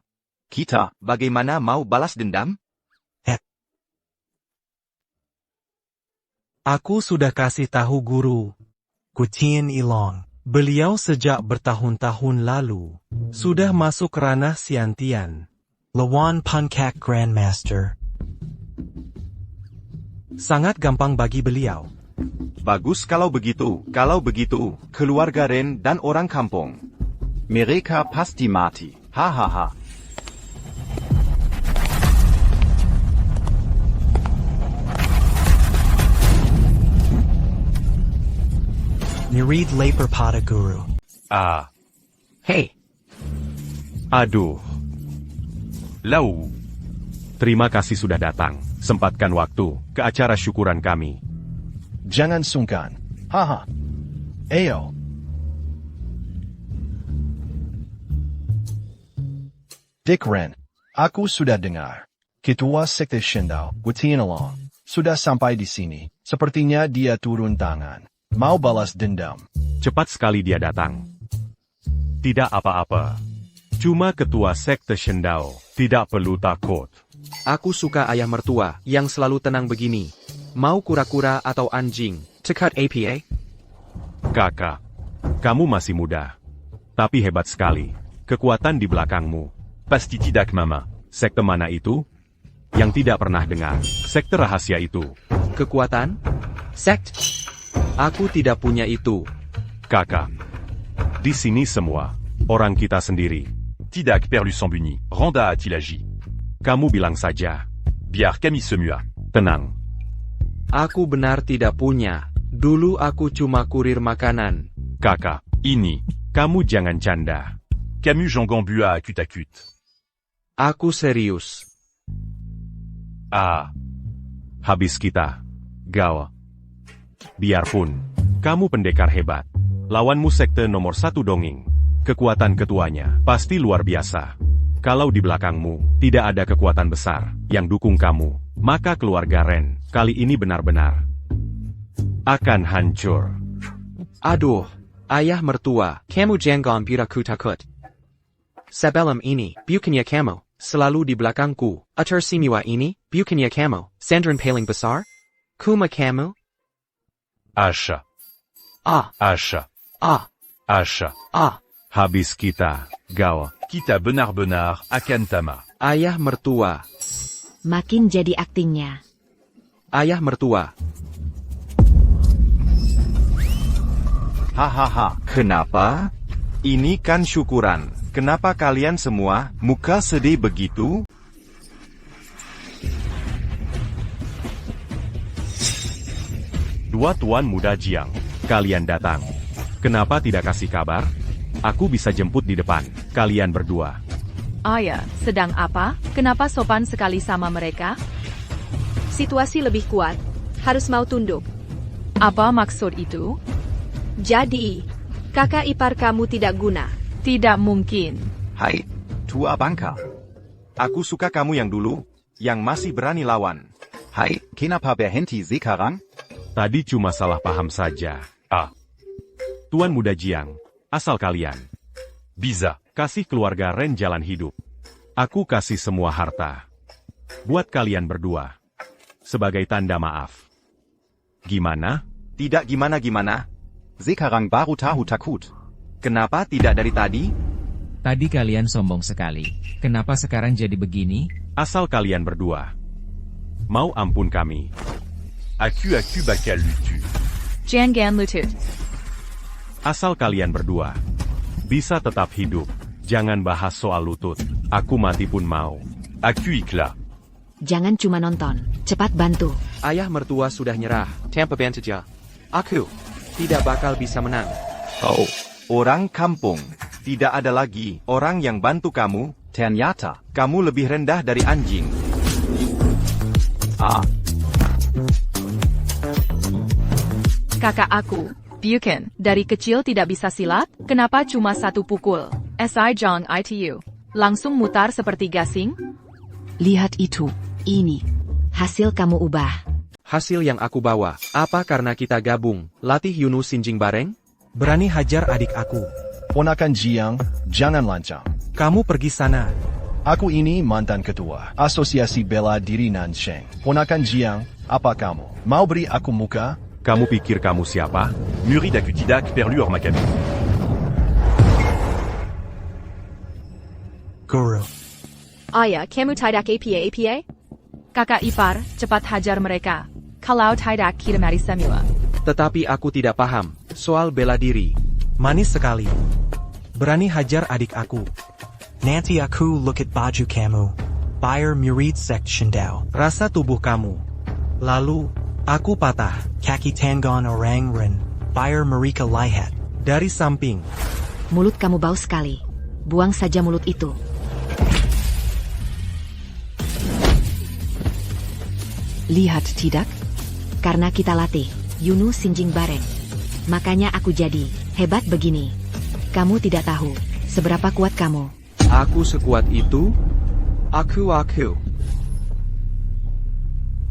Kita, bagaimana mau balas dendam? Aku sudah kasih tahu guru. Kutian Ilong. Beliau sejak bertahun-tahun lalu sudah masuk ranah Siantian. Lawan Pankak Grandmaster. Sangat gampang bagi beliau. Bagus kalau begitu, keluarga Ren dan orang kampung. Mereka pasti mati. Hahaha. Nirid lapar pada guru. Ah. Hey. Aduh. Lau. Terima kasih sudah datang. Sempatkan waktu ke acara syukuran kami. Jangan sungkan. Haha. Ayo. Dick Ren, aku sudah dengar. Ketua Sekte Shendao, Kutian Ilong, sudah sampai di sini. Sepertinya dia turun tangan. Mau balas dendam. Cepat sekali dia datang. Tidak apa-apa. Cuma ketua Sekte Shendao. Tidak perlu takut. Aku suka ayah mertua yang selalu tenang begini. Mau kura-kura atau anjing? Cekat APA? Kakak, kamu masih muda. Tapi hebat sekali. Kekuatan di belakangmu. Pasti tidak mama. Sekte mana itu? Yang tidak pernah dengar. Sekte rahasia itu. Kekuatan? Sekt? Aku tidak punya itu. Kakak. Di sini semua. Orang kita sendiri. Tidak perlu sembunyi. Randa a-t-il agi? Kamu bilang saja. Biar kami semua. Tenang. Aku benar tidak punya. Dulu aku cuma kurir makanan. Kakak. Ini. Kamu jangan canda. Camus Jean Gambua akut-akut. Aku serius. Ah. Habis kita. Gao. Biarpun. Kamu pendekar hebat. Lawanmu sekte nomor 1 dongeng. Kekuatan ketuanya pasti luar biasa. Kalau di belakangmu tidak ada kekuatan besar yang dukung kamu, maka keluarga Ren kali ini benar-benar akan hancur. Aduh, ayah mertua, kamu jangan piraku takut. Sebelum ini, bukannya kamu selalu di belakangku. Atur semua ini, bukannya kamu sandran paling besar? Kuma kamu? Asha. Ah. Asha. Ah. Asha. Ah. Habis kita, Gao. Kita benar-benar akan tamat. Ayah mertua. Makin jadi aktingnya. Ayah mertua. Hahaha, kenapa? Ini kan syukuran. Kenapa kalian semua muka sedih begitu? Dua tuan muda Jiang, kalian datang. Kenapa tidak kasih kabar? Aku bisa jemput di depan, kalian berdua. Ayah, sedang apa? Kenapa sopan sekali sama mereka? Situasi lebih kuat. Harus mau tunduk. Apa maksud itu? Jadi, kakak ipar kamu tidak guna. Tidak mungkin. Hai, tua bangka. Aku suka kamu yang dulu, yang masih berani lawan. Hai, kenapa berhenti sekarang? Tadi cuma salah paham saja. Tuan muda Jiang, asal kalian. Bisa. Kasih keluarga Ren jalan hidup. Aku kasih semua harta. Buat kalian berdua. Sebagai tanda maaf. Gimana? Tidak gimana-gimana. Sekarang baru tahu takut. Kenapa tidak dari tadi? Tadi kalian sombong sekali. Kenapa sekarang jadi begini? Asal kalian berdua. Mau ampun kami. Aku bakal lucu. Jangan lutut. Asal kalian berdua. Bisa tetap hidup. Jangan bahas soal lutut. Aku mati pun mau. Aku ikhlas. Jangan cuma nonton, cepat bantu. Ayah mertua sudah nyerah. Tanpa saja. Aku tidak bakal bisa menang. Oh, orang kampung. Tidak ada lagi orang yang bantu kamu. Ternyata kamu lebih rendah dari anjing. Kakak aku, Bukan, dari kecil tidak bisa silat, kenapa cuma satu pukul? Si Jong itu. Langsung mutar seperti gasing? Lihat itu, ini. Hasil kamu ubah. Hasil yang aku bawa, apa karena kita gabung, latih Yunus Sinjing bareng? Berani hajar adik aku. Ponakan Jiang, jangan lancang. Kamu pergi sana. Aku ini mantan ketua Asosiasi Bela Diri Nansheng. Ponakan Jiang, apa kamu? Mau beri aku muka? Kamu pikir kamu siapa? Murid aku tidak perlu Maccabi. Guru. Ayah, kamu tidak apa? Kakak ipar, cepat hajar mereka. Kalau tidak kita mati semua. Tetapi aku tidak paham, soal bela diri. Manis sekali. Berani hajar adik aku. Nanti aku look at baju kamu. Bayar murid sekt Shindao. Rasa tubuh kamu. Lalu, aku patah. Kaki tangan orang Ren. Bayar mereka lihat. Dari samping. Mulut kamu bau sekali. Buang saja mulut itu. Lihat tidak? Karena kita latih, Yunus Sinjing bareng. Makanya aku jadi hebat begini. Kamu tidak tahu seberapa kuat kamu. Aku sekuat itu? Aku.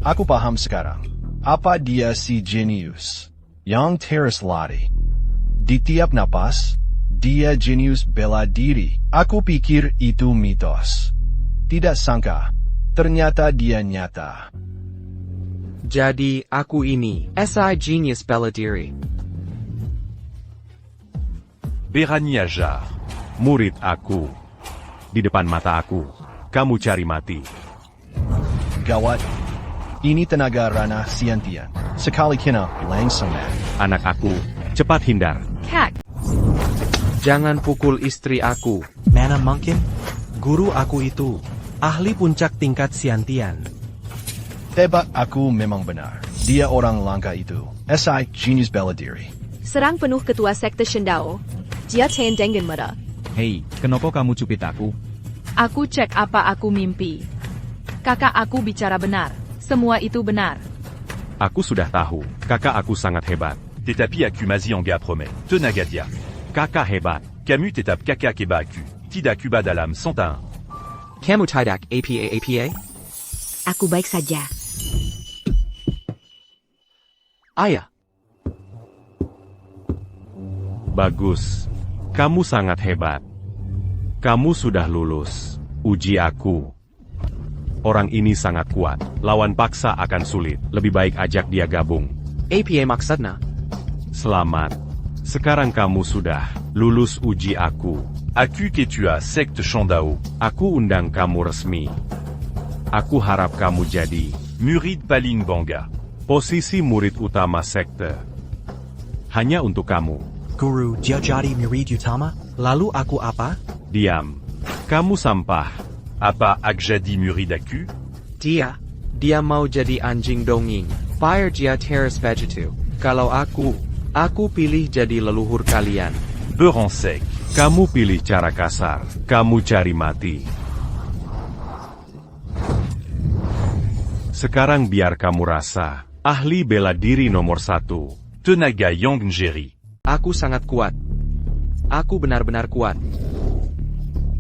Aku paham sekarang. Apa dia si jenius yang terus lari? Di tiap napas, dia jenius bela diri. Aku pikir itu mitos. Tidak sangka, ternyata dia nyata. Jadi, aku ini, SI Genius Bela Diri. Berani ajar. Murid aku. Di depan mata aku. Kamu cari mati. Gawat. Ini tenaga ranah Siantian. Sekali kena, langsung mati. Anak aku, cepat hindar. Kak. Jangan pukul istri aku. Mana mungkin? Guru aku itu, ahli puncak tingkat Siantian. Tebak aku memang benar. Dia orang langka itu. SI Genius Bela Diri. Serang penuh ketua sekte Shindao. Dia Chen dengan muda. Hei, kenapa kamu cupit aku? Aku cek apa aku mimpi. Kakak aku bicara benar. Semua itu benar. Aku sudah tahu, kakak aku sangat hebat. Tetapi aku masih enggak promet. Tenaga dia. Kakak hebat. Kamu tetap kakak keba aku. Tidak kuba dalam sontan. Kamu tidak apa? Aku baik saja. Ayah. Bagus. Kamu sangat hebat. Kamu sudah lulus. Uji aku. Orang ini sangat kuat. Lawan paksa akan sulit. Lebih baik ajak dia gabung. APA maksudnya? Selamat. Sekarang kamu sudah lulus uji aku. Aku ketua sekte Shindao. Aku undang kamu resmi. Aku harap kamu jadi murid paling bangga. Posisi murid utama sekte. Hanya untuk kamu. Guru, dia jadi murid utama? Lalu aku apa? Diam. Kamu sampah. Apa ak jadi murid aku? Dia mau jadi anjing dongeng. Fire dia terus vegetu. Kalau aku pilih jadi leluhur kalian. Beronsek. Kamu pilih cara kasar. Kamu cari mati. Sekarang biar kamu rasa. Ahli bela diri nomor 1. Tenaga Yongjeri. Aku sangat kuat. Aku benar-benar kuat.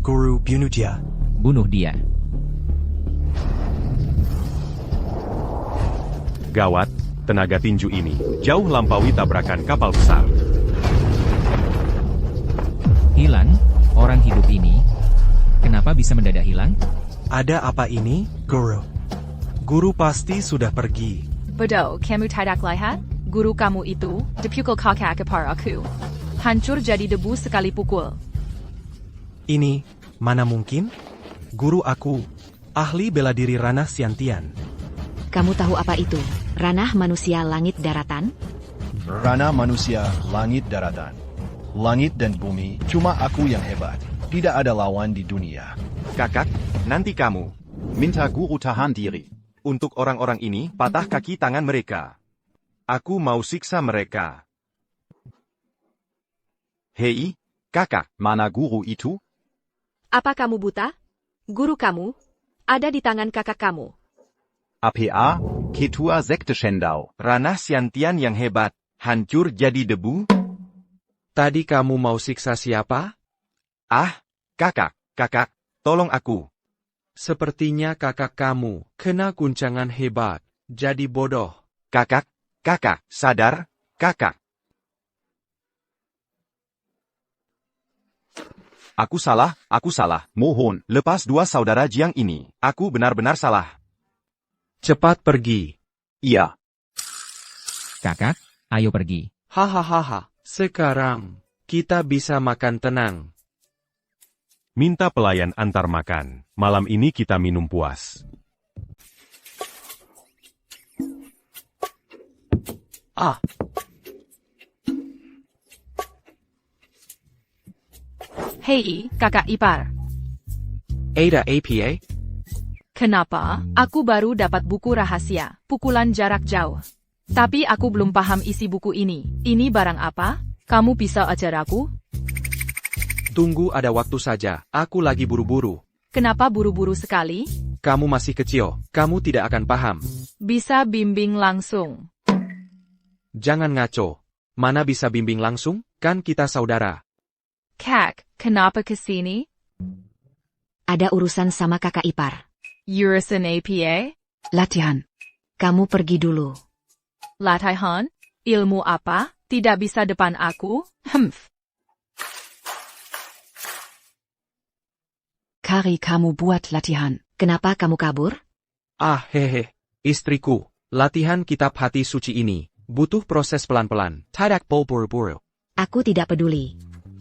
Guru, bunuh dia. Bunuh dia. Gawat, tenaga tinju ini jauh lampaui tabrakan kapal besar. Hilang? Orang hidup ini? Kenapa bisa mendadak hilang? Ada apa ini, Guru? Guru pasti sudah pergi. Bodoh, kamu tidak lihat? Guru kamu itu, dipukul kakak kepar aku. Hancur jadi debu sekali pukul. Ini, mana mungkin? Guru aku, ahli bela diri ranah Siantian. Kamu tahu apa itu? Ranah manusia langit daratan? Ranah manusia, langit daratan. Langit dan bumi, cuma aku yang hebat. Tidak ada lawan di dunia. Kakak, nanti kamu. Minta guru tahan diri. Untuk orang-orang ini, patah kaki tangan mereka. Aku mau siksa mereka. Hei, kakak, mana guru itu? Apa kamu buta? Guru kamu ada di tangan kakak kamu. APA, Ketua Sekte Shendao. Ranah Siantian yang hebat, hancur jadi debu? Tadi kamu mau siksa siapa? Ah, kakak, tolong aku. Sepertinya kakak kamu kena guncangan hebat, jadi bodoh. Kakak, sadar, kakak. Aku salah. Mohon, lepas dua saudara Jiang ini. Aku benar-benar salah. Cepat pergi. Iya. Kakak, ayo pergi. Hahaha, sekarang kita bisa makan tenang. Minta pelayan antar makan. Malam ini kita minum puas. Hei, kakak ipar. Ada APA? Kenapa? Aku baru dapat buku rahasia, pukulan jarak jauh. Tapi aku belum paham isi buku ini. Ini barang apa? Kamu bisa ajar aku? Tunggu ada waktu saja, aku lagi buru-buru. Kenapa buru-buru sekali? Kamu masih kecil, kamu tidak akan paham. Bisa bimbing langsung. Jangan ngaco. Mana bisa bimbing langsung? Kan kita saudara. Kak, kenapa kesini? Ada urusan sama kakak ipar. Urusan APA? Latihan. Kamu pergi dulu. Latihan? Ilmu apa? Tidak bisa depan aku? Kari kamu buat latihan. Kenapa kamu kabur? Hehe. Istriku, latihan kitab hati suci ini butuh proses pelan-pelan. Tidak buru-buru. Aku tidak peduli.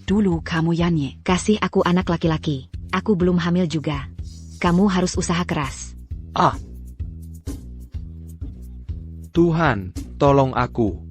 Dulu kamu Yanye, kasih aku anak laki-laki. Aku belum hamil juga. Kamu harus usaha keras. Tuhan, tolong aku.